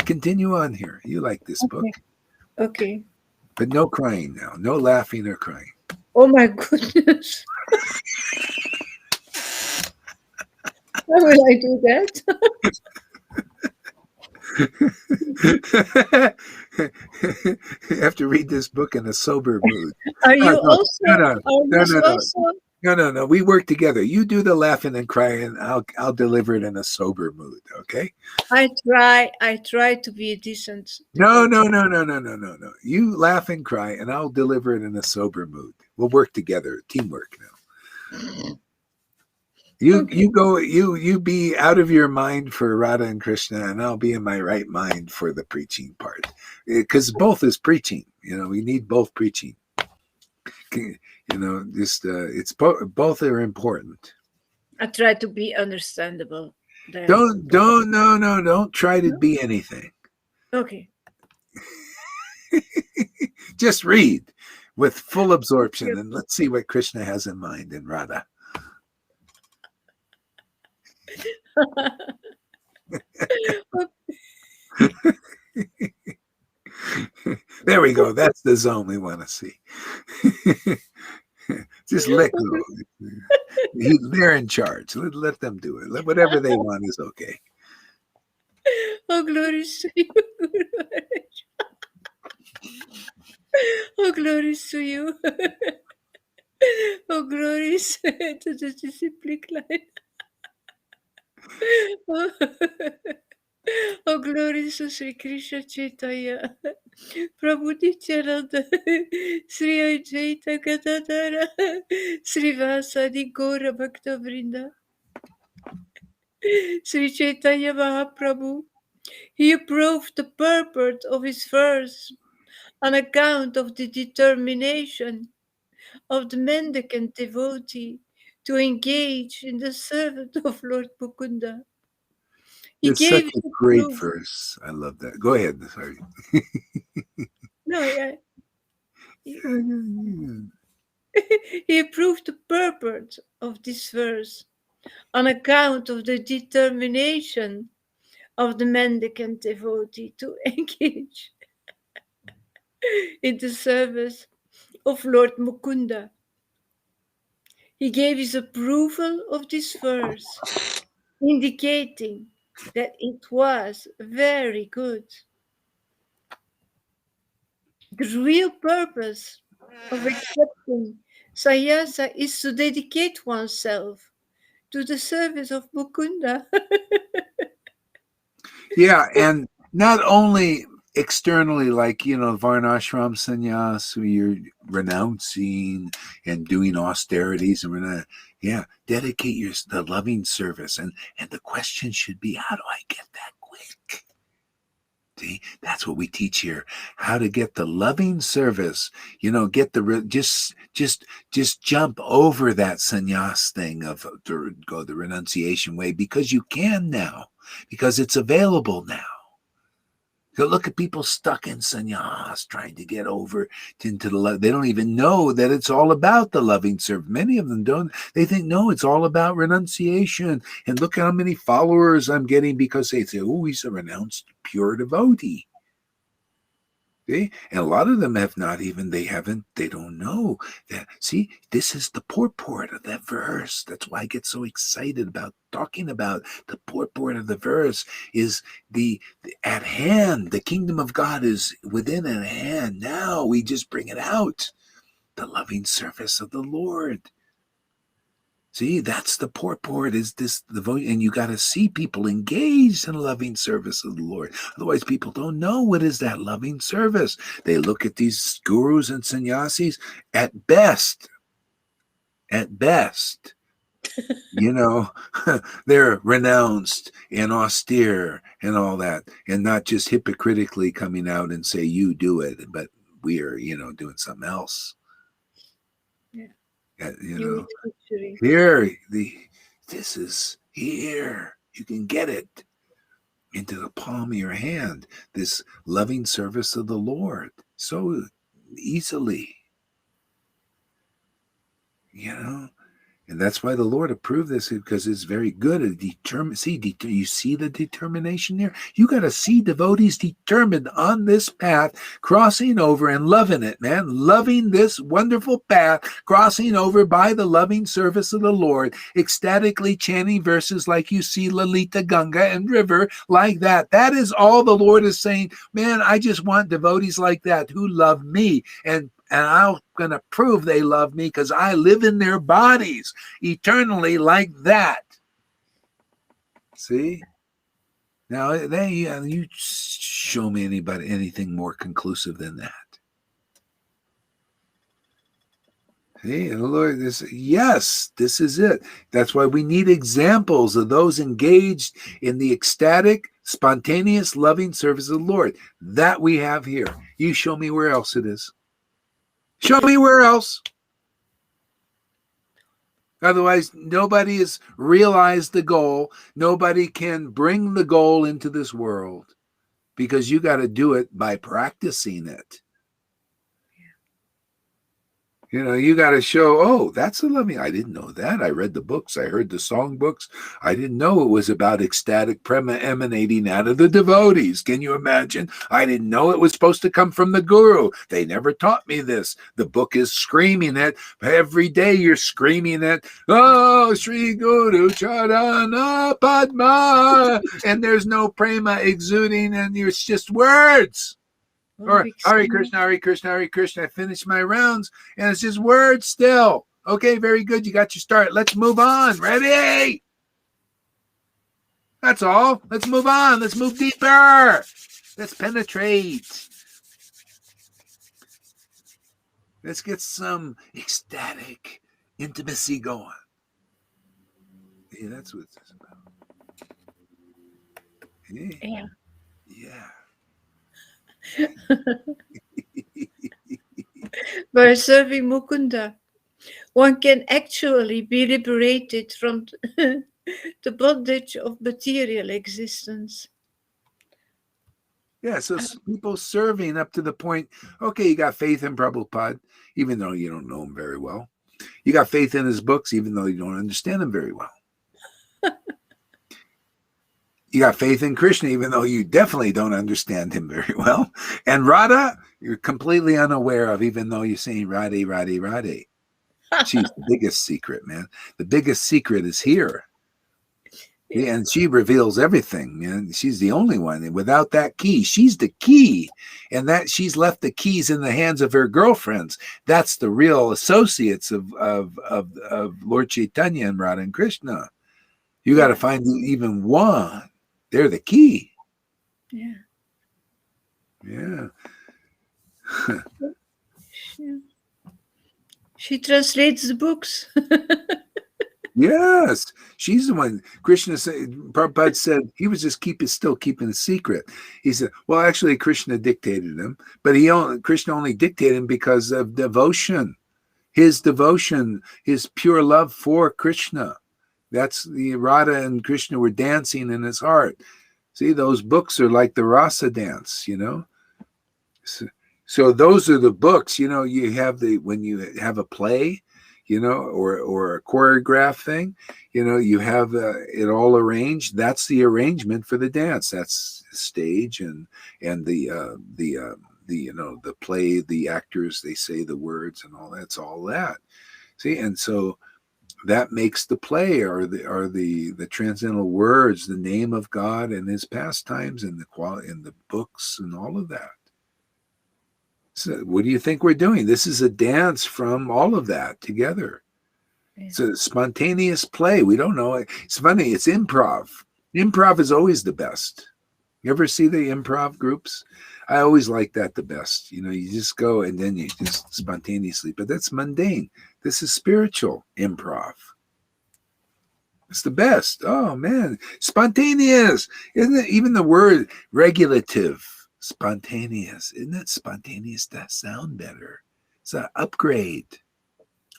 Continue on here. You like this book. Okay. But no crying now. No laughing or crying. Oh my goodness. Why would I do that? You have to read this book in a sober mood. Are you No. No. We work together. You do the laughing and crying. I'll deliver it in a sober mood. Okay. I try to be a decent No. devotee. You laugh and cry, and I'll deliver it in a sober mood. We'll work together. Teamwork now. You be out of your mind for Radha and Krishna, and I'll be in my right mind for the preaching part. Because both is preaching. We need both preaching. It's both are important. I try to be understandable. Don't try to be anything. Okay. Just read with full absorption, and let's see what Krishna has in mind in Radha. There we go. That's the zone we want to see. Just let go. They're in charge. Let them do it. Whatever they want is okay. Oh, glories to you, Guru Maharaj. Oh, glories to you. Oh, glories to the discipline line. Oh, glories to Sri Krishna Chaitanya, Prabhu Nityananda, Sri Advaita Gadadhara, Sri Vasadi Gaura Bhakta Vrinda, Sri Chaitanya Mahaprabhu. He approved the purport of his verse on account of the determination of the mendicant devotee to engage in the service of Lord Mukunda. He It's gave such a great verse. I love that. Go ahead. Sorry. No, he approved the purport of this verse on account of the determination of the mendicant devotee to engage in the service of Lord Mukunda. He gave his approval of this verse, indicating that it was very good. The real purpose of accepting sannyasa is to dedicate oneself to the service of Mukunda. Yeah, and not only externally, like varnashram sannyas, who you're renouncing and doing austerities, and dedicate the loving service, and the question should be, how do I get that quick? See, that's what we teach here: how to get the loving service. Get just jump over that sannyas thing of go the renunciation way, because you can now, because it's available now. So look at people stuck in sannyas trying to get over into the love. They don't even know that it's all about the loving service. Many of them don't. They think, no, it's all about renunciation. And look how many followers I'm getting because they say, oh, he's a renounced pure devotee. See? And a lot of them they don't know that. See, this is the purport of that verse. That's why I get so excited about talking about the purport of the verse. Is the at hand, the kingdom of God is within at hand. Now we just bring it out. The loving service of the Lord. See, that's the purport, is this devotion, and you got to see people engaged in loving service of the Lord. Otherwise, people don't know what is that loving service. They look at these gurus and sannyasis at best, they're renounced and austere and all that, and not just hypocritically coming out and say, you do it, but we're, doing something else. Here, this is here. You can get it into the palm of your hand. This loving service of the Lord so easily. And that's why the Lord approved this, because it's very good. You see the determination there? You got to see devotees determined on this path, crossing over and loving it, man. Loving this wonderful path, crossing over by the loving service of the Lord, ecstatically chanting verses like you see Lalita Ganga and River, like that. That is all the Lord is saying. Man, I just want devotees like that who love me. And And I'm going to prove they love me because I live in their bodies eternally like that. See? Now, you show me anything more conclusive than that. See, and the Lord, this is it. That's why we need examples of those engaged in the ecstatic, spontaneous, loving service of the Lord. That we have here. You show me where else it is. Show me where else. Otherwise, nobody has realized the goal. Nobody can bring the goal into this world because you got to do it by practicing it. You know, you got to show, oh, that's a loving. I didn't know that. I read the books. I heard the song books. I didn't know it was about ecstatic prema emanating out of the devotees. Can you imagine? I didn't know it was supposed to come from the guru. They never taught me this. The book is screaming it. Every day you're screaming it. Oh, Sri Guru Charana Padma. And there's no prema exuding and it's just words. Or Hare Krishna, Hare Krishna, Hare Krishna. I finished my rounds and it's just words still. Okay, very good. You got your start. Let's move on. Ready? That's all. Let's move on. Let's move deeper. Let's penetrate. Let's get some ecstatic intimacy going. Yeah, that's what it's about. Yeah. Yeah. By serving Mukunda, one can actually be liberated from the bondage of material existence. Yeah, so people serving up to the point, okay, you got faith in Prabhupada, even though you don't know him very well. You got faith in his books, even though you don't understand him very well. You got faith in Krishna, even though you definitely don't understand him very well. And Radha, you're completely unaware of, even though you're saying Radhe, Radhe, Radhe. She's the biggest secret, man. The biggest secret is here. Yeah, and she reveals everything, man. She's the only one. And without that key, she's the key. And that she's left the keys in the hands of her girlfriends. That's the real associates of Lord Chaitanya and Radha and Krishna. You got to find even one. They're the key. Yeah. Yeah. She translates the books. Yes, she's the one. Krishna said, Prabhupada said he was just still keeping a secret. He said, well, actually, Krishna dictated him, but Krishna only dictated him because of devotion, his pure love for Krishna. That's the Radha and Krishna were dancing in his heart. See, those books are like the rasa dance, you know. So those are the books, you know. You have when you have a play, you know, or a choreograph thing, you know, you have it all arranged. That's the arrangement for the dance. That's the stage and the you know, the play, the actors, they say the words and all that's all that. See, and so that makes the play or the transcendental words, the name of God and his pastimes and the books and all of that. So what do you think we're doing? This is a dance from all of that together. Yeah. It's a spontaneous play. We don't know. It's funny. It's improv. Improv is always the best. You ever see the improv groups? I always like that the best. You know, you just go and then you just spontaneously, but that's mundane. This is spiritual improv. It's the best. Oh, man. Spontaneous. Isn't it? Even the word regulative. Spontaneous. Isn't it spontaneous to sound better? It's an upgrade.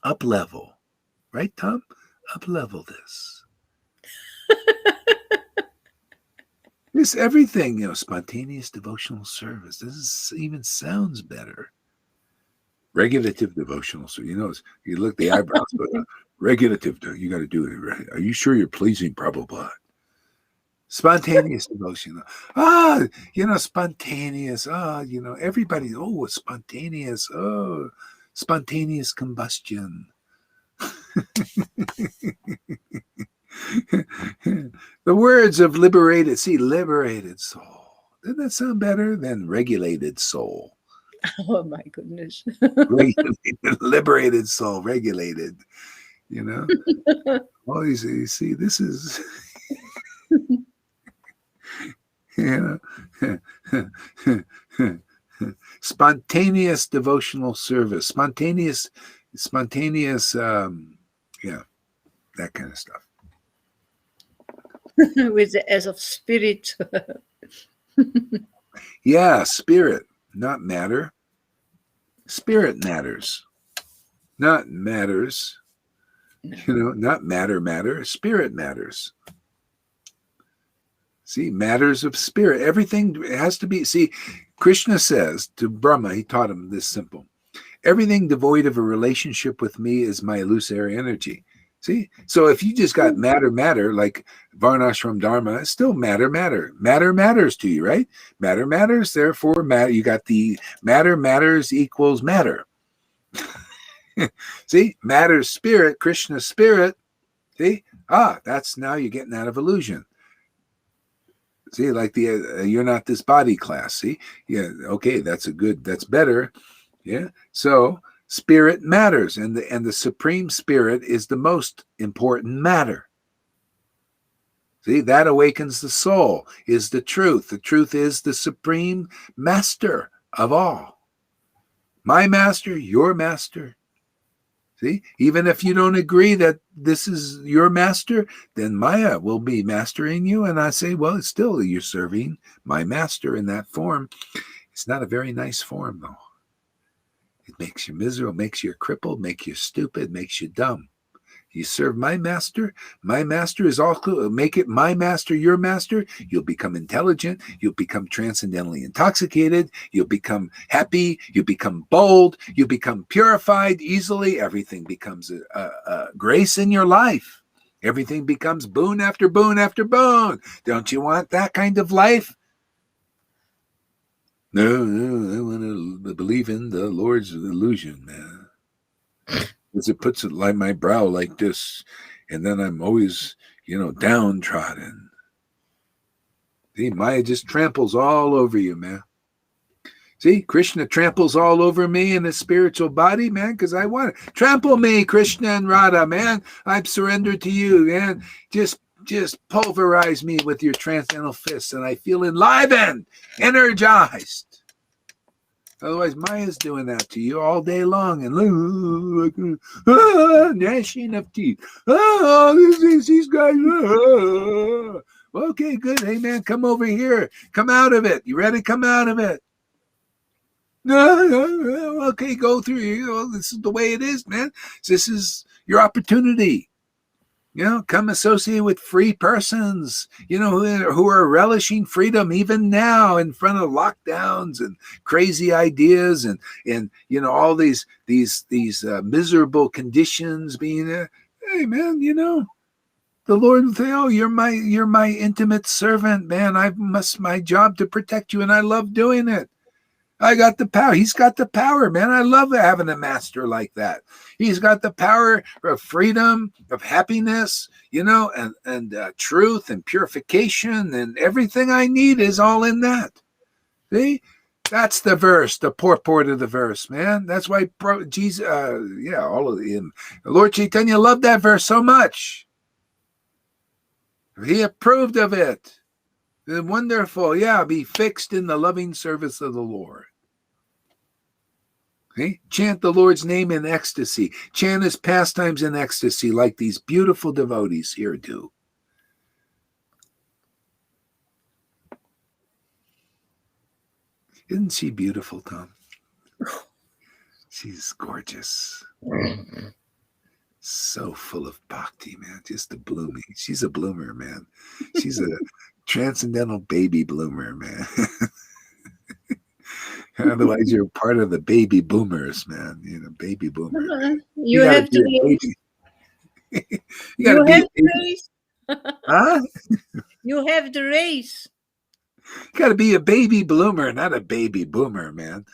Up level. Right, Tom? Up level this. It's everything, you know, spontaneous devotional service. This even sounds better. Regulative devotional service. You know, you look at the eyebrows, but regulative, you got to do it right. Are you sure you're pleasing Prabhupada? Spontaneous devotion. You know, spontaneous. You know, everybody, it's spontaneous. Spontaneous combustion. The words of liberated soul. Doesn't that sound better than regulated soul? Oh my goodness. Regulated, liberated soul, regulated. You know, all these, you see, this is, you know, spontaneous devotional service, spontaneous, yeah, that kind of stuff. With the S of spirit. Yeah, spirit, not matter. Spirit matters, not matters. No. You know, not matter. Spirit matters. See, matters of spirit. Everything has to be. See, Krishna says to Brahma, he taught him this simple. Everything devoid of a relationship with me is my illusory energy. See? So if you just got matter, like Varnashram Dharma, it's still matter. Matter matters to you, right? Matter matters, therefore matter. You got the matter matters equals matter. See? Matter spirit, Krishna spirit. See? That's now you're getting out of illusion. See, like the you're not this body class. See? Yeah, okay, that's better. Yeah. So spirit matters, and the supreme spirit is the most important matter. See, that awakens the soul, is the truth. The truth is the supreme master of all. My master, your master. See, even if you don't agree that this is your master, then Maya will be mastering you. And I say, well, it's still you're serving my master in that form. It's not a very nice form, though. It makes you miserable, makes you crippled, makes you stupid, makes you dumb. You serve my master. My master is all cool. Make it my master, your master. You'll become intelligent. You'll become transcendently intoxicated. You'll become happy. You become bold. You become purified easily. Everything becomes a grace in your life. Everything becomes boon after boon after boon. Don't you want that kind of life? No, I want to believe in the Lord's illusion, man. Because it puts it like my brow like this, and then I'm always, downtrodden. See, Maya just tramples all over you, man. See, Krishna tramples all over me in his spiritual body, man, because I want it. Trample me, Krishna and Radha, man. I've surrendered to you, man. Just pulverize me with your transcendental fists, and I feel enlivened, energized. Otherwise, Maya's doing that to you all day long, and gnashing of teeth. These guys. Okay, good. Hey, man, come over here. Come out of it. You ready? Come out of it. Okay, go through. This is the way it is, man. This is your opportunity. Come associate with free persons, who are relishing freedom even now in front of lockdowns and crazy ideas and all these miserable conditions being there. Hey, man, the Lord will say, "Oh, you're my intimate servant, man. My job to protect you, and I love doing it. I got the power. He's got the power, man. I love having a master like that. He's got the power of freedom, of happiness, and truth and purification, and everything I need is all in that. See? That's the verse, the purport of the verse, man. That's why Jesus, all of him. Lord Chaitanya loved that verse so much. He approved of it. Wonderful. Yeah, be fixed in the loving service of the Lord. Okay? Chant the Lord's name in ecstasy. Chant his pastimes in ecstasy like these beautiful devotees here do. Isn't she beautiful, Tom? She's gorgeous. So full of bhakti, man. Just a blooming. She's a bloomer, man. She's a transcendental baby bloomer, man. Otherwise, you're part of the baby boomers, man. Baby boomers. You have to race. You have to race. Huh? You have the race. You got to be a baby bloomer, not a baby boomer, man.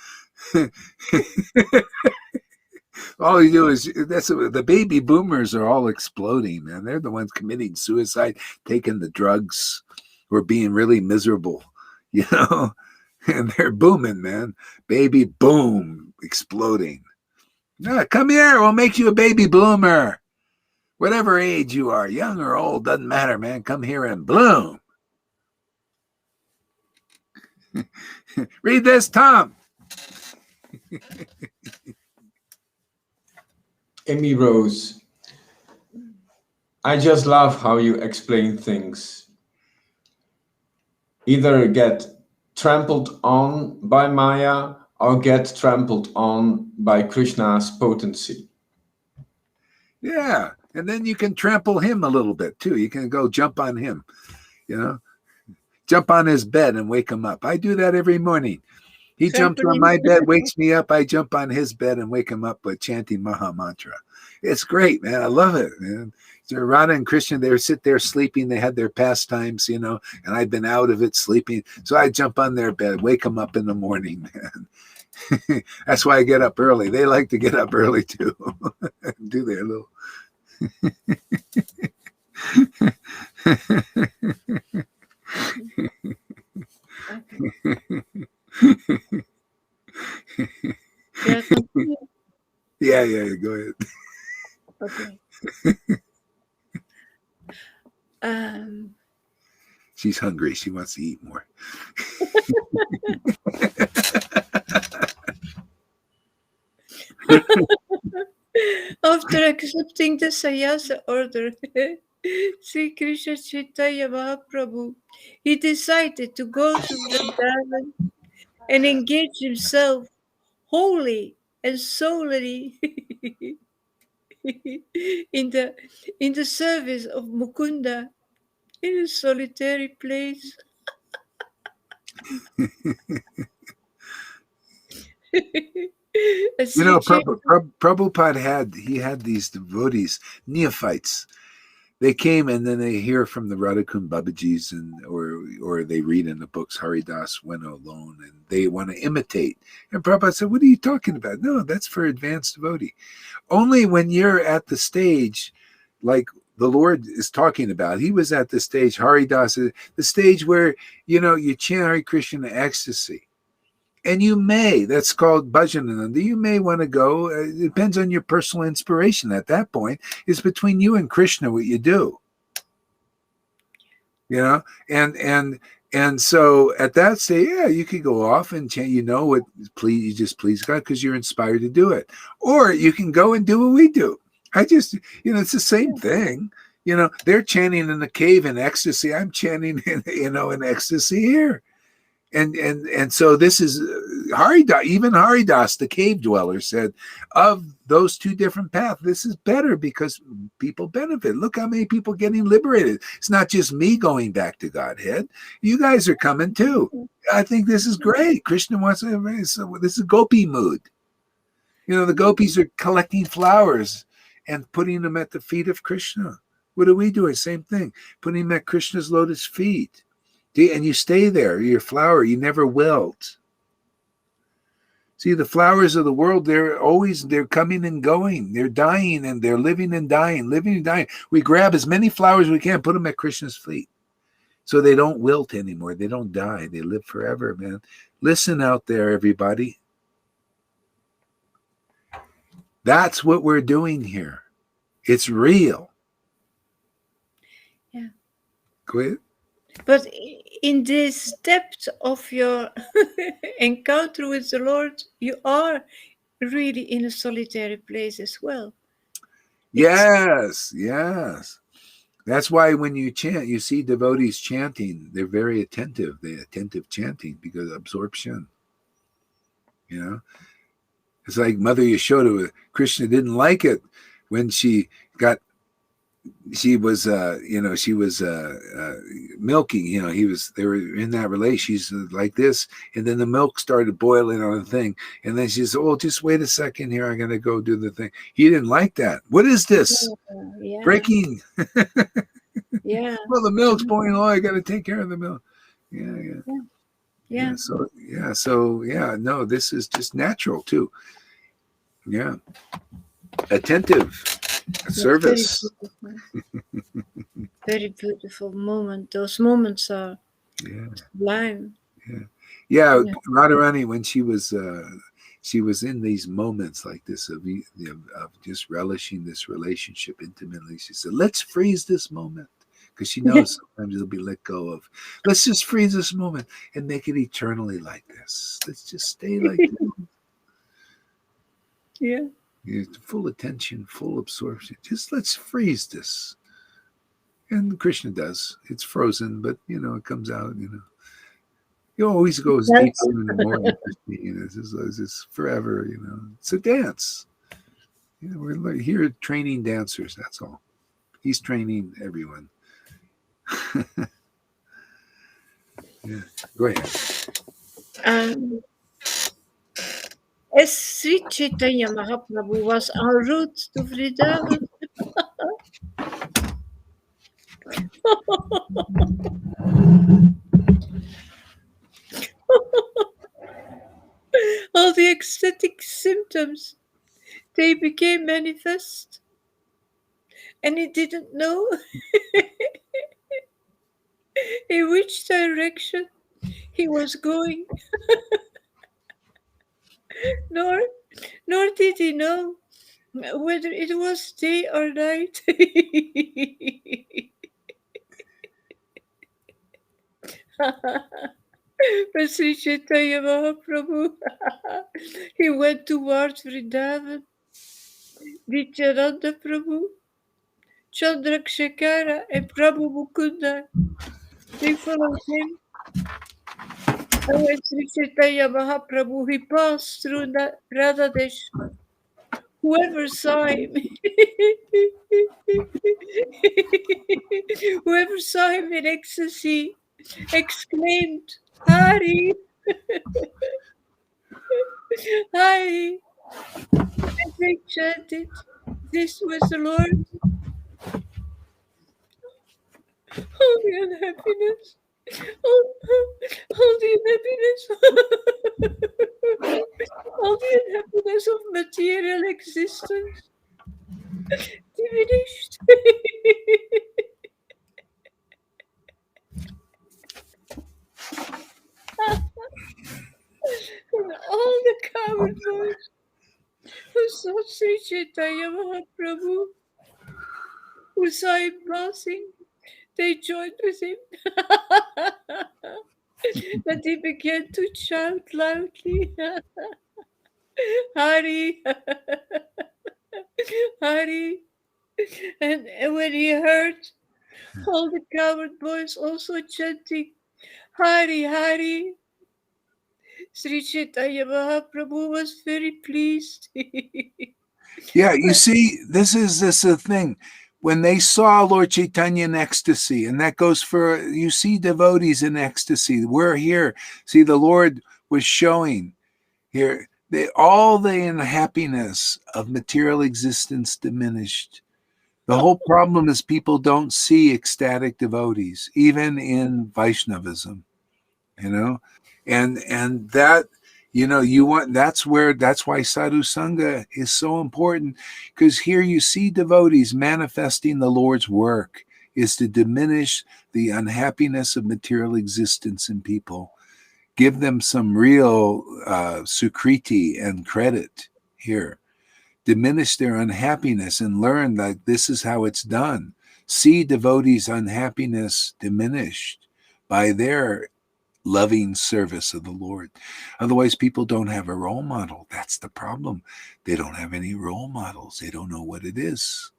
All you do is the baby boomers are all exploding, man. They're the ones committing suicide, taking the drugs, or being really miserable, And they're booming, man. Baby boom, exploding. No, come here, we'll make you a baby bloomer. Whatever age you are, young or old, doesn't matter, man. Come here and bloom. Read this, Tom. Amy Rose, I just love how you explain things. Either get trampled on by Maya or get trampled on by Krishna's potency. Yeah, and then you can trample him a little bit too. You can go jump on him, you know, jump on his bed and wake him up. I do that every morning. He jumps on my bed, wakes me up. I jump on his bed and wake him up by chanting Maha Mantra. It's great, man. I love it, man. So Radha and Krishna, they sit there sleeping. They had their pastimes, you know, and I've been out of it sleeping. So I jump on their bed, wake them up in the morning, man. That's why I get up early. They like to get up early too. Do their little. Yeah, go ahead. Okay. She's hungry. She wants to eat more. After accepting the sannyasa order, Sri Krishna Chaitanya Mahaprabhu, he decided to go to Vrindavan and engage himself wholly and solely in the service of Mukunda in a solitary place. You know, Prabhupada had these devotees, neophytes. They came and then they hear from the Radhakund Babajis or they read in the books Haridas went alone and they want to imitate. And Prabhupada said, what are you talking about? No, that's for advanced devotee. Only when you're at the stage like the Lord is talking about. He was at the stage, Haridas, the stage where, you know, you chant Hare Krishna ecstasy. And you may, that's called bhajanananda. You may want to go. It depends on your personal inspiration at that point. It's between you and Krishna what you do. You know, and so at that stage, yeah, you could go off and chant, you know what, you just please God because you're inspired to do it. Or you can go and do what we do. It's the same thing. You know, they're chanting in the cave in ecstasy. I'm chanting in ecstasy here. And so this is Haridas, even Haridas, the cave dweller, said of those two different paths, this is better because people benefit. Look how many people getting liberated. It's not just me going back to Godhead. You guys are coming too. I think this is great. Krishna wants to, so this is gopi mood. You know, the gopis are collecting flowers and putting them at the feet of Krishna. What are we doing? Same thing. Putting them at Krishna's lotus feet. And you stay there, your flower, you never wilt. See, the flowers of the world, they're coming and going. They're dying and they're living and dying. We grab as many flowers as we can, put them at Krishna's feet. So they don't wilt anymore. They don't die. They live forever, man. Listen out there, everybody. That's what we're doing here. It's real. Yeah. Go ahead. But in this depth of your encounter with the Lord, you are really in a solitary place as well. Yes. That's why when you chant, you see devotees chanting. They're very attentive. They're attentive chanting because of absorption. You know, it's like Mother Yashoda. Krishna didn't like it when she was milking, you know, they were in that relation. She's like this, and then the milk started boiling on the thing, and then she said, oh, just wait a second here, I'm gonna go do the thing. He didn't like that. What is this? Breaking. Well, the milk's boiling. Oh, I gotta take care of the milk. No, this is just natural too. Attentive service. Very beautiful moment. Those moments are sublime. Yeah, Yeah. Radharani, when she was in these moments like this of just relishing this relationship intimately, she said, "Let's freeze this moment," because she knows sometimes it'll be let go of. Let's just freeze this moment and make it eternally like this. Let's just stay like this. Yeah. Full attention, full absorption. Just let's freeze this. And Krishna does. It's frozen, but it comes out. It always goes deeper and more interesting. It's just forever. It's a dance. We're here training dancers. That's all. He's training everyone. Yeah, go ahead. As Sri Chaitanya Mahaprabhu was en route to Vrindavan, all the ecstatic symptoms, they became manifest. And he didn't know in which direction he was going, nor did he know whether it was day or night. But Sri Chaitanya Mahaprabhu, he went towards Vrindavan. Nityananda Prabhu, Chandrasekhara, and Prabhu Mukunda, they followed him. And when Sri Chaitanya Mahaprabhu, he passed through Radhadesh, whoever saw him, whoever saw him in ecstasy, exclaimed, Hari, Hari. And they chanted, this was the Lord. All the unhappiness, all the unhappiness, all the unhappiness of material existence diminished. And all the coward boys who saw Sri Chaitanya Mahaprabhu, who saw him passing, they joined with him. But he began to shout loudly, Hari, Hari. And when he heard all the coward boys also chanting, Hari, Hari, Sri Chaitanya Mahaprabhu was very pleased. Yeah, you see, this is the thing. When they saw Lord Chaitanya in ecstasy, and that goes for, you see devotees in ecstasy. We're here. See, the Lord was showing here, all the unhappiness of material existence diminished. The whole problem is people don't see ecstatic devotees, even in Vaishnavism, and that, that's why sadhu sangha is so important, because here you see devotees manifesting the Lord's work is to diminish the unhappiness of material existence in people, give them some real sukriti and credit here, diminish their unhappiness and learn that this is how it's done. See devotees' unhappiness diminished by their loving service of the Lord. Otherwise, people don't have a role model. That's the problem. They don't have any role models. They don't know what it is.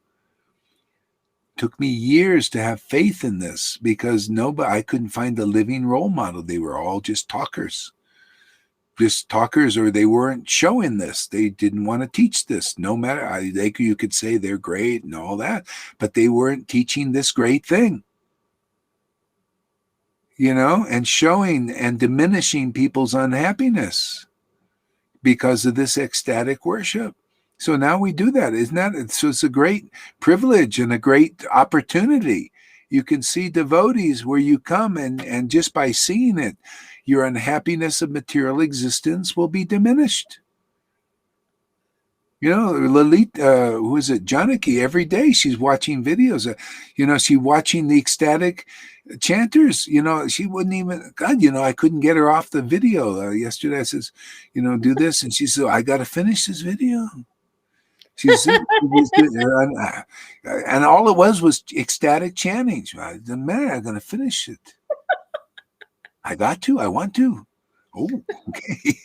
It took me years to have faith in this because I couldn't find a living role model. They were all just talkers. Or they weren't showing this. They didn't want to teach this. No matter, you could say they're great and all that, but they weren't teaching this great thing. And showing and diminishing people's unhappiness because of this ecstatic worship. So now we do that, isn't that? So it's a great privilege and a great opportunity. You can see devotees where you come, and just by seeing it, your unhappiness of material existence will be diminished. You know, Lalita, who is it? Janaki, every day she's watching videos. She's watching the ecstatic chanters. She wouldn't even, God, I couldn't get her off the video. Yesterday I says, do this. And she said, I got to finish this video. She's and all it was ecstatic chanting. Man, I'm going to finish it. I want to. Oh, okay.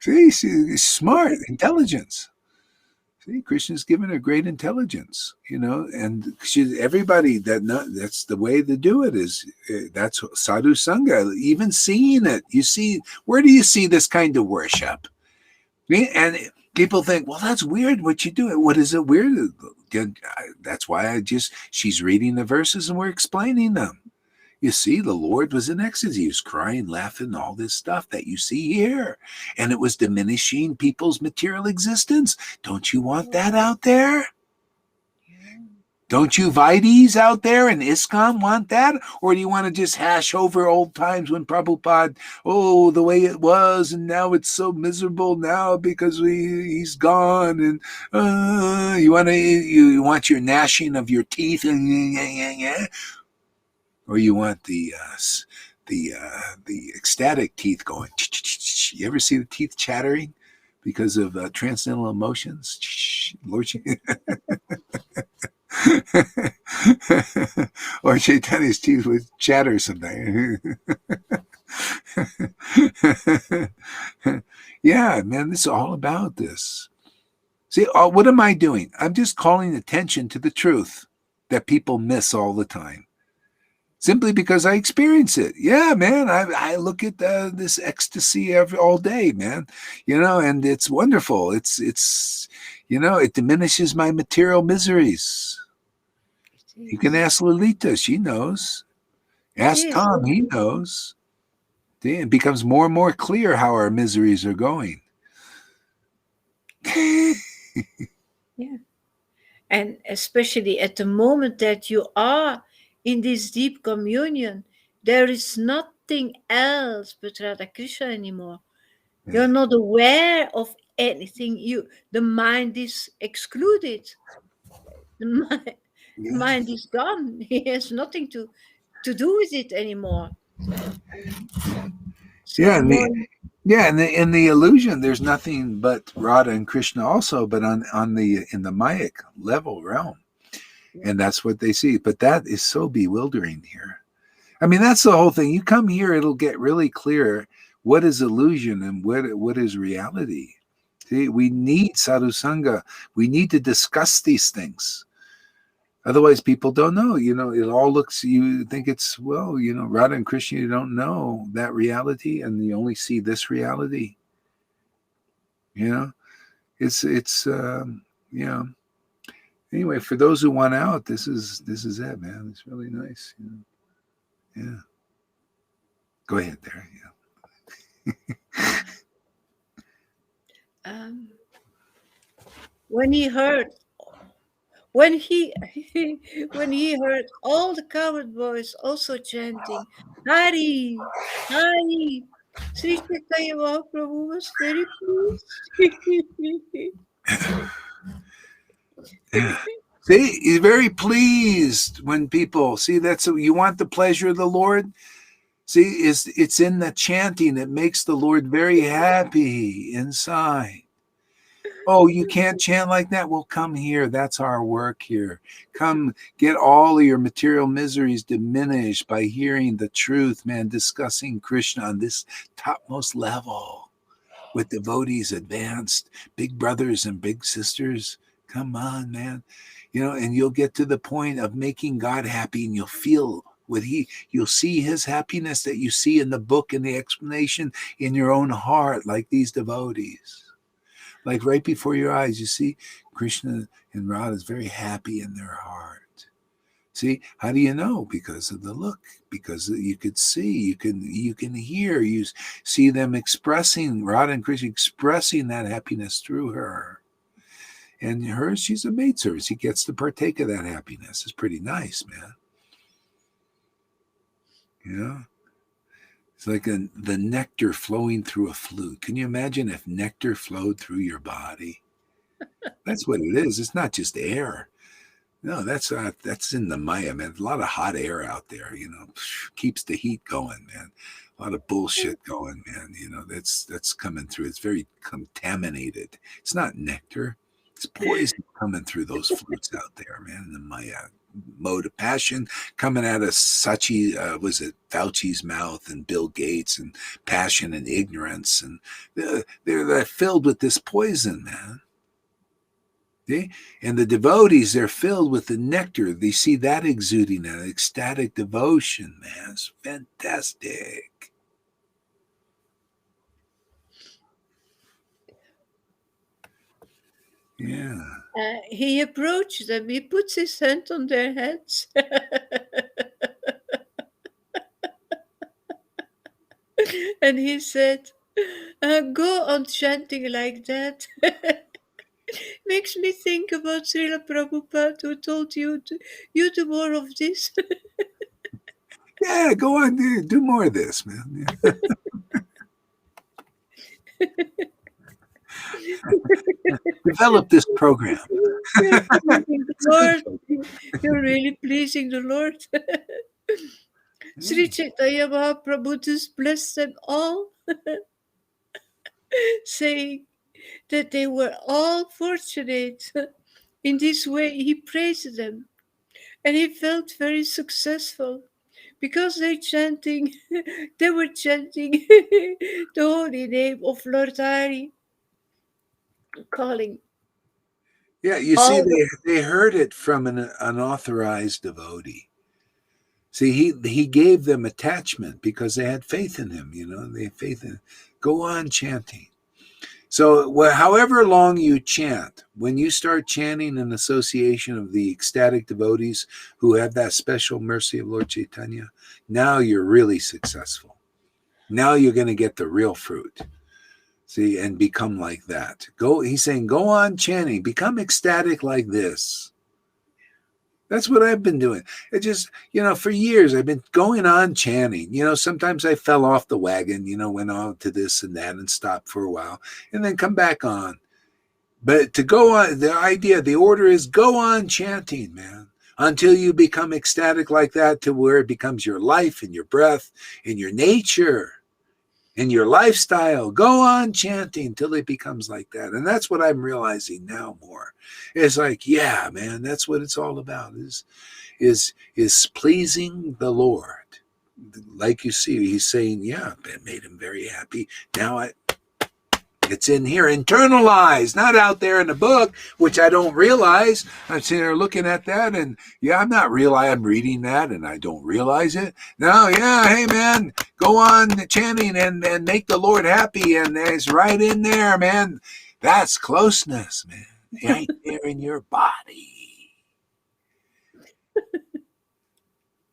See, she's smart, intelligence. See, Krishna's given her great intelligence, and everybody that's the way to do it is that's sadhu sangha. Even seeing it, you see, where do you see this kind of worship? And people think, well, that's weird what you do. What is it weird? That's why she's reading the verses and we're explaining them. You see, the Lord was in ecstasy. He was crying, laughing, all this stuff that you see here. And it was diminishing people's material existence. Don't you want that out there? Don't you Vaidis out there in ISKCON want that? Or do you want to just hash over old times when Prabhupada, the way it was, and now it's so miserable now because he's gone, and you want your gnashing of your teeth, or you want the ecstatic teeth going? You ever see the teeth chattering because of transcendental emotions? Lord, or Chaitanya's teeth would chatter sometimes. Yeah, man, this is all about this. See, what am I doing? I'm just calling attention to the truth that people miss all the time. Simply because I experience it. Yeah, man, I look at this ecstasy all day, man. And it's wonderful. It's it diminishes my material miseries. You can ask Lalita, she knows. Ask Tom, he knows. It becomes more and more clear how our miseries are going. Yeah. And especially at the moment that you are in this deep communion, there is nothing else but Radha Krishna anymore. Yeah. You're not aware of anything. The mind is excluded. The mind is gone. He has nothing to do with it anymore. In the illusion, there's nothing but Radha and Krishna also, but in the Mayic level realm. Yeah. And that's what they see. But that is so bewildering here. I mean, that's the whole thing. You come here, it'll get really clear what is illusion and what is reality. See, we need sadhu sangha. We need to discuss these things. Otherwise, people don't know. It all looks, you think it's, Radha and Krishna, you don't know that reality, and you only see this reality. It's Anyway, for those who want out, this is it, man. It's really nice. Yeah. Go ahead there. Yeah. When he heard all the cowherd boys also chanting Hari, Hari, Sri Chaitanya Mahaprabhu was very pleased. See, he's very pleased when people see that. So you want the pleasure of the Lord? See, it's in the chanting that makes the Lord very happy inside. Oh, you can't chant like that? Well, come here. That's our work here. Come get all of your material miseries diminished by hearing the truth, man, discussing Krishna on this topmost level with devotees, advanced, big brothers and big sisters. Come on, man. And you'll get to the point of making God happy, and you'll feel you'll see his happiness that you see in the book and the explanation in your own heart, like these devotees. Like right before your eyes, you see Krishna and Radha is very happy in their heart. See, how do you know? Because of the look, because you could see, you can hear, you see them expressing, Radha and Krishna expressing that happiness through her. And she's a maidservant. She gets to partake of that happiness. It's pretty nice, man. It's like the nectar flowing through a flute. Can you imagine if nectar flowed through your body? That's what it is. It's not just air. No, that's in the Maya, man. A lot of hot air out there, keeps the heat going, man. A lot of bullshit going, man. That's coming through. It's very contaminated. It's not nectar. It's poison coming through those flutes out there, man. In the Maya mode of passion coming out of Sachi, was it Fauci's mouth, and Bill Gates, and passion and ignorance, and they're filled with this poison, man. See? And the devotees, they're filled with the nectar. They see that exuding an ecstatic devotion, man. It's fantastic. Yeah. He approached them. He puts his hand on their heads. And he said, go on chanting like that. Makes me think about Srila Prabhupada, who told you to do more of this. Yeah, go on, do more of this, man. Yeah. Develop this program. Lord, you're really pleasing the Lord. Sri Chaitanya Mahaprabhu just blessed them all, saying that they were all fortunate. In this way, he praised them, and he felt very successful because they were chanting the holy name of Lord Hari, calling. Yeah, you see, they heard it from an unauthorized devotee. See, he gave them attachment because they had faith in him. They had faith in. Go on chanting. So, however long you chant, when you start chanting in association of the ecstatic devotees who have that special mercy of Lord Chaitanya, now you're really successful. Now you're going to get the real fruit. See, and become like that. He's saying, go on chanting, become ecstatic like this. That's what I've been doing. It just, for years I've been going on chanting. Sometimes I fell off the wagon, went on to this and that and stopped for a while and then come back on. But to go on, the order is go on chanting, man, until you become ecstatic like that, to where it becomes your life and your breath and your nature and your lifestyle. Go on chanting till it becomes like that. And that's what I'm realizing now more. It's like, yeah, man, that's what it's all about, is pleasing the Lord. Like you see, he's saying, yeah, it made him very happy. Now it's in here, internalized, not out there in the book, which I don't realize. I'm sitting there looking at that, and yeah, I'm reading that, and I don't realize it. No, yeah, hey man, go on chanting and make the Lord happy, and it's right in there, man. That's closeness, man. Right there in your body.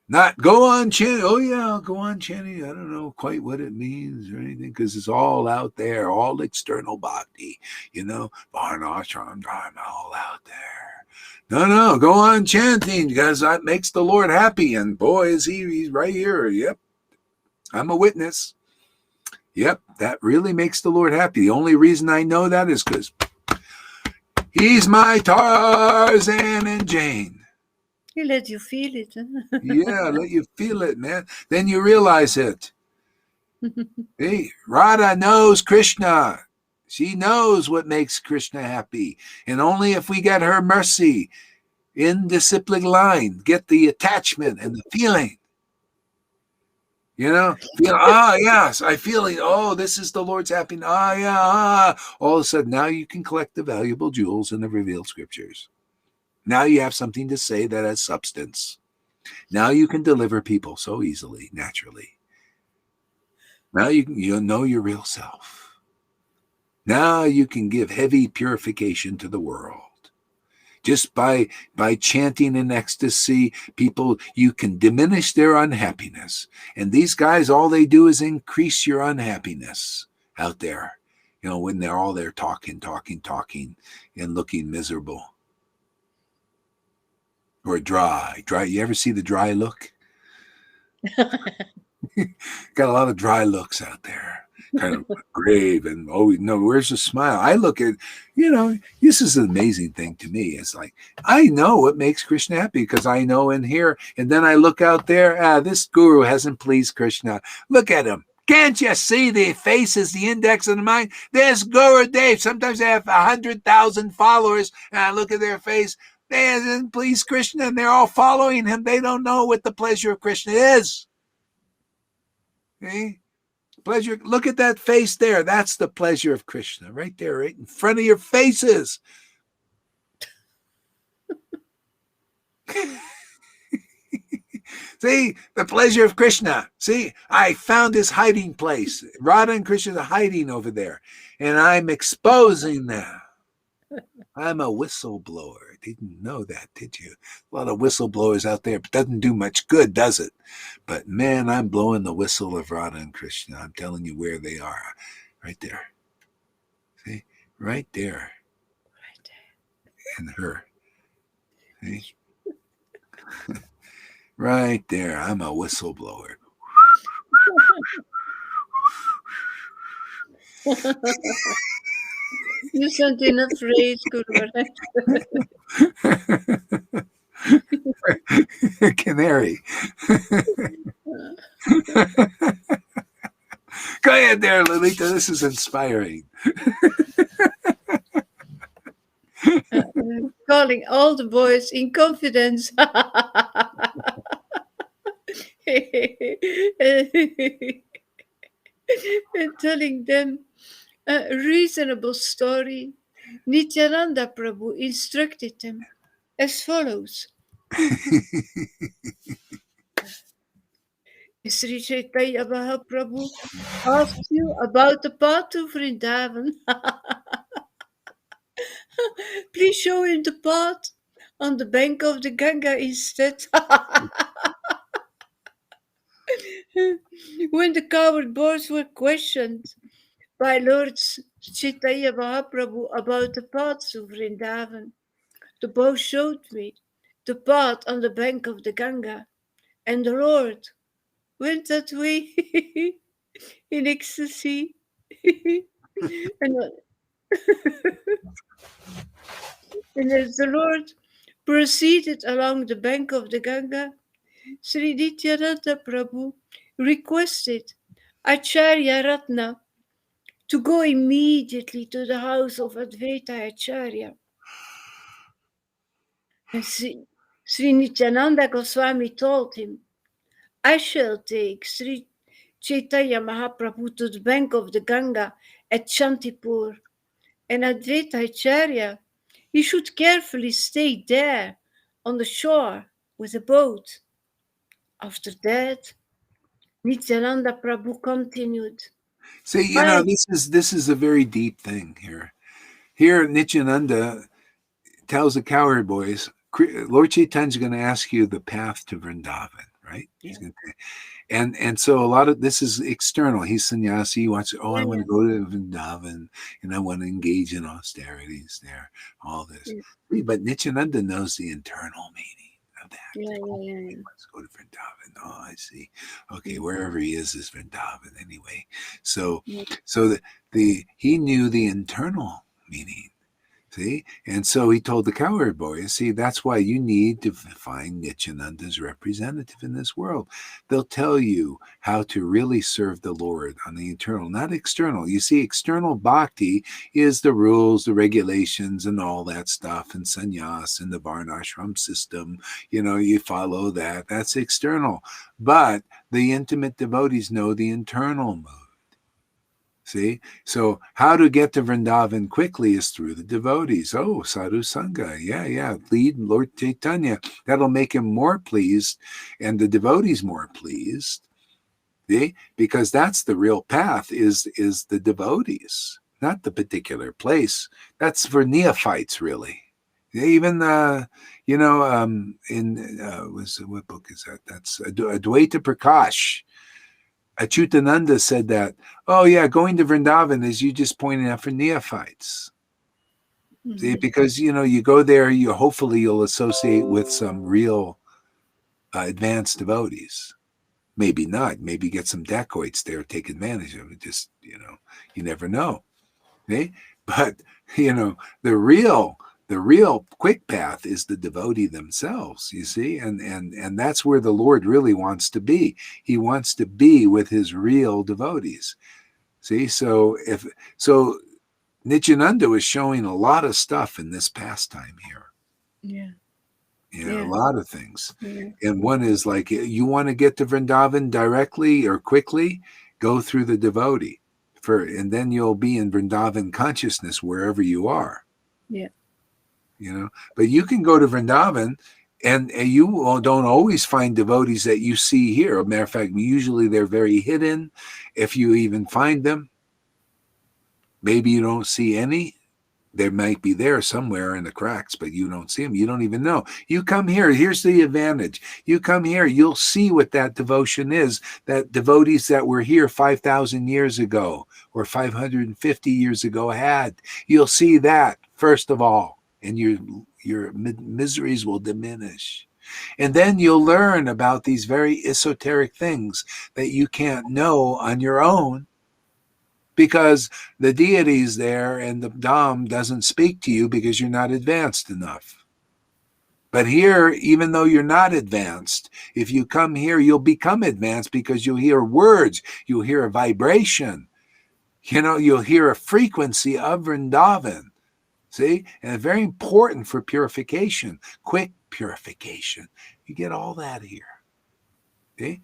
Not go on chanting. Oh yeah, go on chanting. I don't know quite what it means or anything, because it's all out there, all external bhakti, Varnashram Dharma, all out there. No, go on chanting, because that makes the Lord happy. And boy, he's right here. Yep, I'm a witness. Yep, that really makes the Lord happy. The only reason I know that is because he's my Tarzan and Jane. He let you feel it. Huh? Yeah, let you feel it, man. Then you realize it. Hey, Radha knows Krishna. She knows what makes Krishna happy. And only if we get her mercy in disciplic line, get the attachment and the feeling. Yes, I feel it. Oh, this is the Lord's happiness. Yeah. All of a sudden, now you can collect the valuable jewels in the revealed scriptures. Now you have something to say that has substance. Now you can deliver people so easily, naturally. Now you know your real self. Now you can give heavy purification to the world. Just by chanting in ecstasy, people, you can diminish their unhappiness. And these guys, all they do is increase your unhappiness out there. When they're all there talking, and looking miserable. Or dry. You ever see the dry look? Got a lot of dry looks out there, kind of grave, and where's the smile? I look at, this is an amazing thing to me. It's like, I know what makes Krishna happy because I know in here, and then I look out there, this guru hasn't pleased Krishna. Look at him. Can't you see the face is the index of the mind? There's Guru Dev. Sometimes they have 100,000 followers, and I look at their face. They hasn't pleased Krishna, and they're all following him. They don't know what the pleasure of Krishna is. Okay? Pleasure. Look at that face there. That's the pleasure of Krishna, right there, right in front of your faces. See, the pleasure of Krishna. See, I found his hiding place. Radha and Krishna are hiding over there, and I'm exposing them. I'm a whistleblower. Didn't know that, did you? A lot of whistleblowers out there, but doesn't do much good, does it? But man, I'm blowing the whistle of Radha and Krishna. I'm telling you where they are. Right there. See? Right there. Right there. And her. See? Right there. I'm a whistleblower. You sent in a phrase, Guru. Canary. Go ahead there, Lolita. This is inspiring. Calling all the boys in confidence. And telling them a reasonable story. Nityananda Prabhu instructed them as follows. Sri Chaitanya Mahaprabhu asked you about the path to Vrindavan. Please show him the path on the bank of the Ganga instead. When the coward boys were questioned by Lord Chaitanya Mahaprabhu about the path to Vrindavan, the boy showed me the path on the bank of the Ganga, and the Lord went that way in ecstasy. And as the Lord proceeded along the bank of the Ganga, Sri Nityananda Prabhu requested Acharya Ratna to go immediately to the house of Advaita Acharya. And Sri Nityananda Goswami told him, I shall take Sri Chaitanya Mahaprabhu to the bank of the Ganga at Shantipur, and Advaita Acharya, he should carefully stay there on the shore with a boat. After that, Nityananda Prabhu continued. See, this is a very deep thing here. Here, Nityananda tells the cowherd boys, Lord Chaitanya is going to ask you the path to Vrindavan, right? Yeah. He's going to, and so a lot of this is external. He's sannyasi. He wants, I want to go to Vrindavan, and I want to engage in austerities there, all this. Yeah. But Nityananda knows the internal meaning of that. Yeah. Let's go to Vrindavan. Oh, I see. Okay, wherever he is Vrindavan anyway. So he knew the internal meaning. See? And so he told the cowherd boys, see, that's why you need to find Nityananda's representative in this world. They'll tell you how to really serve the Lord on the internal, not external. You see, external bhakti is the rules, the regulations, and all that stuff, and sannyas and the varnashram system. You follow that. That's external. But the intimate devotees know the internal mood. See? So how to get to Vrindavan quickly is through the devotees. Oh, Sadhu Sangha. Yeah. Lead Lord Chaitanya. That'll make him more pleased and the devotees more pleased. See? Because that's the real path is the devotees, not the particular place. That's for neophytes, really. Even what book is that? That's Advaita Prakash. Achyutananda said that, going to Vrindavan is you just pointing out for neophytes. Mm-hmm. See, because, you go there, hopefully you'll associate with some real advanced devotees. Maybe not. Maybe get some dacoits there, take advantage of it. Just, you never know. Okay? But, the real quick path is the devotee themselves, you see, and that's where the Lord really wants to be. He wants to be with his real devotees. See, so Nityananda was showing a lot of stuff in this pastime here. Yeah. A lot of things. Yeah. And one is like, you want to get to Vrindavan directly or quickly, go through the devotee. And then you'll be in Vrindavan consciousness wherever you are. Yeah. But you can go to Vrindavan and you don't always find devotees that you see here. As a matter of fact, usually they're very hidden. If you even find them, maybe you don't see any. They might be there somewhere in the cracks, but you don't see them. You don't even know. You come here. Here's the advantage. You come here, you'll see what that devotion is, that devotees that were here 5,000 years ago or 550 years ago had. You'll see that, first of all, and your miseries will diminish. And then you'll learn about these very esoteric things that you can't know on your own, because the deities there and the Dham doesn't speak to you because you're not advanced enough. But here, even though you're not advanced, if you come here, you'll become advanced because you'll hear words, you'll hear a vibration, you'll hear a frequency of Vrindavan. See? And it's very important for purification, quick purification. You get all that here. Okay?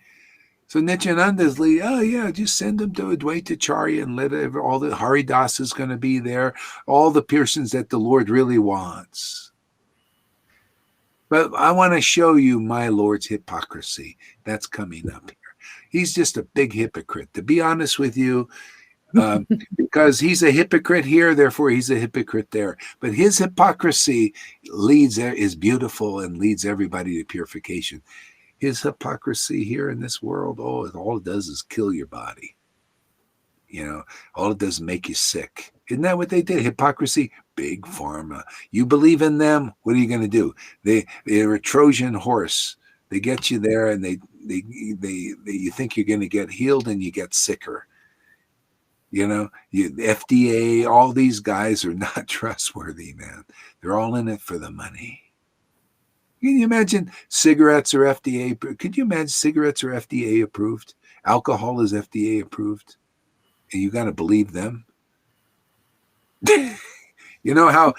So Nityananda's just send them to Advaitacharya and let all the Haridas is going to be there, all the persons that the Lord really wants. But I want to show you my Lord's hypocrisy. That's coming up here. He's just a big hypocrite, to be honest with you, because he's a hypocrite here, therefore he's a hypocrite there. But his hypocrisy is beautiful and leads everybody to purification. His hypocrisy here in this world, all it does is kill your body. All it does is make you sick. Isn't that what they did? Hypocrisy, big pharma. You believe in them, what are you going to do? They're a Trojan horse. They get you there, and you think you're going to get healed, and you get sicker. FDA, all these guys are not trustworthy, man. They're all in it for the money. Can you imagine cigarettes are FDA? Could you imagine cigarettes are FDA approved? Alcohol is FDA approved, and you got to believe them. How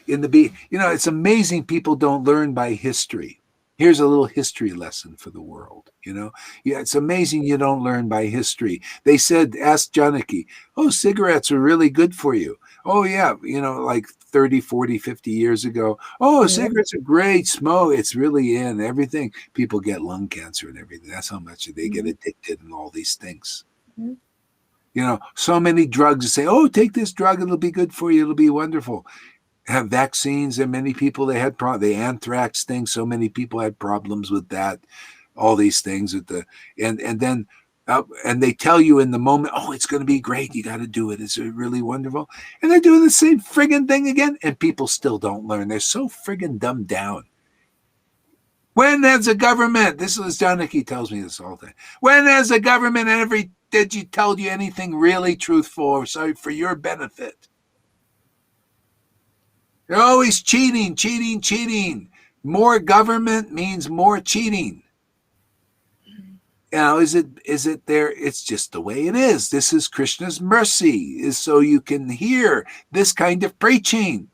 it's amazing people don't learn by history. Here's a little history lesson for the world. It's amazing you don't learn by history. They said, ask Janaki, cigarettes are really good for you. Oh, yeah, like 30, 40, 50 years ago. Cigarettes are great. Smoke, it's really in everything. People get lung cancer and everything. That's how much they get addicted and all these things. So many drugs say, take this drug. It'll be good for you. It'll be wonderful. Have vaccines, and many people, they had the anthrax thing. So many people had problems with that. All these things and they tell you in the moment, it's going to be great. You got to do it. It's really wonderful. And they're doing the same friggin' thing again. And people still don't learn. They're so friggin' dumbed down. When has a government, this is Janaki tells me this all the time. When has a government ever did you tell you anything really truthful or sorry for your benefit? They're always cheating. More government means more cheating. Is it there? It's just the way it is. This is Krishna's mercy, is so you can hear this kind of preaching.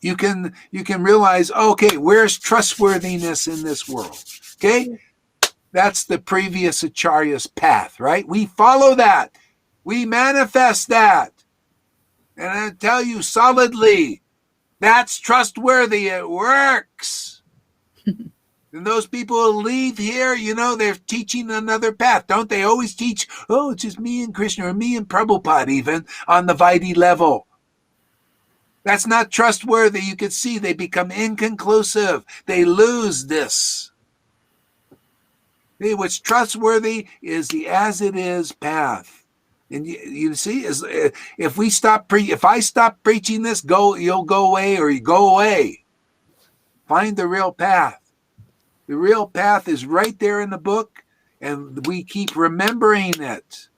You can realize, where's trustworthiness in this world? Okay? That's the previous acharya's path, right? We follow that. We manifest that. And I tell you solidly, that's trustworthy. It works. And those people who leave here, they're teaching another path. Don't they always teach, it's just me and Krishna, or me and Prabhupada even, on the Vaidhi level. That's not trustworthy. You can see they become inconclusive. They lose this. See, what's trustworthy is the as-it-is path. And you see, if I stop preaching this, you'll go away, or you go away. Find the real path. The real path is right there in the book, And we keep remembering it.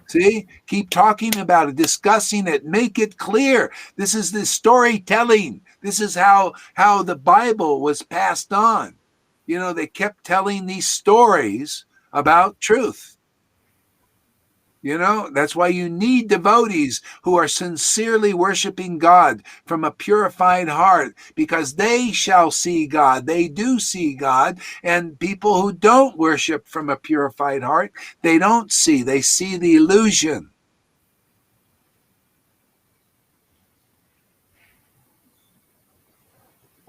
See, keep talking about it, discussing it, make it clear. This is the storytelling. This is how the Bible was passed on. They kept telling these stories about truth. That's why you need devotees who are sincerely worshiping God from a purified heart, because they shall see God. They do see God. And people who don't worship from a purified heart, they don't see. They see the illusion.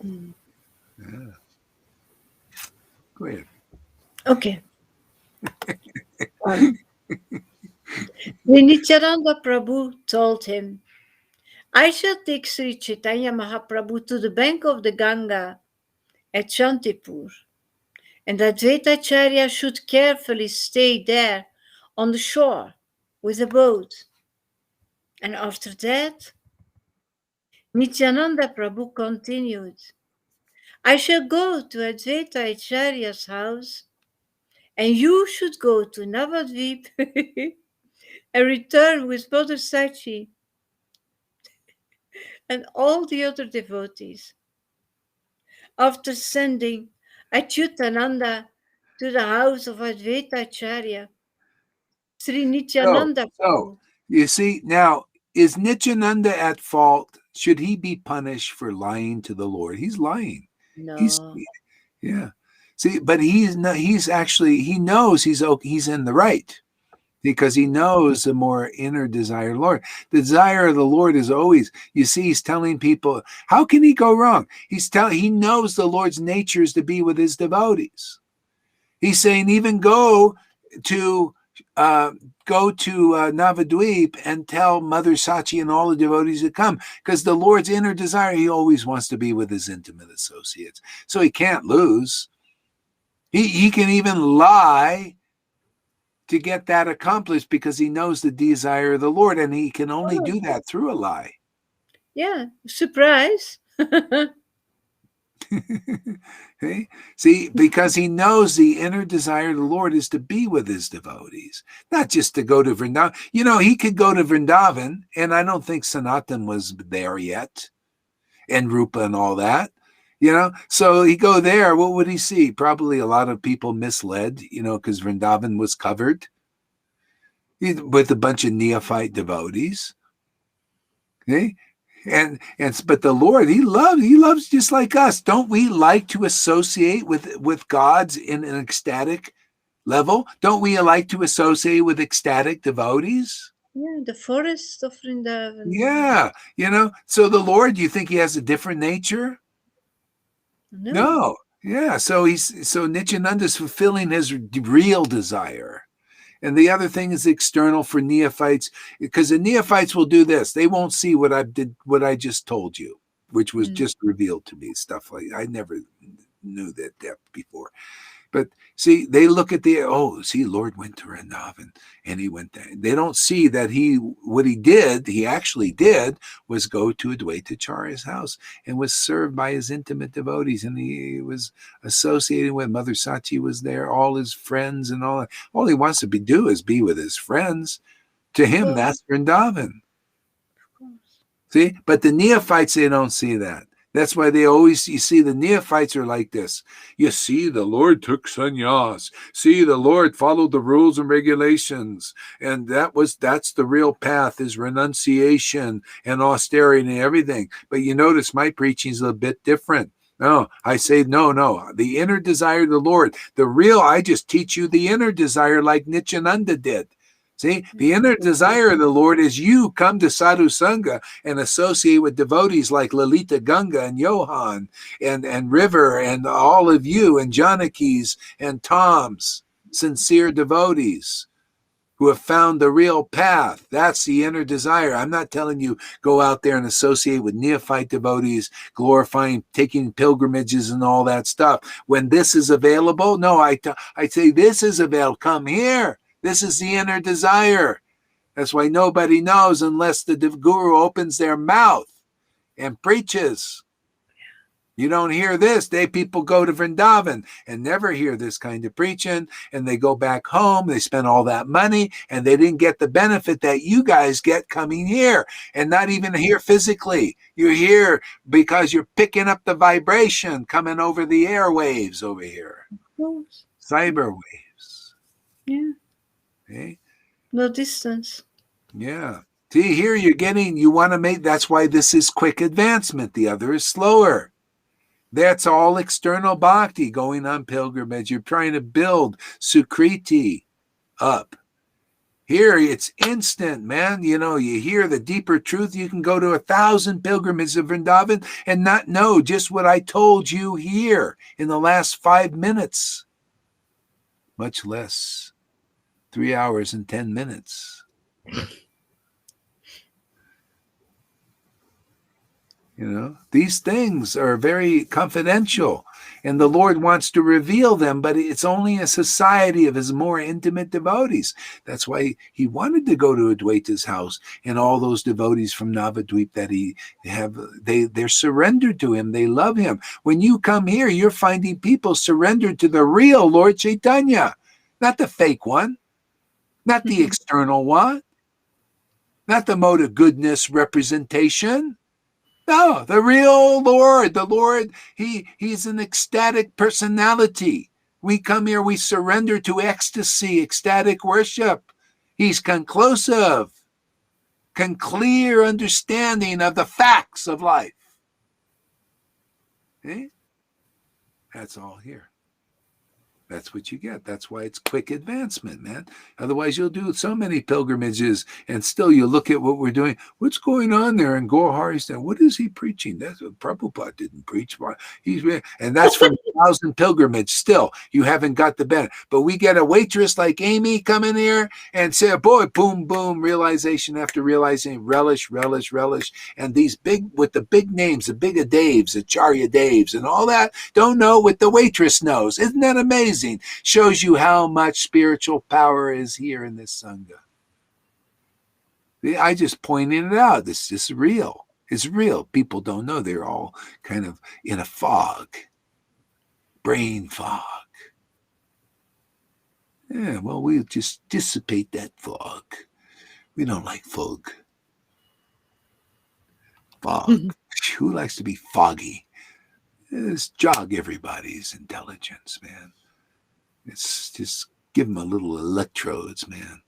Yeah. Go ahead. Okay. The Nityananda Prabhu told him, I shall take Sri Chaitanya Mahaprabhu to the bank of the Ganga at Shantipur, and Advaitacharya should carefully stay there on the shore with a boat. And after that, Nityananda Prabhu continued, I shall go to Advaitacharya's house, and you should go to Navadvip and return with Mother Sachi and all the other devotees. After sending Achyutananda to the house of Advaitacharya, Sri Nityananda So Prabhu. you see, now, is Nityananda at fault? Should he be punished for lying to the Lord? He's lying. No. Yeah. See, but he knows he's in the right, because he knows the more inner desire of the Lord. The desire of the Lord is always, you see, he's telling people, how can he go wrong? He knows the Lord's nature is to be with his devotees. He's saying, even go to Navadvip and tell Mother Sachi and all the devotees to come, because the Lord's inner desire, he always wants to be with his intimate associates. So he can't lose. He can even lie to get that accomplished, because he knows the desire of the Lord, and he can only do that through a lie. Yeah, surprise. Okay? See, because he knows the inner desire of the Lord is to be with his devotees, not just to go to Vrindavan. He could go to Vrindavan, and I don't think Sanatan was there yet, and Rupa and all that. So he go there, what would he see? Probably a lot of people misled, because Vrindavan was covered with a bunch of neophyte devotees. Okay? But the Lord, he loves just like us. Don't we like to associate with gods in an ecstatic level? Don't we like to associate with ecstatic devotees? Yeah, the forest of Vrindavan. Yeah. So the Lord, do you think he has a different nature? No. Yeah. So Nityananda is fulfilling his real desire. And the other thing is external for neophytes, because the neophytes will do this. They won't see what I just told you, which was just revealed to me. Stuff like I never knew that depth before. But see, they look at Lord went to Vrindavan and he went there. They don't see that he actually did was go to Advaitacharya's house and was served by his intimate devotees. And he was associated with Mother Sachi was there, all his friends and all. All he wants to do is be with his friends. To him, that's Vrindavan. See, but the neophytes, they don't see that. That's why you see the neophytes are like this. You see, the Lord took sannyas. See, the Lord followed the rules and regulations. And that's the real path, is renunciation and austerity and everything. But you notice my preaching is a bit different. No, I say, no. The inner desire of the Lord, I just teach you the inner desire like Nityananda did. See, the inner desire of the Lord is you come to Sadhu Sangha and associate with devotees like Lalita Ganga and Johan and River and all of you and Janakis and Toms, sincere devotees who have found the real path. That's the inner desire. I'm not telling you go out there and associate with neophyte devotees, glorifying, taking pilgrimages and all that stuff. When this is available, no, I say this is available. Come here. This is the inner desire. That's why nobody knows unless the guru opens their mouth and preaches. You don't hear this. People go to Vrindavan and never hear this kind of preaching, and they go back home. They spend all that money, and they didn't get the benefit that you guys get coming here, and not even here physically. You're here because you're picking up the vibration coming over the airwaves over here, cyber waves. Yeah. Okay? No distance. Yeah. See, here you want to make, that's why this is quick advancement. The other is slower. That's all external bhakti, going on pilgrimage. You're trying to build Sukriti up. Here, it's instant, man. You hear the deeper truth. You can go to 1,000 pilgrimages of Vrindavan and not know just what I told you here in the last 5 minutes. Much less 3 hours and 10 minutes. These things are very confidential, and the Lord wants to reveal them, but it's only a society of his more intimate devotees. That's why he wanted to go to Adwaita's house, and all those devotees from Navadvip that they're surrendered to him. They love him. When you come here, you're finding people surrendered to the real Lord Chaitanya, not the fake one, not the external one, not the mode of goodness representation. No, the real Lord, he's an ecstatic personality. We come here, we surrender to ecstasy, ecstatic worship. He's conclusive, clear understanding of the facts of life. Okay? That's all here. That's what you get. That's why it's quick advancement, man. Otherwise, you'll do so many pilgrimages, and still you look at what we're doing. What's going on there in Gohari? What is he preaching? That's what Prabhupada didn't preach. And that's from 1,000 pilgrimage. Still, you haven't got the benefit. But we get a waitress like Amy come in here and say, boy, boom, boom, realization after realization, relish. And these with the big names, the big Daves, Acharya Daves, and all that, don't know what the waitress knows. Isn't that amazing? Shows you how much spiritual power is here in this Sangha. I just pointed it out. This is real. It's real. People don't know. They're all kind of in a fog. Brain fog. Yeah, well, we'll just dissipate that fog. We don't like fog. Fog. Who likes to be foggy? Just jog everybody's intelligence, man. It's just give them a little electrodes, man.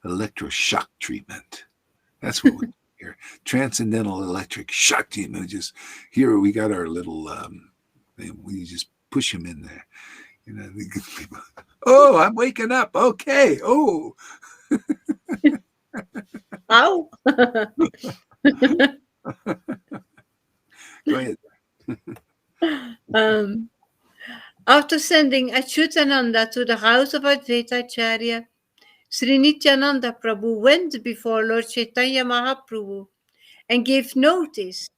Electroshock treatment. That's what we do here. Transcendental electric shock treatment. Just here we got our little we just push them in there. Oh, I'm waking up. Okay. Oh. Ow. Go ahead. After sending Achyutananda to the house of Advaita Acharya, Sri Nityananda Prabhu went before Lord Chaitanya Mahaprabhu and gave notice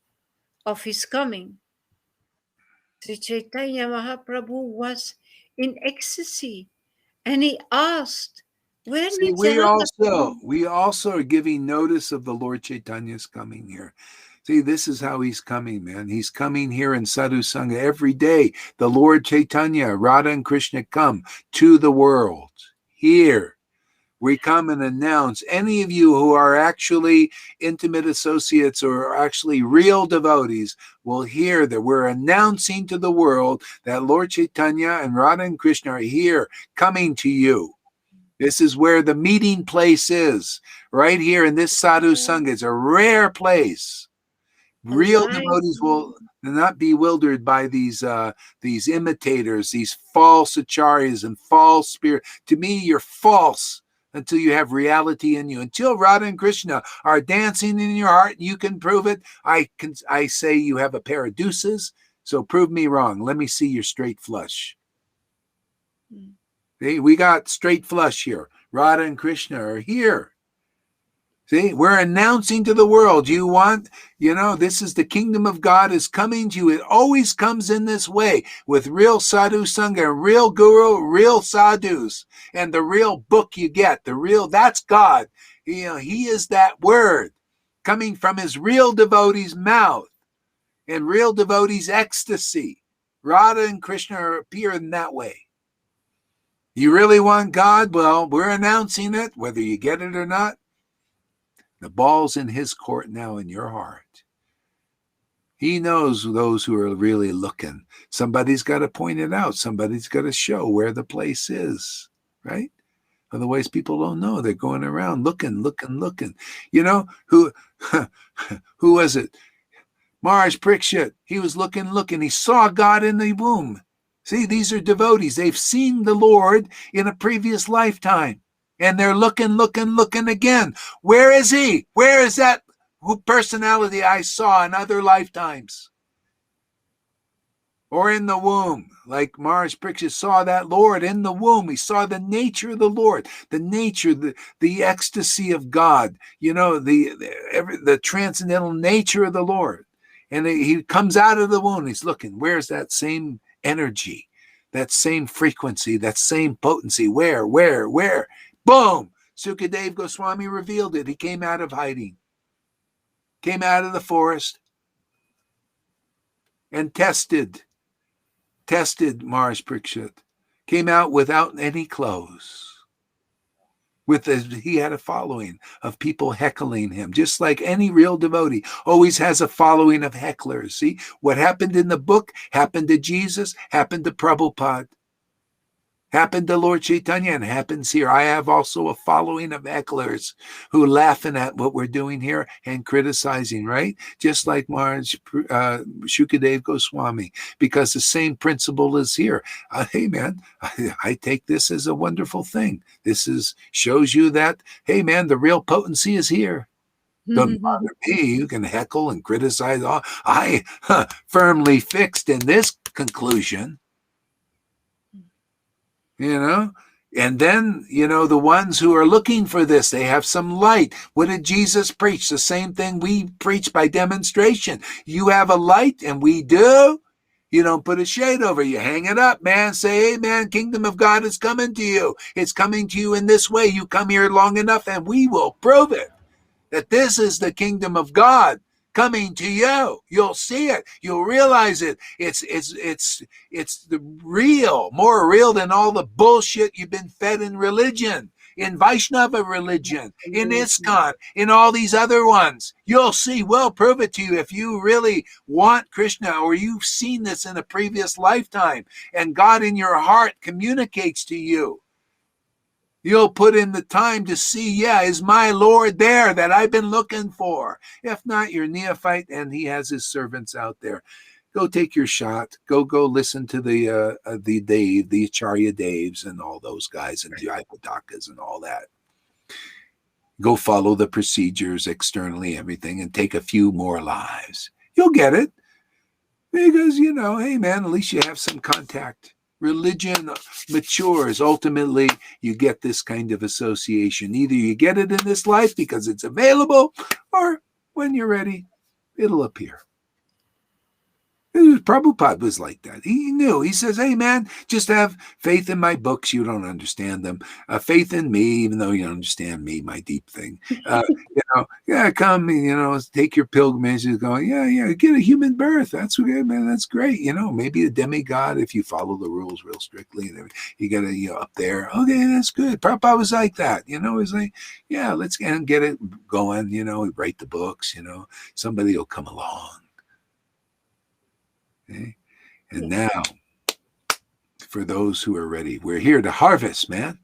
of his coming. Sri Chaitanya Mahaprabhu was in ecstasy, and he asked, where Nityananda we also are giving notice of the Lord Chaitanya's coming here. See, this is how he's coming, man. He's coming here in Sadhu Sangha every day. The Lord Chaitanya, Radha and Krishna come to the world. Here, we come and announce. Any of you who are actually intimate associates or actually real devotees will hear that we're announcing to the world that Lord Chaitanya and Radha and Krishna are here, coming to you. This is where the meeting place is, right here in this Sadhu Sangha. It's a rare place. Real devotees will not be bewildered by these imitators, these false acharyas and false spirit. To me, you're false until you have reality in you. Until Radha and Krishna are dancing in your heart, you can prove it. I say you have a pair of deuces, so prove me wrong. Let me see your straight flush. See, we got straight flush here. Radha and Krishna are here. See, we're announcing to the world, this is the kingdom of God is coming to you. It always comes in this way with real sadhu sangha, real guru, real sadhus, and the real book you get, that's God. He is that word coming from his real devotee's mouth. And real devotees, ecstasy. Radha and Krishna appear in that way. You really want God? Well, we're announcing it, whether you get it or not. The ball's in his court now, in your heart. He knows those who are really looking. Somebody's got to point it out. Somebody's got to show where the place is, right? Otherwise, people don't know. They're going around looking. You know, who was it? Maharaj Parikshit. He was looking. He saw God in the womb. See, these are devotees. They've seen the Lord in a previous lifetime. And they're looking again. Where is he? Where is that personality I saw in other lifetimes? Or in the womb, like Maharaj Parikshit saw that Lord in the womb. He saw the nature of the Lord, the nature, the ecstasy of God, you know, the transcendental nature of the Lord. And he comes out of the womb. He's looking. Where's that same energy, that same frequency, that same potency? Where? Boom! Sukadev Goswami revealed it. He came out of hiding, came out of the forest, and tested Maharaj Parikshit. Came out without any clothes. He had a following of people heckling him, just like any real devotee always has a following of hecklers. See, what happened in the book happened to Jesus, happened to Prabhupada, happened to Lord Chaitanya, and happens here. I have also a following of hecklers who laughing at what we're doing here and criticizing, right? Just like Maharaj Shukadev Goswami, because the same principle is here. Hey, man, I take this as a wonderful thing. This shows you that, hey, man, the real potency is here. Don't bother me. You can heckle and criticize. I firmly fixed in this conclusion. You know, and then, you know, the ones who are looking for this, they have some light. What did Jesus preach? The same thing we preach by demonstration. You have a light and we do. You don't put a shade over. You hang it up, man. Say, hey, man, kingdom of God is coming to you. It's coming to you in this way. You come here long enough and we will prove it. That this is the kingdom of God coming to you. You'll see it. You'll realize it. It's the real, more real than all the bullshit you've been fed in religion, in Vaishnava religion, in ISKCON, in all these other ones. You'll see. We'll prove it to you if you really want Krishna, or you've seen this in a previous lifetime and God in your heart communicates to you. You'll put in the time to see, yeah, is my Lord there that I've been looking for? If not, you're neophyte and he has his servants out there. Go take your shot. Go listen to the Acharya Devs and all those guys and the Ipadakas and all that. Go follow the procedures externally, everything, and take a few more lives. You'll get it. Because, you know, hey, man, at least you have some contact. Religion matures. Ultimately, you get this kind of association. Either you get it in this life because it's available, or when you're ready, it'll appear. Prabhupada was like that. He knew. He says, hey, man, just have faith in my books. You don't understand them. Faith in me, even though you don't understand me, my deep thing. Come, take your pilgrimages going, get a human birth. That's good, man. That's great. Maybe a demigod if you follow the rules real strictly. You got to, up there. Okay, that's good. Prabhupada was like that. He's like, yeah, let's get it going. Write the books, somebody will come along. Okay. And now, for those who are ready, we're here to harvest, man.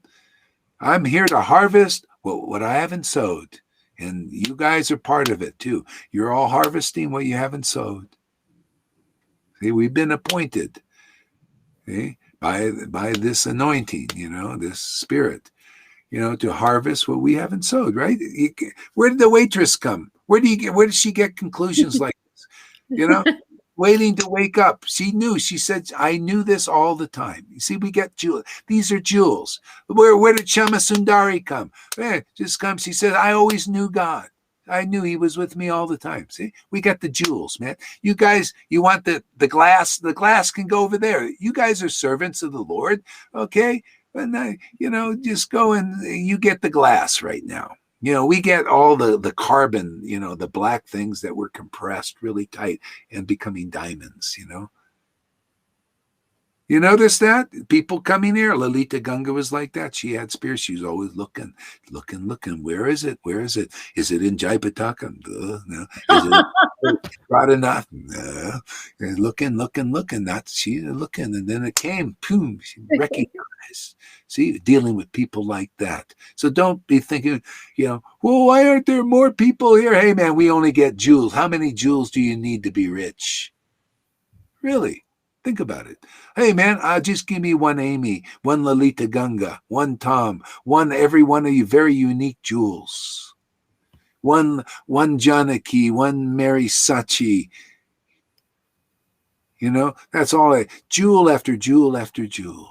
I'm here to harvest what I haven't sowed. And you guys are part of it too. You're all harvesting what you haven't sowed. See, we've been appointed, by this anointing, this spirit, to harvest what we haven't sowed, right? Where did the waitress come? Where did she get conclusions like this? Waiting to wake up. She knew. She said, I knew this all the time. You see, we get jewels. These are jewels. Where did Shama Sundari come? Just come. She said, I always knew God. I knew he was with me all the time. See, we got the jewels, man. You guys, you want the glass? The glass can go over there. You guys are servants of the Lord, okay? And just go and you get the glass right now. We get all the carbon, the black things that were compressed really tight and becoming diamonds, You notice that? People coming here, Lalita Ganga was like that. She had spears. She was always looking. Where is it? Where is it? Is it in Jaipataka? No. Is it Radhanath? No. Looking. She's looking. And then it came. Boom. She recognized. See, dealing with people like that. So don't be thinking, well, why aren't there more people here? Hey, man, we only get jewels. How many jewels do you need to be rich? Really? Think about it. Hey, man, just give me one Amy, one Lalita Ganga, one Tom, every one of you very unique jewels. One Janaki, one Mary Sachi. That's all. Jewel after jewel after jewel.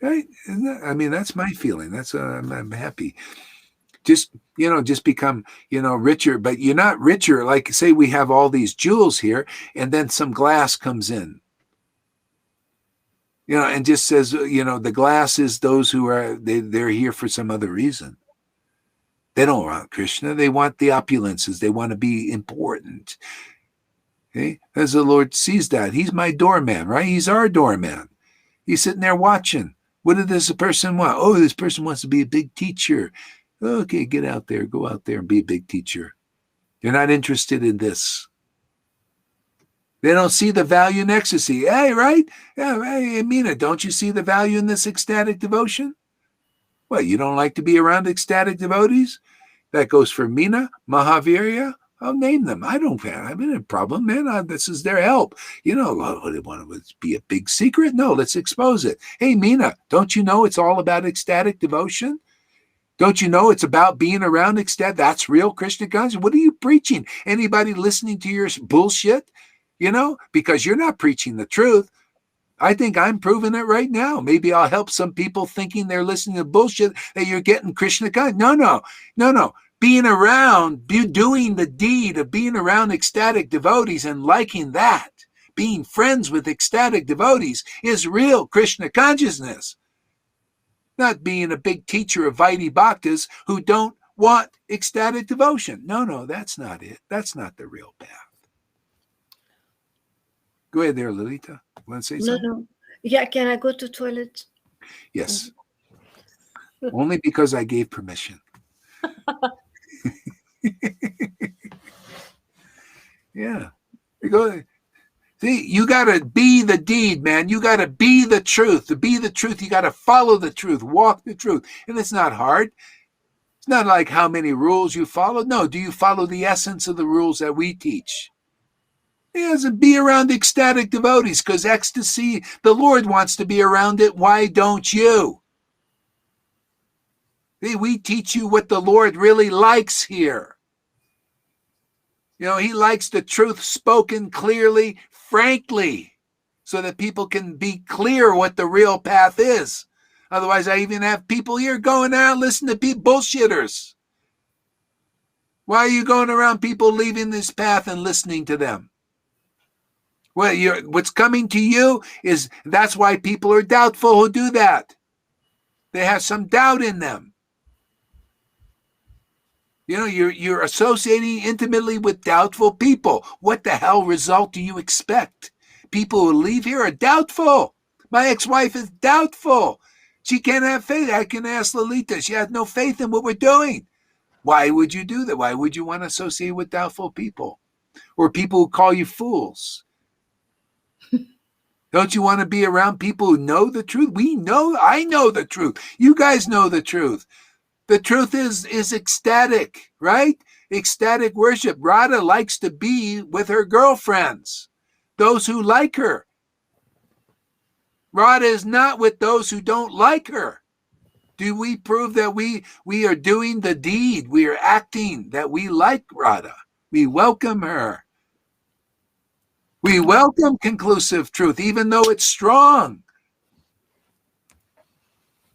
Right? That's my feeling. That's I'm happy. Just become, richer, but you're not richer. Like, say we have all these jewels here and then some glass comes in, and just says, the glass is those who are, they're here for some other reason. They don't want Krishna. They want the opulences. They want to be important. Okay. As the Lord sees that, he's my doorman, right? He's our doorman. He's sitting there watching. What did this person want? Oh, this person wants to be a big teacher. Okay, get out there, go out there and be a big teacher. You're not interested in this. They don't see the value in ecstasy. Hey, right? Yeah, hey, Amina, don't you see the value in this ecstatic devotion? Well, you don't like to be around ecstatic devotees? That goes for Meena, Mahavirya. I'll name them. I don't have any problem, man. This is their help. They want to be a big secret? No, let's expose it. Hey, Meena, don't you know it's all about ecstatic devotion? Don't you know it's about being around ecstatic? That's real Krishna consciousness. What are you preaching? Anybody listening to your bullshit? Because you're not preaching the truth. I think I'm proving it right now. Maybe I'll help some people thinking they're listening to bullshit that you're getting Krishna consciousness. No. Being around, doing the deed of being around ecstatic devotees and liking that, being friends with ecstatic devotees is real Krishna consciousness. Not being a big teacher of Vaidhi Bhaktas who don't want ecstatic devotion. No, that's not it. That's not the real path. Go ahead there, Lalita. Want to say something? No. Yeah, can I go to toilet? Yes. Only because I gave permission. Yeah. You go. See, you got to be the deed, man. You got to be the truth. To be the truth, you got to follow the truth, walk the truth. And it's not hard. It's not like how many rules you follow. No, do you follow the essence of the rules that we teach? Yes, and be around ecstatic devotees, because ecstasy, the Lord wants to be around it. Why don't you? See, we teach you what the Lord really likes here. He likes the truth spoken clearly, frankly, so that people can be clear what the real path is. Otherwise, I even have people here going out listening to bullshitters. Why are you going around people leaving this path and listening to them? Well, what's coming to you is that's why people are doubtful who do that. They have some doubt in them. You're associating intimately with doubtful people. What the hell result do you expect? People who leave here are doubtful. My ex-wife is doubtful. She can't have faith. I can ask Lalita. She has no faith in what we're doing. Why would you do that? Why would you want to associate with doubtful people? Or people who call you fools? Don't you want to be around people who know the truth? I know the truth. You guys know the truth. The truth is ecstatic, right? Ecstatic worship. Radha likes to be with her girlfriends, those who like her. Radha is not with those who don't like her. Do we prove that we are doing the deed? We are acting that we like Radha. We welcome her. We welcome conclusive truth, even though it's strong.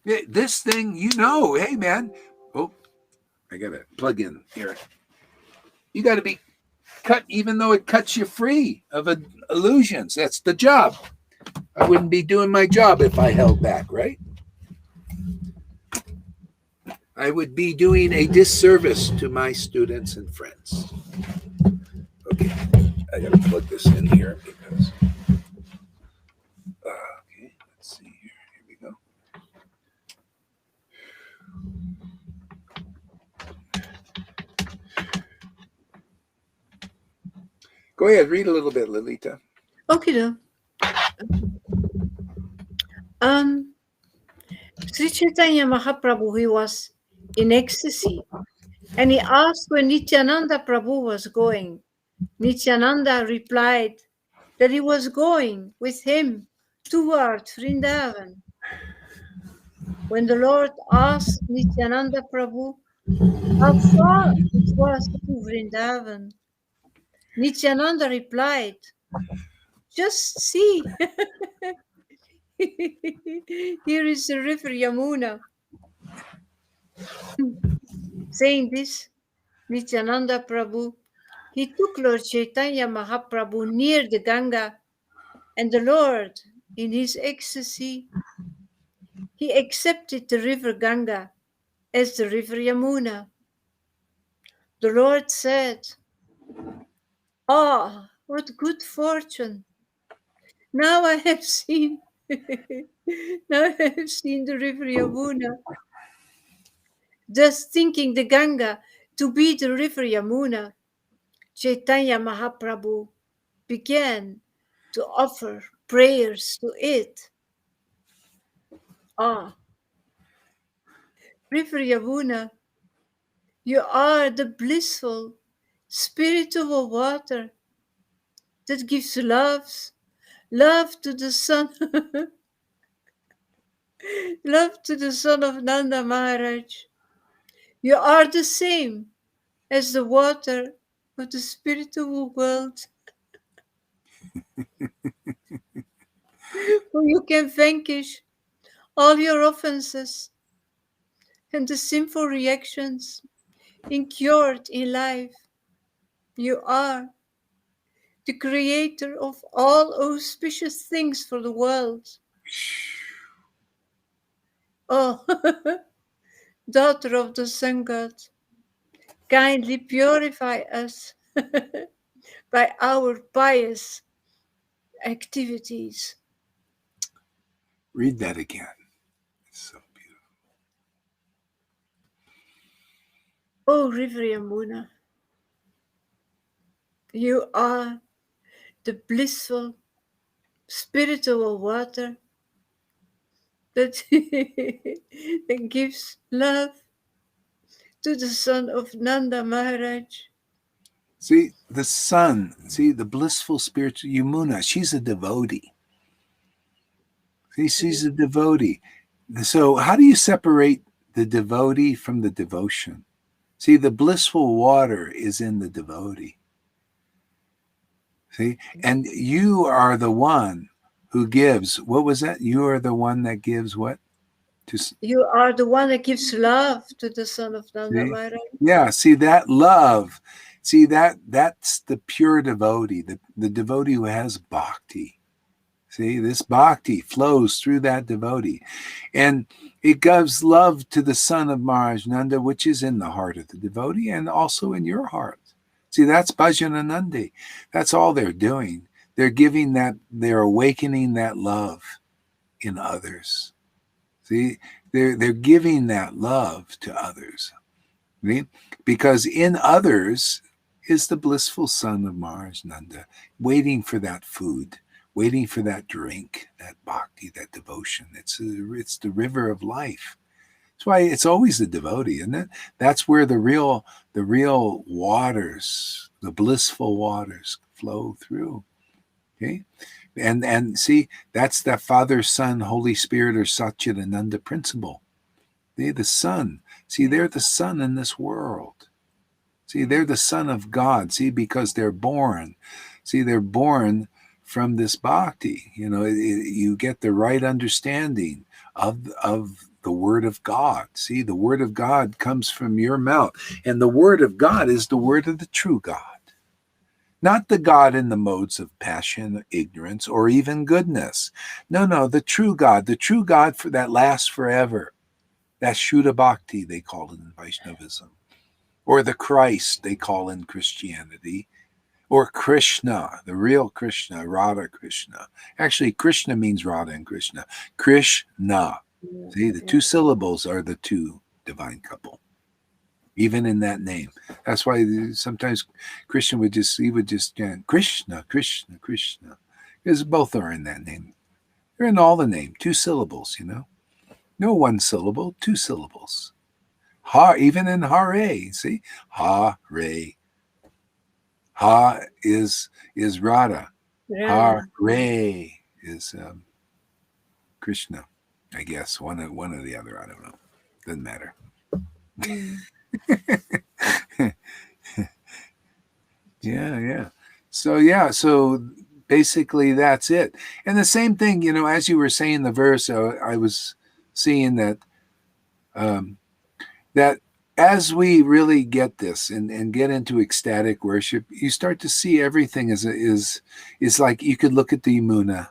This thing, hey, man. Oh, I got to plug in here. You got to be cut, even though it cuts you free of illusions. That's the job. I wouldn't be doing my job if I held back, right? I would be doing a disservice to my students and friends. Okay, I gotta plug this in here because. Okay, let's see here. Here we go. Go ahead, read a little bit, Lilita. Okay, then. Sri Chaitanya Mahaprabhu, he was in ecstasy, and he asked where Nityananda Prabhu was going. Nityananda replied that he was going with him toward Vrindavan. When the Lord asked Nityananda Prabhu how far it was to Vrindavan, Nityananda replied, "Just see, here is the river Yamuna." Saying this, Nityananda Prabhu, he took Lord Chaitanya Mahaprabhu near the Ganga, and the Lord, in his ecstasy, he accepted the river Ganga as the river Yamuna. The Lord said, "Ah, what good fortune! Now I have seen, now I have seen the river Yamuna." Thus thinking the Ganga to be the river Yamuna, Chaitanya Mahaprabhu began to offer prayers to it. Ah, river Yamuna, you are the blissful, spiritual water that gives love to the son, love to the son of Nanda Maharaj. You are the same as the water of the spiritual world, where you can vanquish all your offenses and the sinful reactions incurred in life. You are the creator of all auspicious things for the world. Oh, daughter of the sun god, kindly purify us by our pious activities. Read that again. It's so beautiful. Oh, River Yamuna, you are the blissful spiritual water that, that gives love to the son of Nanda Maharaj. See, the sun, see, the blissful spiritual Yamuna, she's a devotee. See, she's a devotee. So, how do you separate the devotee from the devotion? See, the blissful water is in the devotee. See, and you are the one who gives. What was that? You are the one that gives what? You are the one that gives love to the son of Nanda Maharaj. Yeah, see that love. See that's the pure devotee, the devotee who has bhakti. See, this bhakti flows through that devotee. And it gives love to the son of Maharaj Nanda, which is in the heart of the devotee and also in your heart. See, that's Bhajananandi. That's all they're doing. They're giving that, they're awakening that love in others. See, they're giving that love to others. See? Because in others is the blissful son of Maharaj Nanda, waiting for that food, waiting for that drink, that bhakti, that devotion. It's the river of life. That's why it's always the devotee, isn't it? That's where the real waters, the blissful waters flow through. Okay? And see, that's that Father, Son, Holy Spirit, or Satchidananda principle. They're the Son. See, they're the Son in this world. See, they're the Son of God. See, because they're born. See, they're born from this bhakti. You know, you get the right understanding of the word of God. See, the word of God comes from your mouth. And the word of God is the word of the true God. Not the God in the modes of passion, ignorance, or even goodness. No, the true God for that lasts forever. That's Shuddha Bhakti, they call it in Vaishnavism. Or the Christ, they call in Christianity. Or Krishna, the real Krishna, Radha Krishna. Actually, Krishna means Radha and Krishna. Krishna. See, the two syllables are the two divine couple, even in that name. That's why sometimes Krishna would just chant Krishna, Krishna, Krishna, because both are in that name. They're in all the name, two syllables, No one syllable, two syllables. Ha, even in Hare, see? Hare. Ha is Radha. Hare is Krishna, I guess. One or the other, I don't know. Doesn't matter. Yeah. So basically that's it. And the same thing, as you were saying the verse, I was seeing that that as we really get this and get into ecstatic worship, you start to see everything is like you could look at the Yamuna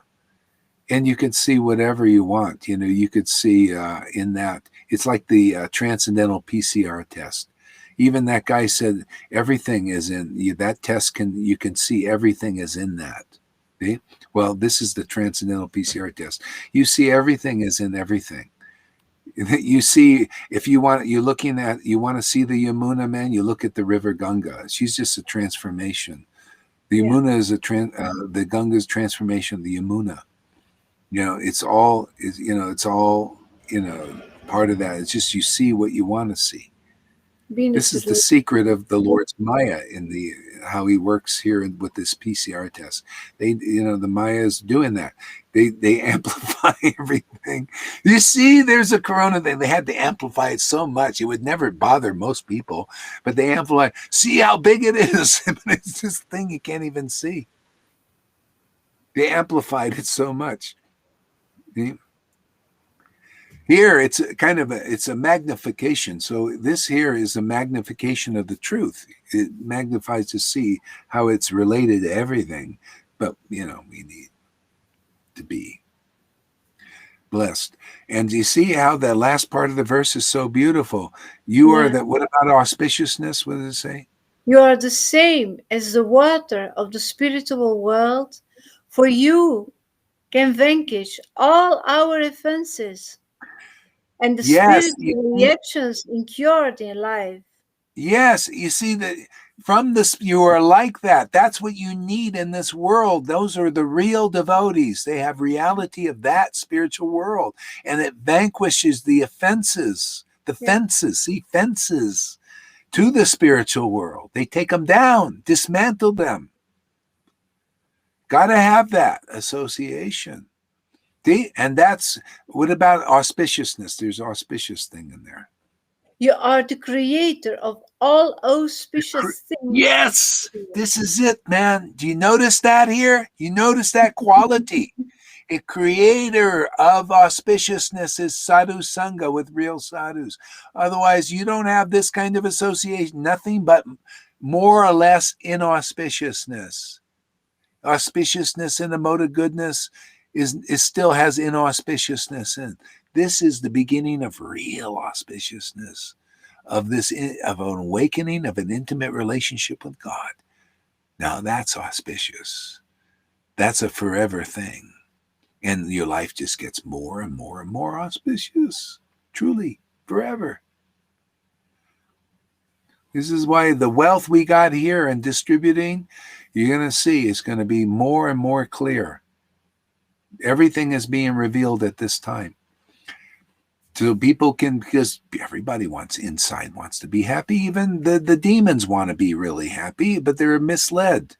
and you could see whatever you want. You could see in that. It's like the transcendental PCR test. Even that guy said everything is in that test. You can see everything is in that. See? Well, this is the transcendental PCR test. You see everything is in everything. You see, if you want to see the Yamuna, man, you look at the river Ganga. She's just a transformation. The Yamuna is the Ganga's transformation of the Yamuna. It's all part of that. It's just you see what you want to see. This is the secret of the Lord's Maya in how he works here with this PCR test. The Maya is doing that. They amplify everything. You see, there's a corona thing. They had to amplify it so much. It would never bother most people, but they amplify. See how big it is. It's this thing you can't even see. They amplified it so much. See? Here, it's a magnification. So this here is a magnification of the truth. It magnifies to see how it's related to everything. But, we need to be blessed. And you see how that last part of the verse is so beautiful. What about auspiciousness? What does it say? You are the same as the water of the spiritual world, for you can vanquish all our offenses and the spiritual reactions incurred in life. Yes, you see that from this, you are like that. That's what you need in this world. Those are the real devotees. They have reality of that spiritual world, and it vanquishes the offenses, fences to the spiritual world. They take them down, dismantle them. Got to have that association. See? And that's, what about auspiciousness? There's auspicious thing in there. You are the creator of all auspicious things. Yes, this is it, man. Do you notice that here? You notice that quality? A creator of auspiciousness is sadhu sangha, with real sadhus. Otherwise, you don't have this kind of association. Nothing but more or less inauspiciousness. Auspiciousness in the mode of goodness is still has inauspiciousness in. This is the beginning of real auspiciousness, of an awakening of an intimate relationship with God. Now that's auspicious. That's a forever thing. And your life just gets more and more and more auspicious. Truly, forever. This is why the wealth we got here and distributing, you're going to see it's going to be more and more clear. Everything is being revealed at this time. So people can, because everybody wants to be happy. Even the demons want to be really happy, but they're misled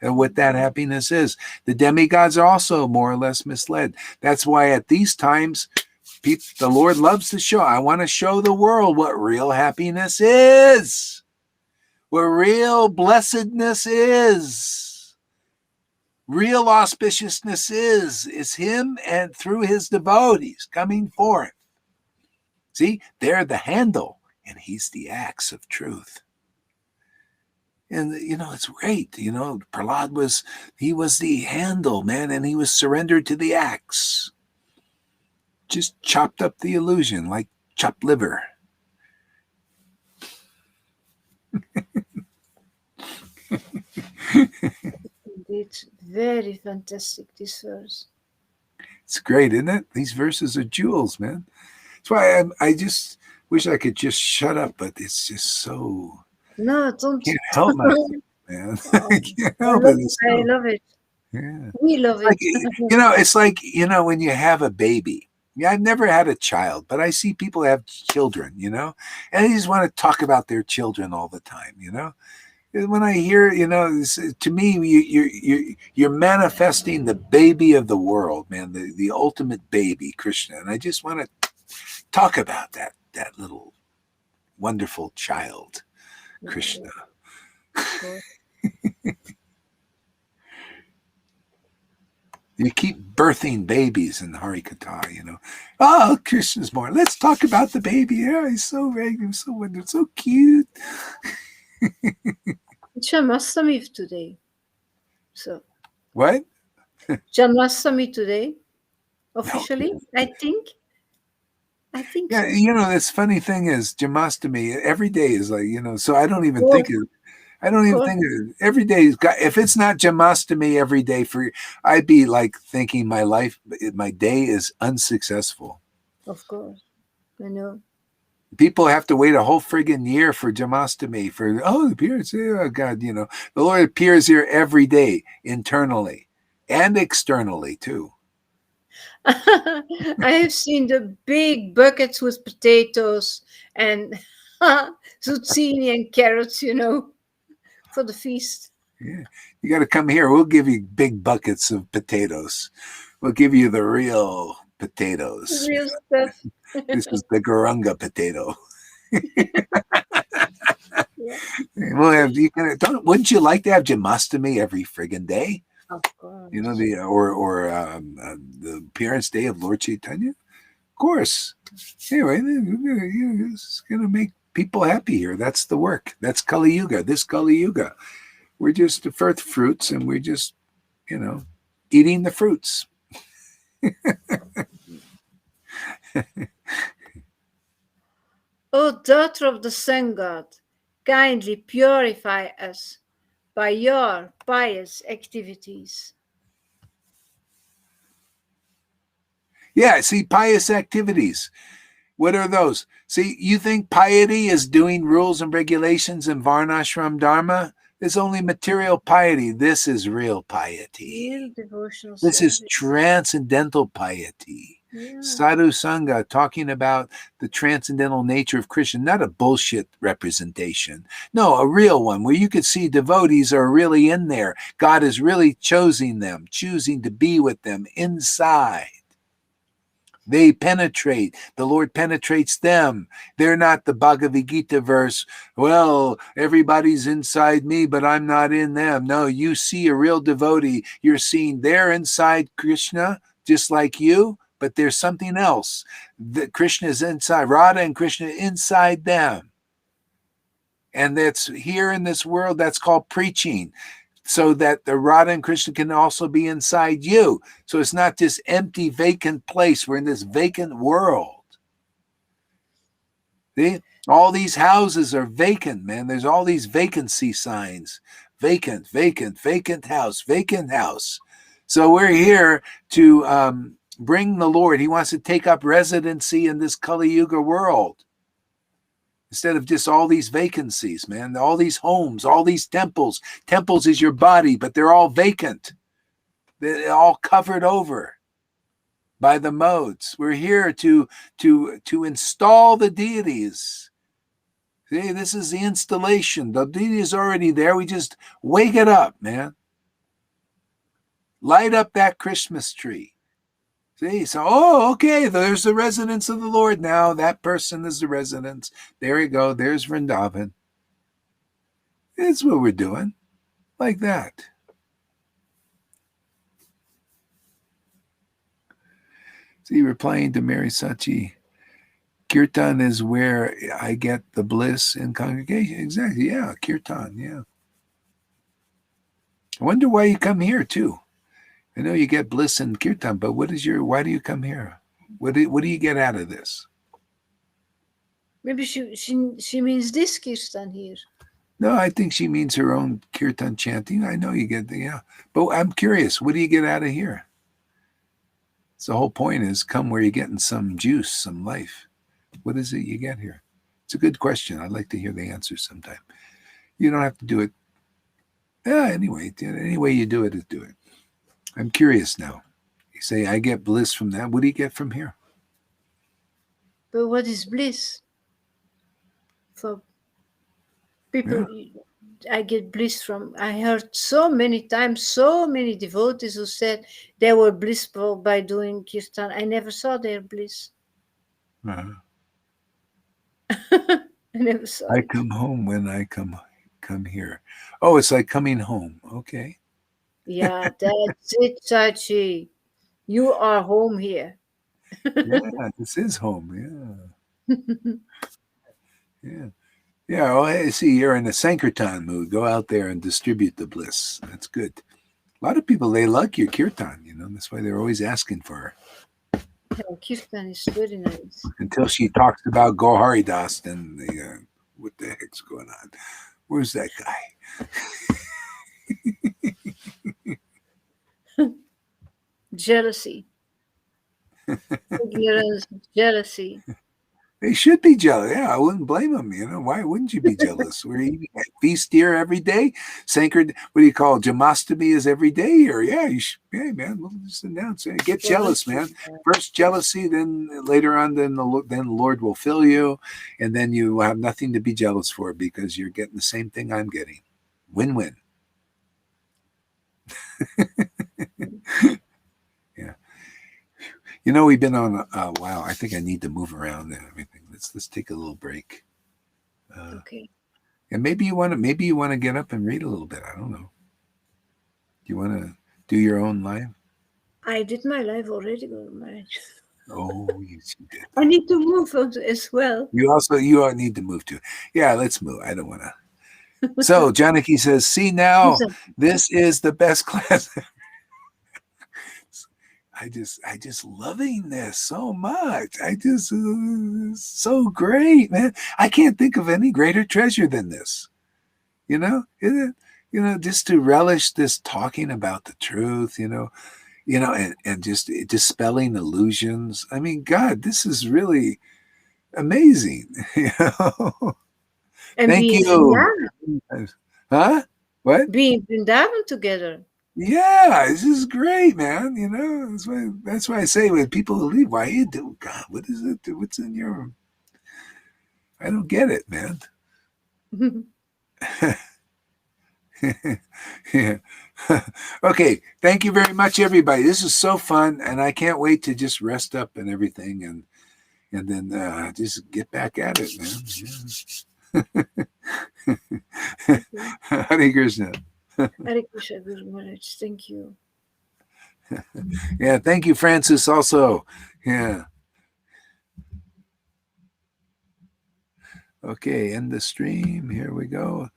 at what that happiness is. The demigods are also more or less misled. That's why at these times, the Lord loves to show. I want to show the world what real happiness is, what real blessedness is. Real auspiciousness is him and through his devotees coming forth. See, they're the handle, and he's the axe of truth. And, it's great. Prahlad was the handle, man, and he was surrendered to the axe. Just chopped up the illusion, like chopped liver. Indeed, very fantastic, this verse. It's great, isn't it? These verses are jewels, man. That's why I just wish I could just shut up, but it's just so... No, don't. Can't help myself, man. Oh, I can't I help love, it. It's I so, love it. yeah. We love Like, it. it's like, when you have a baby. Yeah, I've never had a child, but I see people have children, and they just want to talk about their children all the time, When I hear, to me, you're manifesting the baby of the world, man, the ultimate baby, Krishna. And I just want to talk about that little wonderful child, Krishna. You keep birthing babies in Harikatha, Oh, Krishna's born. Let's talk about the baby. Yeah, he's so regular, so wonderful, so cute. It's Janmashtami today. So. What? Janmashtami today, officially, No. I think. Yeah, so. this funny thing is Janmashtami, every day is like, so I don't even think of every day is got, if it's not Janmashtami every day I'd be like thinking my day is unsuccessful. Of course. I know. People have to wait a whole friggin' year for Janmashtami the appearance. Oh God, the Lord appears here every day, internally and externally too. I have seen the big buckets with potatoes and zucchini and carrots, for the feast. Yeah, you got to come here. We'll give you big buckets of potatoes. We'll give you the real potatoes. Real stuff. This is the Garunga potato. Yeah. We'll have wouldn't you like to have Janmashtami every friggin' day? Of course. The appearance day of Lord Chaitanya? Of course. Anyway, it's gonna make people happy here. That's the work. That's Kali Yuga. This Kali Yuga. We're just the first fruits, and we're just, eating the fruits. O daughter of the sun god, kindly purify us by your pious activities. Yeah, see, pious activities. What are those? See, you think piety is doing rules and regulations in Varnashram Dharma? It's only material piety. This is real piety. Real devotional This service. is transcendental piety. Yeah. Sadhu Sangha, talking about the transcendental nature of Krishna, not a bullshit representation. No, a real one where you could see devotees are really in there. God is really choosing to be with them inside. They penetrate. The Lord penetrates them. They're not the Bhagavad Gita verse, well, everybody's inside me, but I'm not in them. No, you see a real devotee. You're seeing they're inside Krishna, just like you, but there's something else. Krishna is inside. Radha and Krishna inside them. And that's here in this world, that's called preaching. So that the Radha and Krishna can also be inside you. So it's not this empty, vacant place. We're in this vacant world. See? All these houses are vacant, man. There's all these vacancy signs. Vacant, vacant, vacant house. So we're here to bring the Lord. He wants to take up residency in this Kali Yuga world. Instead of just all these vacancies, man, all these homes, all these temples. Temples is your body, but they're all vacant. They're all covered over by the modes. We're here to install the deities. See, this is the installation. The deity is already there. We just wake it up, man. Light up that Christmas tree. See, so, okay, there's the residence of the Lord now. That person is the residence. There you go. There's Vrindavan. It's what we're doing. Like that. See, replying to Mary Sachi, Kirtan is where I get the bliss in congregation. Exactly. Yeah, Kirtan. Yeah. I wonder why you come here, too. I know you get bliss in Kirtan, but why do you come here? What do you get out of this? Maybe she means this kirtan here. No, I think she means her own kirtan chanting. I know you get but I'm curious, what do you get out of here? So the whole point is come where you're getting some juice, some life. What is it you get here? It's a good question. I'd like to hear the answer sometime. You don't have to do it. Anyway, any way you do it is do it. I'm curious now. You say, I get bliss from that. What do you get from here? But what is bliss? For people, I get bliss from. I heard so many times, so many devotees who said they were blissful by doing kirtan. I never saw their bliss. Uh-huh. I never saw I it. come home when I come here. Oh, it's like coming home. Okay. Yeah, that's it, Chachi. You are home here. Yeah, this is home. Yeah. Yeah. Well, I see you're in a Sankirtan mood. Go out there and distribute the bliss. That's good. A lot of people, they like your kirtan, that's why they're always asking for her. Yeah, kirtan is very nice. Until she talks about Gohari Das, then what the heck's going on? Where's that guy? Jealousy. Ignorance, jealousy. They should be jealous. Yeah, I wouldn't blame them. Why wouldn't you be jealous? We're eating at feast here every day. Sankard, what do you call it? Jamastami is every day here. Yeah, you should. Hey, man, we'll just announce it. Get jealous, man. First jealousy, then later on, then the Lord will fill you, and then you will have nothing to be jealous for because you're getting the same thing I'm getting. Win-win. Yeah. We've been on wow, I think I need to move around and everything. Let's take a little break. Okay. And maybe you want to get up and read a little bit. I don't know. Do you want to do your own live? I did my live already, Guru Maharaj. Oh, you did. I need to move as well. You need to move too. Yeah, let's move. I don't want to. So Janaki says, see now, this is the best class. I just loving this so much. So great, man. I can't think of any greater treasure than this. Just to relish this talking about the truth, and just dispelling illusions. I mean, God, this is really amazing. And thank you. Huh? What? Being Vrindavan together. Yeah, this is great, man. That's why I say when people leave, why you do, God, what is it? What's in your? I don't get it, man. Yeah. Okay. Thank you very much, everybody. This is so fun, and I can't wait to just rest up and everything, and then just get back at it, man. Yeah. Hare Krishna. Hare Krishna, Guru Maharaj. Thank you. Yeah, thank you, Francis, also. Yeah. Okay, end the stream. Here we go.